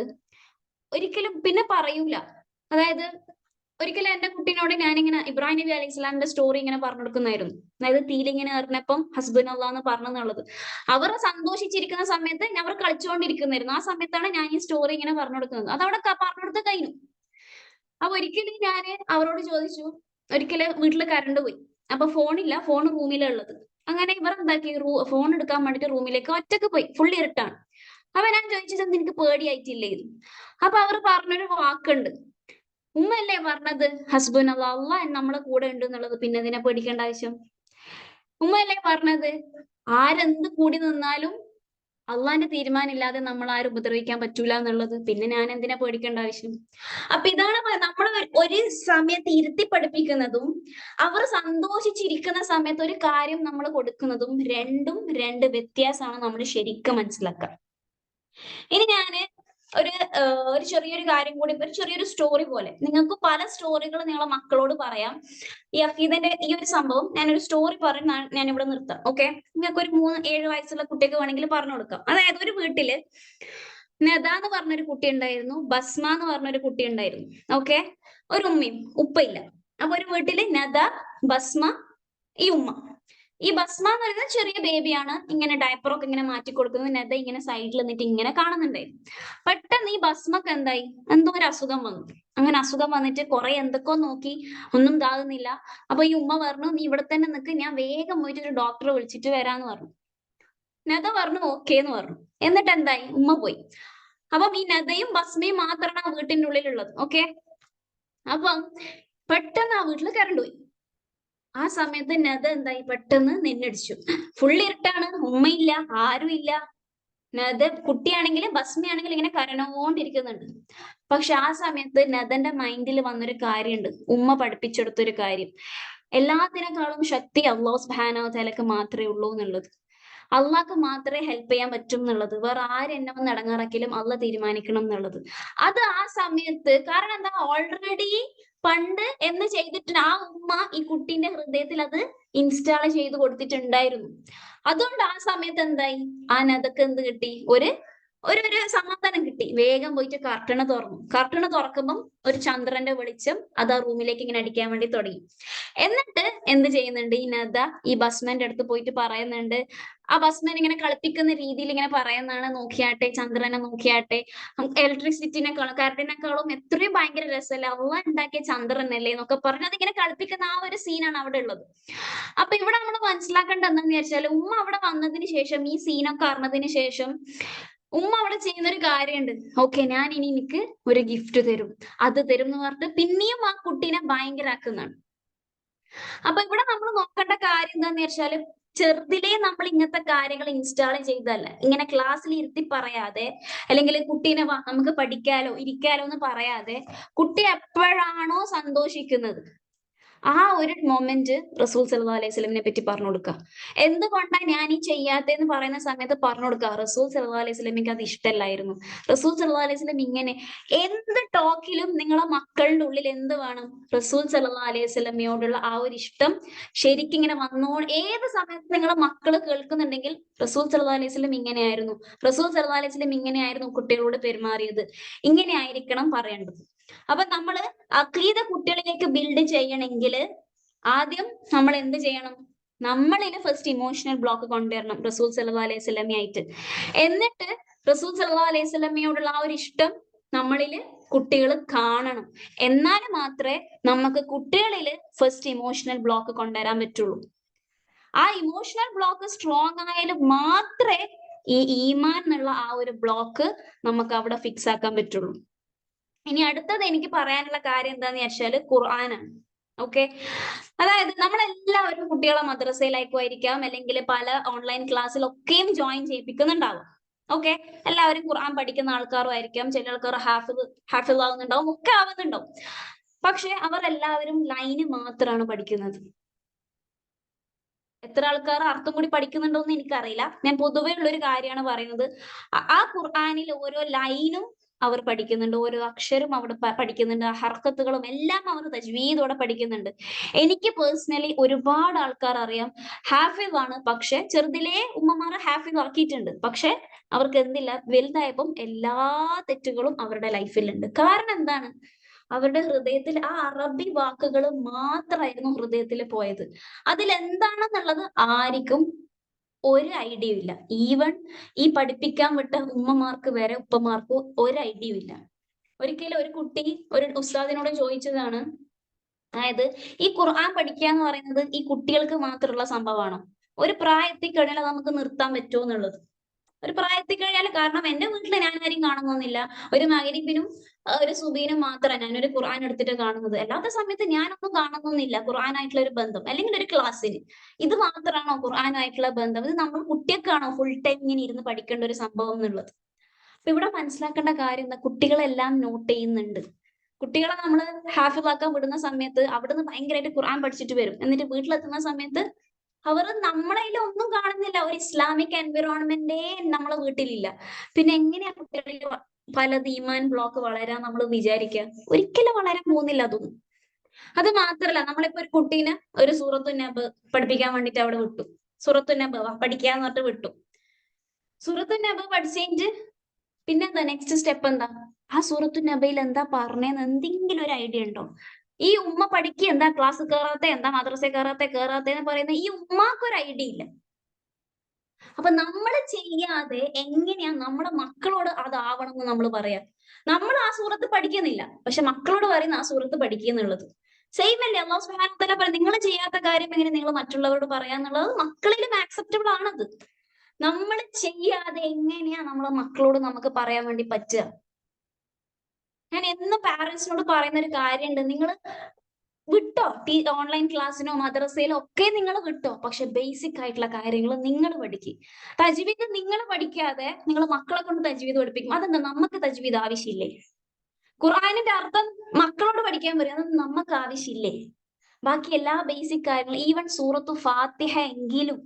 ഒരിക്കലും പിന്നെ പറയൂല. അതായത് ഒരിക്കലും എന്റെ കുട്ടീനോട് ഞാനിങ്ങനെ ഇബ്രാഹിം നബി അലൈഹി സ്വലാമിന്റെ സ്റ്റോറി ഇങ്ങനെ പറഞ്ഞു കൊടുക്കുന്നായിരുന്നു. അതായത് തീലിങ്ങനെ എറിഞ്ഞപ്പം ഹസ്ബുനല്ലാഹ് എന്ന് പറഞ്ഞെന്നുള്ളത്. അവർ സന്തോഷിച്ചിരിക്കുന്ന സമയത്ത് അവർ കളിച്ചുകൊണ്ടിരിക്കുന്നായിരുന്നു. ആ സമയത്താണ് ഞാൻ ഈ സ്റ്റോറി ഇങ്ങനെ പറഞ്ഞു കൊടുക്കുന്നത്. അതവിടെ പറഞ്ഞു കൊടുത്ത് കഴിഞ്ഞു. അപ്പൊ ഒരിക്കലും ഞാൻ അവരോട് ചോദിച്ചു, ഒരിക്കല് വീട്ടില് കറണ്ട് പോയി, അപ്പൊ ഫോണില്ല, ഫോൺ റൂമിലാ ഉള്ളത്. അങ്ങനെ ഇവർ എന്താക്കി, ഫോൺ എടുക്കാൻ വേണ്ടിട്ട് റൂമിലേക്ക് ഒറ്റക്ക് പോയി, ഫുള്ളി ഇരുട്ടാണ്. അപ്പൊ ഞാൻ ചോദിച്ചത്, നിനക്ക് പേടിയായിട്ടില്ലേ? അപ്പൊ അവർ പറഞ്ഞൊരു വാക്കുണ്ട്, ഉമ്മയല്ലേ പറഞ്ഞത് ഹസ്ബുനല്ലാഹ്, അല്ലാഹ് നമ്മളെ കൂടെ ഉണ്ട് എന്നുള്ളത്, പിന്നെ ഇതിനെ പേടിക്കേണ്ട ആവശ്യം? ഉമ്മയല്ലേ പറഞ്ഞത് ആരെന്ത് കൂടി നിന്നാലും അള്ളാന്റെ തീരുമാനം ഇല്ലാതെ നമ്മൾ ആരും ഉപദ്രവിക്കാൻ പറ്റൂല എന്നുള്ളത്, പിന്നെ ഞാൻ എന്തിനാ പേടിക്കേണ്ട ആവശ്യം? അപ്പൊ ഇതാണ് നമ്മൾ ഒരു സമയത്ത് ഇരുത്തി പഠിപ്പിക്കുന്നതും അവർ സന്തോഷിച്ചിരിക്കുന്ന സമയത്ത് ഒരു കാര്യം നമ്മൾ കൊടുക്കുന്നതും രണ്ടും രണ്ട് വ്യത്യാസമാണ് നമ്മൾ ശരിക്കും മനസ്സിലാക്കുക. ഇനി ഞാന് ഒരു ചെറിയൊരു കാര്യം കൂടി, ഒരു ചെറിയൊരു സ്റ്റോറി പോലെ, നിങ്ങൾക്ക് പല സ്റ്റോറികൾ നിങ്ങളെ മക്കളോട് പറയാം. ഈ അഫീദിന്റെ ഈ ഒരു സംഭവം ഞാനൊരു സ്റ്റോറി പറഞ്ഞ് ഞാൻ ഇവിടെ നിർത്താം. ഓക്കെ, നിങ്ങൾക്ക് ഒരു 3-7 വയസ്സുള്ള കുട്ടിക്ക് വേണമെങ്കിൽ പറഞ്ഞു കൊടുക്കാം. അതായത് ഒരു വീട്ടില് നദ എന്ന് പറഞ്ഞൊരു കുട്ടി ഉണ്ടായിരുന്നു, ബസ്മ എന്ന് പറഞ്ഞൊരു കുട്ടി ഉണ്ടായിരുന്നു. ഓക്കെ, ഒരു ഉമ്മയും ഉപ്പയില്ല. അപ്പൊ ഒരു വീട്ടില് നദ, ബസ്മ, ഈ ഉമ്മ. ഈ ബസ്മ എന്ന് പറയുന്നത് ചെറിയ ബേബിയാണ്, ഇങ്ങനെ ഡയപ്പറൊക്കെ ഇങ്ങനെ മാറ്റി കൊടുക്കുന്നത് നദ ഇങ്ങനെ സൈഡിൽ നിന്നിട്ട് ഇങ്ങനെ കാണുന്നുണ്ടായിരുന്നു. പെട്ടെന്ന് ഈ ബസ്മക്ക് എന്തായി, എന്തോ ഒരു അസുഖം വന്നു. അങ്ങനെ അസുഖം വന്നിട്ട് കുറെ എന്തൊക്കെയോ നോക്കി, ഒന്നും ഇതാകുന്നില്ല. അപ്പൊ ഈ ഉമ്മ പറഞ്ഞു, നീ ഇവിടെ തന്നെ നിൽക്ക്, ഞാൻ വേഗം പോയിട്ട് ഒരു ഡോക്ടറെ വിളിച്ചിട്ട് വരാന്ന് പറഞ്ഞു. നദ പറഞ്ഞു ഓക്കേ എന്ന് പറഞ്ഞു. എന്നിട്ട് എന്തായി, ഉമ്മ പോയി. അപ്പം ഈ നദയും ബസ്മയും മാത്രമാണ് ആ വീട്ടിന്റെ ഉള്ളിലുള്ളത്. ഓക്കെ, അപ്പം പെട്ടെന്ന് ആ വീട്ടിൽ കറണ്ട് പോയി. ആ സമയത്ത് നദ എന്തായി, പെട്ടെന്ന് നെന്നടിച്ചു. ഫുൾ ഇരുട്ടാണ്, ഉമ്മയില്ല, ആരുമില്ല. നദ കുട്ടിയാണെങ്കിലും ബസ്മയാണെങ്കിലും ഇങ്ങനെ കരഞ്ഞോണ്ടിരിക്കുന്നുണ്ട്. പക്ഷെ ആ സമയത്ത് നദന്റെ മൈൻഡിൽ വന്നൊരു കാര്യമുണ്ട്, ഉമ്മ പഠിപ്പിച്ചെടുത്തൊരു കാര്യം. എല്ലാത്തിനേക്കാളും ശക്തി അല്ലാഹു സുബ്ഹാനഹു വ തആലക്ക് മാത്രമേ ഉള്ളൂ എന്നുള്ളത്. അള്ളാഹ്ക്ക് മാത്രമേ ഹെൽപ്പ് ചെയ്യാൻ പറ്റും എന്നുള്ളത്. വേറെ ആര് എന്നെ വന്ന് ഇടങ്ങാറാക്കിയാലും അള്ളാഹ് തീരുമാനിക്കണം എന്നുള്ളത്. അത് ആ സമയത്ത്, കാരണം എന്താ, ഓൾറെഡി പണ്ട് എന്ന് ചെയ്തിട്ട് ആ ഉമ്മ ഈ കുട്ടീന്റെ ഹൃദയത്തിൽ അത് ഇൻസ്റ്റാൾ ചെയ്ത് കൊടുത്തിട്ടുണ്ടായിരുന്നു. അതുകൊണ്ട് ആ സമയത്ത് എന്തായി, ആ നദക്ക് എന്ത് കിട്ടി, ഒരു സമാധാനം കിട്ടി. വേഗം പോയിട്ട് കർട്ടണ് തുറന്നു. കർട്ടണ് തുറക്കുമ്പം ഒരു ചന്ദ്രന്റെ വെളിച്ചം അത് ആ റൂമിലേക്ക് ഇങ്ങനെ അടിക്കാൻ വേണ്ടി തുടങ്ങി. എന്നിട്ട് എന്ത് ചെയ്യുന്നുണ്ട്, ഈ നദ ഈ ബസ്മന്റെ അടുത്ത് പോയിട്ട് പറയുന്നുണ്ട്, ആ ബസ്മൻ ഇങ്ങനെ കളിപ്പിക്കുന്ന രീതിയിൽ ഇങ്ങനെ പറയുന്നതാണ്, നോക്കിയാട്ടെ ചന്ദ്രനെ നോക്കിയാട്ടെ, ഇലക്ട്രിസിറ്റിനെക്കാളും കറണ്ടിനെക്കാളും എത്രയും ഭയങ്കര രസമല്ലേ, അള്ളാഹ് ഉണ്ടാക്കിയ ചന്ദ്രനല്ലേ എന്നൊക്കെ പറഞ്ഞ് അതിങ്ങനെ കളിപ്പിക്കുന്ന ആ ഒരു സീനാണ് അവിടെ ഉള്ളത്. അപ്പൊ ഇവിടെ നമ്മൾ മനസ്സിലാക്കേണ്ട എന്താന്ന് വിചാരിച്ചാൽ, ഉമ്മ അവിടെ വന്നതിന് ശേഷം, ഈ സീനൊക്കെ അറിഞ്ഞതിന് ശേഷം ഉമ്മ അവിടെ ചെയ്യുന്ന ഒരു കാര്യമുണ്ട്. ഓക്കെ, ഞാൻ ഇനി എനിക്ക് ഒരു ഗിഫ്റ്റ് തരും, അത് തരും എന്ന് പറഞ്ഞിട്ട് പിന്നെയും ആ കുട്ടീനെ ഭയങ്കര ആക്കുന്നതാണ്. അപ്പൊ ഇവിടെ നമ്മൾ നോക്കേണ്ട കാര്യം എന്താന്ന് വെച്ചാല്, ചെറുതിലേ നമ്മൾ ഇങ്ങനത്തെ കാര്യങ്ങൾ ഇൻസ്റ്റാൾ ചെയ്തല്ല, ഇങ്ങനെ ക്ലാസ്സിൽ ഇരുത്തി പറയാതെ, അല്ലെങ്കിൽ കുട്ടീനെ വാ നമുക്ക് പഠിക്കാലോ ഇരിക്കാലോ എന്ന് പറയാതെ, കുട്ടി എപ്പോഴാണോ സന്തോഷിക്കുന്നത് ആ ഒരു മൊമെന്റ് റസൂൽ സല്ലല്ലാഹു അലൈഹി വസല്ലമിനെ പറ്റി പറഞ്ഞു കൊടുക്കുക. എന്തുകൊണ്ടാണ് ഞാൻ ഈ ചെയ്യാത്തതെന്ന് പറയുന്ന സമയത്ത് പറഞ്ഞു കൊടുക്കുക, റസൂൽ സല്ലല്ലാഹു അലൈഹി വസല്ലമിക്ക് അത് ഇഷ്ടമല്ലായിരുന്നു. റസൂൽ സല്ലല്ലാഹു അലൈഹി വസല്ലം ഇങ്ങനെ എന്ത് ടോക്കിലും നിങ്ങളെ മക്കളുടെ ഉള്ളിൽ എന്ത് വേണം, റസൂൽ സല്ലല്ലാഹു അലൈഹി വസല്ലമയോടുള്ള ആ ഒരു ഇഷ്ടം ശരിക്കും ഇങ്ങനെ ഏത് സമയത്ത് നിങ്ങളെ മക്കള് കേൾക്കുന്നുണ്ടെങ്കിൽ റസൂൽ സല്ലല്ലാഹു അലൈഹി വസല്ലം ഇങ്ങനെയായിരുന്നു, റസൂൽ സല്ലല്ലാഹു അലൈഹി വസല്ലം ഇങ്ങനെയായിരുന്നു കുട്ടികളോട് പെരുമാറിയത്, ഇങ്ങനെ ആയിരിക്കണം പറയേണ്ടത്. അപ്പൊ നമ്മള് അഖീദ കുട്ടികളിലേക്ക് ബിൽഡ് ചെയ്യണമെങ്കിൽ ആദ്യം നമ്മൾ എന്ത് ചെയ്യണം, നമ്മളില് ഫസ്റ്റ് ഇമോഷണൽ ബ്ലോക്ക് കൊണ്ടുവരണം റസൂൽ സല്ലല്ലാഹു അലൈഹി വസല്ലമയായിട്ട്. എന്നിട്ട് റസൂൽ സല്ലല്ലാഹു അലൈഹി വസല്ലമയോടുള്ള ആ ഒരു ഇഷ്ടം നമ്മളില് കുട്ടികൾ കാണണം. എന്നാൽ മാത്രമേ നമുക്ക് കുട്ടികളില് ഫസ്റ്റ് ഇമോഷണൽ ബ്ലോക്ക് കൊണ്ടുവരാൻ പറ്റുള്ളൂ. ആ ഇമോഷണൽ ബ്ലോക്ക് സ്ട്രോങ് ആയാലും മാത്രമേ ഈ ഈമാൻ എന്നുള്ള ആ ഒരു ബ്ലോക്ക് നമുക്ക് അവിടെ ഫിക്സ് ആക്കാൻ പറ്റുള്ളൂ. ഇനി അടുത്തത് എനിക്ക് പറയാനുള്ള കാര്യം എന്താന്ന് വെച്ചാല് ഖുർആനാണ്. ഓക്കെ, അതായത് നമ്മളെല്ലാവരും കുട്ടികളെ മദ്രസയിലായിരിക്കാം അല്ലെങ്കിൽ പല ഓൺലൈൻ ക്ലാസ്സിലൊക്കെയും ജോയിൻ ചെയ്യിപ്പിക്കുന്നുണ്ടാവും. ഓക്കെ, എല്ലാവരും ഖുർആൻ പഠിക്കുന്ന ആൾക്കാരും ആയിരിക്കാം, ചില ആൾക്കാർ ഹാഫിൾ ആവുന്നുണ്ടാവും, ഒക്കെ ആവുന്നുണ്ടാവും. പക്ഷെ അവരെല്ലാവരും ലൈന് മാത്രമാണ് പഠിക്കുന്നത്. എത്ര ആൾക്കാർ അർത്ഥം കൂടി പഠിക്കുന്നുണ്ടോ എന്ന് എനിക്കറിയില്ല. ഞാൻ പൊതുവേ ഉള്ളൊരു കാര്യമാണ് പറയുന്നത്. ആ ഖുർആനിൽ ഓരോ ലൈനും അവർ പഠിക്കുന്നുണ്ട്, ഓരോ അക്ഷരം അവിടെ പഠിക്കുന്നുണ്ട്, ഹർക്കത്തുകളും എല്ലാം അവർ തജ്വീദോടെ പഠിക്കുന്നുണ്ട്. എനിക്ക് പേഴ്സണലി ഒരുപാട് ആൾക്കാർ അറിയാം, ഹാഫിദ് ആണ്, പക്ഷെ ചെറുതിലേ ഉമ്മമാരെ ഹാഫിദ് ആക്കിയിട്ടുണ്ട്. പക്ഷെ അവർക്ക് എന്തില്ല, വലുതായപ്പം എല്ലാ തെറ്റുകളും അവരുടെ ലൈഫിലുണ്ട്. കാരണം എന്താണ്, അവരുടെ ഹൃദയത്തിൽ ആ അറബി വാക്കുകൾ മാത്രമായിരുന്നു ഹൃദയത്തിൽ പോയത്. അതിലെന്താണെന്നുള്ളത് ആർക്കും ഒരു ഐഡിയ ഇല്ല. ഈവൻ ഈ പഠിപ്പിക്കാൻ വിട്ട ഉമ്മമാർക്ക് വരെ ഉപ്പമാർക്ക് ഒരു ഐഡിയ ഇല്ല. ഒരിക്കലും ഒരു കുട്ടി ഒരു ഉസ്താദിനോട് ചോദിച്ചതാണ്, അതായത് ഈ ഖുർആൻ പഠിക്കുക എന്ന് പറയുന്നത് ഈ കുട്ടികൾക്ക് മാത്രമുള്ള സംഭവമാണോ, ഒരു പ്രായത്തിൽ കഴിഞ്ഞാൽ നമുക്ക് നിർത്താൻ പറ്റുമോ എന്നുള്ളത്. ഒരു പ്രായത്തിൽ കഴിഞ്ഞാൽ, കാരണം എന്റെ വീട്ടിൽ ഞാൻ ആരെയും കാണുന്നൊന്നുമില്ല, ഒരു മഗ്‌രിബിനും ഒരു സുബീനും മാത്രമാണ് ഞാനൊരു ഖുർആൻ എടുത്തിട്ട് കാണുന്നത്. അല്ലാത്ത സമയത്ത് ഞാനൊന്നും കാണുന്നൊന്നുമില്ല ഖുർആനായിട്ടുള്ള ഒരു ബന്ധം, അല്ലെങ്കിൽ ഒരു ക്ലാസ്സിന്. ഇത് മാത്രമാണോ ഖുർആനായിട്ടുള്ള ബന്ധം? ഇത് നമ്മൾ കുട്ടികൾക്കാണോ ഫുൾ ടൈം ഇങ്ങനെ ഇരുന്ന് പഠിക്കേണ്ട ഒരു സംഭവം എന്നുള്ളത്? അപ്പൊ ഇവിടെ മനസ്സിലാക്കേണ്ട കാര്യം എന്താ, കുട്ടികളെല്ലാം നോട്ട് ചെയ്യുന്നുണ്ട്. കുട്ടികളെ നമ്മൾ ഹാഫിളാക്കാൻ വിടുന്ന സമയത്ത് അവിടുന്ന് ഭയങ്കരമായിട്ട് ഖുർആൻ പഠിച്ചിട്ട് വരും, എന്നിട്ട് വീട്ടിലെത്തുന്ന സമയത്ത് അവർ നമ്മളതിൽ ഒന്നും കാണുന്നില്ല, ഒരു ഇസ്ലാമിക് എൻവിറോൺമെന്റേ നമ്മളെ വീട്ടിലില്ല. പിന്നെ എങ്ങനെയാ കുട്ടികളിൽ പലത് ഈമാൻ ബ്ലോക്ക് വളരാൻ നമ്മൾ വിചാരിക്കുക? ഒരിക്കലും വളരാൻ പോകുന്നില്ല അതൊന്നും. അത് മാത്രല്ല, നമ്മളിപ്പോ ഒരു കുട്ടീനെ ഒരു സൂറത്തു നബ് പഠിപ്പിക്കാൻ വേണ്ടിട്ട് അവിടെ വിട്ടു, സൂറത്തു നബ് പഠിക്കാന്ന് പറഞ്ഞിട്ട് വിട്ടു. സൂറത്തു നബ് പഠിച്ചിട്ട് പിന്നെ എന്താ നെക്സ്റ്റ് സ്റ്റെപ്പ് എന്താ, ആ സൂറത്തു നബയിൽ എന്താ പറഞ്ഞേന്ന് എന്തെങ്കിലും ഒരു ഐഡിയ ഉണ്ടോ? ഈ ഉമ്മ പഠിക്കുക, എന്താ ക്ലാസ് കയറാത്ത, എന്താ മദ്രസ കയറാത്തേന്ന് പറയുന്ന ഈ ഉമ്മാക്കൊരു ഐഡിയ ഇല്ല. അപ്പൊ നമ്മൾ ചെയ്യാതെ എങ്ങനെയാ നമ്മുടെ മക്കളോട് അതാവണം എന്ന് നമ്മൾ പറയാ? നമ്മൾ ആ സൂറത്ത് പഠിക്കുന്നില്ല, പക്ഷെ മക്കളോട് പറയുന്ന ആ സൂറത്ത് പഠിക്കുന്നുള്ളത് സെയിം അല്ലേ? അല്ലാഹു സുബ്ഹാനഹു വ തആല പറയും, നിങ്ങൾ ചെയ്യാത്ത കാര്യം എങ്ങനെ നിങ്ങൾ മറ്റുള്ളവരോട് പറയാന്നുള്ളത് മക്കളിലും ആക്സെപ്റ്റബിൾ ആണത്. നമ്മൾ ചെയ്യാതെ എങ്ങനെയാ നമ്മളെ മക്കളോട് നമുക്ക് പറയാൻ വേണ്ടി പറ്റുക? ഞാൻ എന്നും പാരന്റ്സിനോട് പറയുന്ന ഒരു കാര്യമുണ്ട്, നിങ്ങൾ വിട്ടോ, ഓൺലൈൻ ക്ലാസ്സിനോ മദ്രസയിലോ ഒക്കെ നിങ്ങൾ വിട്ടോ, പക്ഷെ ബേസിക് ആയിട്ടുള്ള കാര്യങ്ങൾ നിങ്ങൾ പഠിക്കും. തജ്വീദ് നിങ്ങൾ പഠിക്കാതെ നിങ്ങൾ മക്കളെ കൊണ്ട് തജ്വീദ് പഠിപ്പിക്കും. അതെന്താ, നമുക്ക് തജ്വീദ് ആവശ്യമില്ലേ? ഖുർആനിന്റെ അർത്ഥം മക്കളോട് പഠിക്കാൻ പറയും, അത് നമുക്ക് ആവശ്യമില്ലേ? ബാക്കി എല്ലാ ബേസിക് കാര്യങ്ങളും, ഈവൻ സൂറത്തു ഫാത്തിഹ എങ്കിലും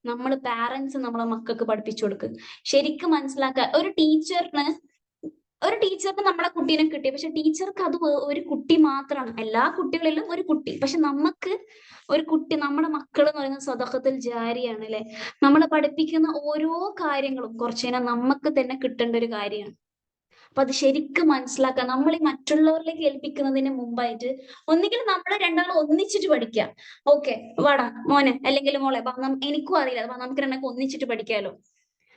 നമ്മൾ പാരന്റ്സ് നമ്മളെ മക്കൾക്ക് പഠിപ്പിച്ചു കൊടുക്കുക. ശരിക്കും മനസ്സിലാക്കുക, ഒരു ടീച്ചറിന് നമ്മളെ കുട്ടീനെ കിട്ടി, പക്ഷെ ടീച്ചർക്ക് അത് ഒരു കുട്ടി മാത്രമാണ്, എല്ലാ കുട്ടികളിലും ഒരു കുട്ടി. പക്ഷെ നമുക്ക് ഒരു കുട്ടി, നമ്മുടെ മക്കൾ എന്ന് പറയുന്നത് സദഖത്തുൽ ജാരിയാണ് അല്ലെ? നമ്മളെ പഠിപ്പിക്കുന്ന ഓരോ കാര്യങ്ങളും കുറച്ചേരം നമുക്ക് തന്നെ കിട്ടേണ്ട ഒരു കാര്യമാണ്. അപ്പൊ അത് ശരിക്കും മനസ്സിലാക്കുക. നമ്മൾ ഈ മറ്റുള്ളവരിലേക്ക് ഏൽപ്പിക്കുന്നതിന് മുമ്പായിട്ട് ഒന്നുകിൽ നമ്മൾ രണ്ടാളും ഒന്നിച്ചിട്ട് പഠിക്കാം. ഓക്കെ, വാടാ മോനെ അല്ലെങ്കിൽ മോളെ, എനിക്കും അറിയില്ല, അപ്പൊ നമുക്ക് രണ്ടാൾക്ക് ഒന്നിച്ചിട്ട് പഠിക്കാലോ.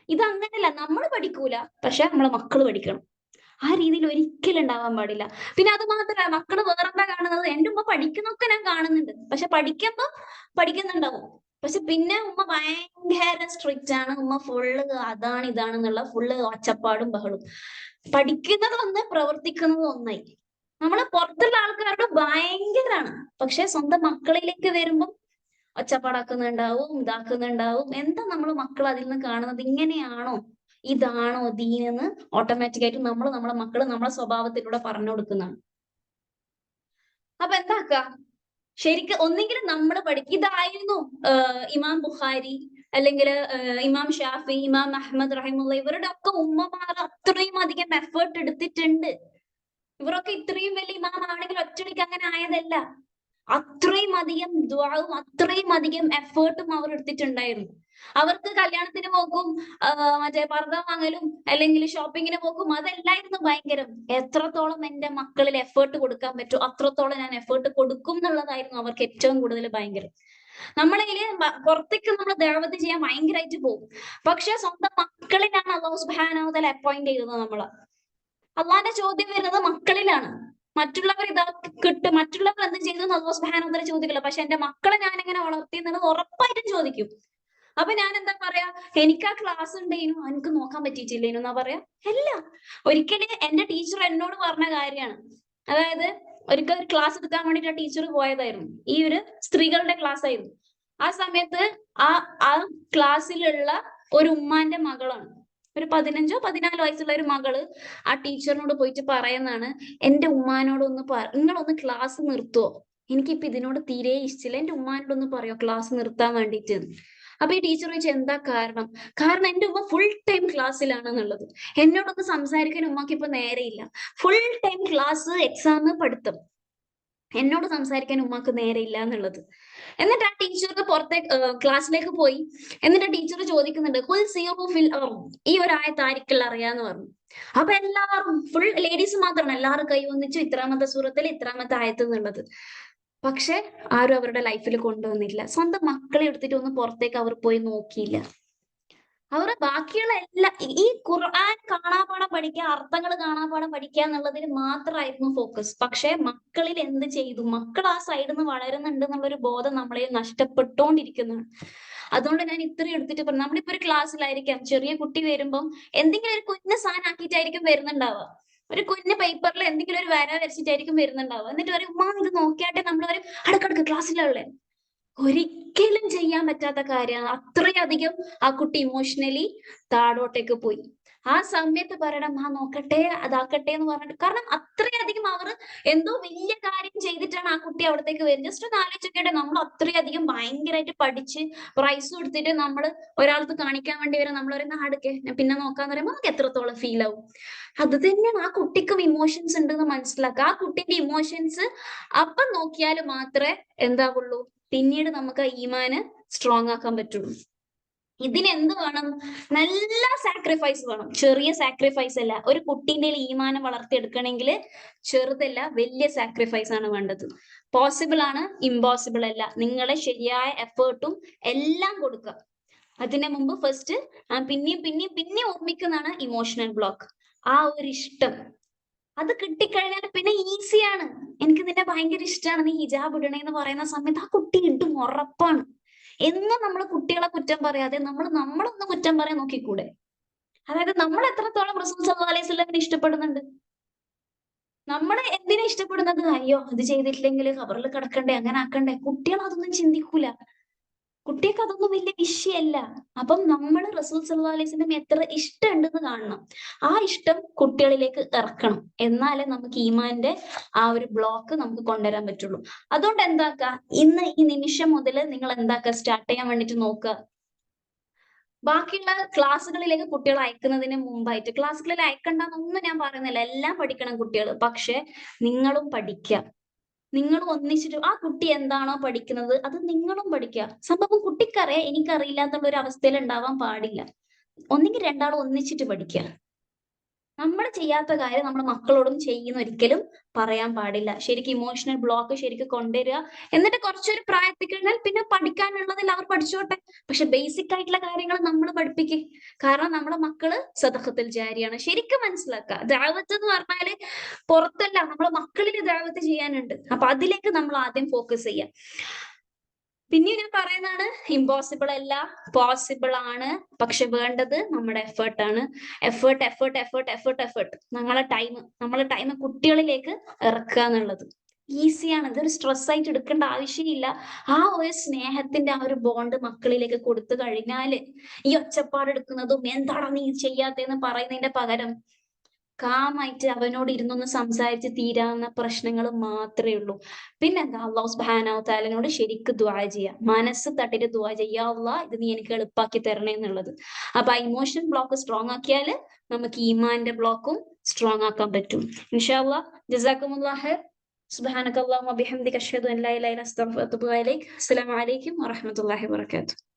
ഇത് അങ്ങനെയല്ല, നമ്മൾ പഠിക്കൂല, പക്ഷെ നമ്മളെ മക്കള് പഠിക്കണം. ആ രീതിയിൽ ഒരിക്കലും ഉണ്ടാവാൻ പാടില്ല. പിന്നെ അത് മാത്രമല്ല, മക്കള് വേറെന്താ കാണുന്നത്, എന്റെ ഉമ്മ പഠിക്കുന്നൊക്കെ ഞാൻ കാണുന്നുണ്ട്, പക്ഷെ പഠിക്കുമ്പോ പഠിക്കുന്നുണ്ടാവും, പക്ഷെ പിന്നെ ഉമ്മ ഭയങ്കര സ്ട്രിക്റ്റ് ആണ്, ഉമ്മ ഫുള്ള് അതാണ് ഇതാണെന്നുള്ള ഫുള്ള് ഒച്ചപ്പാടും ബഹളും. പഠിക്കുന്നത് ഒന്ന്, പ്രവർത്തിക്കുന്നത് ഒന്നായി. നമ്മള് പുറത്തുള്ള ആൾക്കാരോട് ഭയങ്കരാണ്, പക്ഷെ സ്വന്തം മക്കളിലേക്ക് വരുമ്പം ഒച്ചപ്പാടാക്കുന്നുണ്ടാവും, ഇതാക്കുന്നുണ്ടാവും. എന്താ നമ്മൾ മക്കൾ അതിൽ നിന്ന് കാണുന്നത്? ഇങ്ങനെയാണോ, ഇതാണോ ദീനെന്ന് ഓട്ടോമാറ്റിക് ആയിട്ട് നമ്മളെ മക്കള് നമ്മളെ സ്വഭാവത്തിലൂടെ പറഞ്ഞു കൊടുക്കുന്നതാണ്. അപ്പൊ എന്താക്ക, ശരിക്കും ഒന്നെങ്കിലും നമ്മൾ ഇതായിരുന്നു ഇമാം ബുഖാരി അല്ലെങ്കിൽ ഇമാം ഷാഫി, ഇമാം അഹ്മദ് റഹിമുള്ള ഇവരുടെ ഒക്കെ ഉമ്മമാർ അത്രയും അധികം എഫേർട്ട് എടുത്തിട്ടുണ്ട്. ഇവരൊക്കെ ഇത്രയും വലിയ ഇമാം ആണെങ്കിൽ ഒറ്റടിക്ക് അങ്ങനെ ആയതല്ല. അത്രയും അധികം ദ്വാവും അത്രയും അധികം എഫേർട്ടും അവർ എടുത്തിട്ടുണ്ടായിരുന്നു. അവർക്ക് കല്യാണത്തിന് പോക്കും മറ്റേ പർദ്ദ വാങ്ങലും അല്ലെങ്കിൽ ഷോപ്പിങ്ങിന് പോക്കും അതല്ലായിരുന്നു ഭയങ്കരം. എത്രത്തോളം എന്റെ മക്കളിൽ എഫേർട്ട് കൊടുക്കാൻ പറ്റും അത്രത്തോളം ഞാൻ എഫേർട്ട് കൊടുക്കും എന്നുള്ളതായിരുന്നു അവർക്ക് ഏറ്റവും കൂടുതൽ ഭയങ്കരം. നമ്മളതില് പുറത്തേക്ക് നമ്മൾ ദഅവത്ത് ചെയ്യാൻ ഭയങ്കരമായിട്ട് പോകും. പക്ഷെ സ്വന്തം മക്കളിലാണ് അല്ലാഹു സുബ്ഹാനഹു വ തആല അപ്പോയിന്റ് ചെയ്തത് നമ്മളെ. അള്ളാന്റെ ചോദ്യം വരുന്നത് മക്കളിലാണ്. മറ്റുള്ളവർ ഇതാ കിട്ടും, മറ്റുള്ളവർ എന്ത് ചെയ്തു അല്ലാഹു സുബ്ഹാനഹു വ തആല ചോദിക്കില്ല. പക്ഷെ എന്റെ മക്കളെ ഞാൻ എങ്ങനെ വളർത്തി എന്നുള്ളത് ഉറപ്പായിട്ടും ചോദിക്കും. അപ്പൊ ഞാൻ എന്താ പറയാ, എനിക്ക് ആ ക്ലാസ് ഉണ്ടേനു, എനിക്ക് നോക്കാൻ പറ്റിയിട്ടില്ലേനു എന്നാ പറയാ? അല്ല. ഒരിക്കലും എന്റെ ടീച്ചർ എന്നോട് പറഞ്ഞ കാര്യമാണ്. അതായത് ഒരിക്കൽ ഒരു ക്ലാസ് എടുക്കാൻ വേണ്ടിട്ട് ടീച്ചർ പോയതായിരുന്നു. ഈ ഒരു സ്ത്രീകളുടെ ക്ലാസ് ആയിരുന്നു. ആ സമയത്ത് ആ ക്ലാസ്സിലുള്ള ഒരു ഉമ്മാന്റെ മകളാണ്, ഒരു 15-14 വയസ്സുള്ള ഒരു മകള് ആ ടീച്ചറിനോട് പോയിട്ട് പറയുന്നതാണ്, എന്റെ ഉമ്മാനോടൊന്ന് നിങ്ങളൊന്ന് ക്ലാസ് നിർത്തുവോ, എനിക്കിപ്പൊ ഇതിനോട് തീരെ ഇഷ്ടമില്ല, എന്റെ ഉമ്മാനോടൊന്ന് പറയോ ക്ലാസ് നിർത്താൻ വേണ്ടിയിട്ട്. അപ്പൊ ഈ ടീച്ചർ ചോദിച്ചാൽ എന്താ കാരണം? കാരണം എന്റെ ഉമ്മ ഫുൾ ടൈം ക്ലാസ്സിലാണെന്നുള്ളത്. എന്നോടൊന്ന് സംസാരിക്കാൻ ഉമ്മക്ക് ഇപ്പൊ നേരെയില്ല. ഫുൾ ടൈം ക്ലാസ്, എക്സാം, പഠിത്തം. എന്നോട് സംസാരിക്കാൻ ഉമ്മാക്ക് നേരെയില്ല എന്നുള്ളത്. എന്നിട്ട് ആ ടീച്ചർക്ക് പുറത്തേക്ക് ക്ലാസ്സിലേക്ക് പോയി. എന്നിട്ട് ടീച്ചർ ചോദിക്കുന്നുണ്ട്, ഖുൽ സീറു ഫിൽ അർദ്, ഈ ഒരു ആയത്ത് ആർക്കെല്ലാം അറിയാന്ന് പറഞ്ഞു. അപ്പൊ എല്ലാവരും, ഫുൾ ലേഡീസ് മാത്രമാണ്, എല്ലാവരും കൈ ഒന്നിച്ചു ഇത്രാമത്തെ സൂറത്തിൽ ഇത്രാമത്തെ ആയത്ത് എന്നുള്ളത്. പക്ഷെ ആരും അവരുടെ ലൈഫിൽ കൊണ്ടുവന്നില്ല. സ്വന്തം മക്കളെ എടുത്തിട്ട് ഒന്ന് പുറത്തേക്ക് അവർ പോയി നോക്കിയില്ല. അവർ ബാക്കിയുള്ള ഈ ഖുർആൻ കാണാപാഠം പഠിക്കുക, അർത്ഥങ്ങൾ കാണാപാഠം പഠിക്കുക എന്നുള്ളതിൽ മാത്രമായിരുന്നു ഫോക്കസ്. പക്ഷെ മക്കളിൽ എന്ത് ചെയ്തു? മക്കൾ ആ സൈഡിൽ നിന്ന് വളരുന്നുണ്ട് എന്നുള്ളൊരു ബോധം നമ്മളെ നഷ്ടപ്പെട്ടുകൊണ്ടിരിക്കുന്നതാണ്. അതുകൊണ്ട് ഞാൻ ഇത്രയും എടുത്തിട്ട് പറഞ്ഞു, നമ്മളിപ്പോ ഒരു ക്ലാസ്സിലായിരിക്കാം, ചെറിയ കുട്ടി വരുമ്പം എന്തെങ്കിലും ഒരു കുഞ്ഞു സാധനം ആക്കിയിട്ടായിരിക്കും വരുന്നുണ്ടാവുക. ഒരു കുഞ്ഞു പേപ്പറിൽ എന്തെങ്കിലും ഒരു വര വരച്ചിട്ടായിരിക്കും വരുന്നുണ്ടാവുക. എന്നിട്ട് പറയും, ഉമ്മ ഇത് നോക്കിയാട്ടെ. നമ്മൾ പറയും, അടുക്കടുക്ക് ക്ലാസ്സിലുള്ളേ. ഒരിക്കലും ചെയ്യാൻ പറ്റാത്ത കാര്യമാണ്. അത്രയധികം ആ കുട്ടി ഇമോഷണലി താഴോട്ടേക്ക് പോയി. ആ സമയത്ത് പറയണം, ആ നോക്കട്ടെ, അതാക്കട്ടെ എന്ന് പറഞ്ഞിട്ട്. കാരണം അത്രയധികം അവർ എന്തോ വലിയ കാര്യം ചെയ്തിട്ടാണ് ആ കുട്ടി അവിടത്തേക്ക് വരുന്നത്. ജസ്റ്റ് ഒന്ന് ആലോചിക്കട്ടെ, നമ്മൾ അത്രയധികം ഭയങ്കരമായിട്ട് പഠിച്ച് പ്രൈസ് കൊടുത്തിട്ട് നമ്മൾ ഒരാൾക്ക് കാണിക്കാൻ വേണ്ടി വരും. നമ്മൾ ഒരു നാടൊക്കെ പിന്നെ നോക്കാന്ന് പറയുമ്പോൾ നമുക്ക് എത്രത്തോളം ഫീൽ ആവും. അത് തന്നെയാണ് ആ കുട്ടിക്കും ഇമോഷൻസ് ഉണ്ടെന്ന് മനസ്സിലാക്കുക. ആ കുട്ടിന്റെ ഇമോഷൻസ് അപ്പം നോക്കിയാൽ മാത്രമേ എന്താവുള്ളൂ, പിന്നീട് നമുക്ക് ഈമാന് സ്ട്രോങ് ആക്കാൻ പറ്റുള്ളൂ. ഇതിനെന്ത് വേണം? നല്ല സാക്രിഫൈസ് വേണം. ചെറിയ സാക്രിഫൈസ് അല്ല. ഒരു കുട്ടീന്റെ ഈമാനം വളർത്തിയെടുക്കണമെങ്കിൽ ചെറുതല്ല, വലിയ സാക്രിഫൈസ് ആണ് വേണ്ടത്. പോസിബിൾ ആണ്, ഇമ്പോസിബിൾ അല്ല. നിങ്ങളെ ശരിയായ എഫേർട്ടും എല്ലാം കൊടുക്കുക. അതിന് മുമ്പ് ഫസ്റ്റ് പിന്നെയും ഓർമ്മിക്കുന്നതാണ് ഇമോഷണൽ ബ്ലോക്ക്. ആ ഒരു ഇഷ്ടം അത് കിട്ടിക്കഴിഞ്ഞാൽ പിന്നെ ഈസിയാണ്. എനിക്ക് നിന്നെ ഭയങ്കര ഇഷ്ടമാണ്, നീ ഹിജാബ് ഇടണേന്ന് പറയുന്ന സമയത്ത് ആ കുട്ടി ഇടും, ഉറപ്പാണ്. എന്നും നമ്മൾ കുട്ടികളെ കുറ്റം പറയാതെ നമ്മളൊന്ന് കുറ്റം പറയാൻ നോക്കിക്കൂടെ? അതായത് നമ്മൾ എത്രത്തോളം റസൂൽ സല്ലല്ലാഹു അലൈഹി വസല്ലമയെ ഇഷ്ടപ്പെടുന്നുണ്ട്? നമ്മൾ എന്തിനാ ഇഷ്ടപ്പെടുന്നത്? അയ്യോ അത് ചെയ്തിട്ടില്ലെങ്കിൽ ഖബറിൽ കിടക്കണ്ടേ, അങ്ങനെ ആക്കണ്ടേ. കുട്ടികൾ അതൊന്നും ചിന്തിക്കൂല. കുട്ടികൾക്ക് അതൊന്നും വലിയ വിഷയമല്ല. അപ്പം നമ്മൾ റസൂൽ സല്ലല്ലാഹു അലൈഹി വസല്ലം എത്ര ഇഷ്ടമുണ്ടെന്ന് കാണണം. ആ ഇഷ്ടം കുട്ടികളിലേക്ക് ഇറക്കണം. എന്നാലേ നമുക്ക് ഈമാന്റെ ആ ഒരു ബ്ലോക്ക് നമുക്ക് കൊണ്ടുവരാൻ പറ്റുള്ളൂ. അതുകൊണ്ട് എന്താക്കുക, ഇന്ന് ഈ നിമിഷം മുതൽ നിങ്ങൾ എന്താക്കുക, സ്റ്റാർട്ട് ചെയ്യാൻ വേണ്ടിട്ട് നോക്കുക. ബാക്കിയുള്ള ക്ലാസ്സുകളിലേക്ക് കുട്ടികളെ അയക്കുന്നതിന് മുമ്പായിട്ട്, ക്ലാസ്സുകളിൽ അയക്കണ്ടെന്നൊന്നും ഞാൻ പറയുന്നില്ല, എല്ലാം പഠിക്കണം കുട്ടികൾ. പക്ഷെ നിങ്ങളും പഠിക്കുക. നിങ്ങൾ ഒന്നിച്ചിട്ട് ആ കുട്ടി എന്താണോ പഠിക്കുന്നത് അത് നിങ്ങളും പഠിക്കുക. സംഭവം കുട്ടിക്കറിയാം, എനിക്കറിയില്ല എന്നുള്ള ഒരു അവസ്ഥയിൽ ഉണ്ടാവാൻ പാടില്ല. ഒന്നെങ്കിൽ രണ്ടാളും ഒന്നിച്ചിട്ട് പഠിക്കുക. നമ്മൾ ചെയ്യാത്ത കാര്യം നമ്മൾ മക്കളോടും ചെയ്യുന്ന ഒരിക്കലും പറയാൻ പാടില്ല. ശരിക്കും ഇമോഷണൽ ബ്ലോക്ക് ശരിക്കും കൊണ്ടുവരിക. എന്നിട്ട് കുറച്ചൊരു പ്രായത്തിൽ കഴിഞ്ഞാൽ പിന്നെ പഠിക്കാനുള്ളതിൽ അവർ പഠിച്ചോട്ടെ. പക്ഷെ ബേസിക് ആയിട്ടുള്ള കാര്യങ്ങൾ നമ്മൾ പഠിപ്പിക്കും. കാരണം നമ്മളെ മക്കള് സദഖത്തുൽ ജാരിയാണ്. ശരിക്കും മനസ്സിലാക്കുക. ദഅവത്ത് എന്ന് പറഞ്ഞാല് പുറത്തല്ല, നമ്മളെ മക്കളിൽ ദഅവത്ത് ചെയ്യാനുണ്ട്. അപ്പൊ അതിലേക്ക് നമ്മൾ ആദ്യം ഫോക്കസ് ചെയ്യാം. പിന്നെ ഞാൻ പറയുന്നതാണ്, ഇമ്പോസിബിൾ അല്ല, പോസിബിൾ ആണ്. പക്ഷെ വേണ്ടത് നമ്മുടെ എഫേർട്ടാണ്. എഫേർട്ട്. നമ്മളെ ടൈം കുട്ടികളിലേക്ക് ഇറക്കുക എന്നുള്ളത്. ഈസിയാണ്. ഇതൊരു സ്ട്രെസ് ആയിട്ട് എടുക്കേണ്ട ആവശ്യമില്ല. ആ ഒരു സ്നേഹത്തിന്റെ ആ ഒരു ബോണ്ട് മക്കളിലേക്ക് കൊടുത്തു കഴിഞ്ഞാല് ഈ ഒച്ചപ്പാട് എടുക്കുന്നതും എന്താണ് നീ ചെയ്യാത്തതെന്ന് പറയുന്നതിന്റെ പകരം കാമായിട്ട് അവനോട് ഇരുന്നൊന്ന് സംസാരിച്ച് തീരാവുന്ന പ്രശ്നങ്ങൾ മാത്രമേ ഉള്ളൂ. പിന്നെന്താ, അള്ളാഹു സുബ്ഹാനഹു തആലയോട് ശരിക്ക് ദുആ ചെയ്യുക, മനസ്സ് തട്ടിട്ട് ദുആ ചെയ്യുക, യാ അല്ലാഹ് ഇത് നീ എനിക്ക് എളുപ്പാക്കി തരണേ എന്നുള്ളത്. അപ്പൊ ആ ഇമോഷൻ ബ്ലോക്ക് സ്ട്രോങ് ആക്കിയാല് നമുക്ക് ഈമാന്റെ ബ്ലോക്കും സ്ട്രോങ് ആക്കാൻ പറ്റും. ഇൻഷാ അല്ലാഹ്. ജസാക്കുമുല്ലാഹ് ഖൈർ. സുബ്ഹാനക അല്ലാഹുമ്മ ബിഹംദിക അഷ്ഹദു അൻ ലാ ഇലാഹ ഇല്ല അൻത അസ്തഗ്ഫിറുക വ അത്തൂബു ഇലൈക്. അസ്സലാമു അലൈക്കും വറഹ്മത്തുള്ളാഹി വബറകാതുഹു.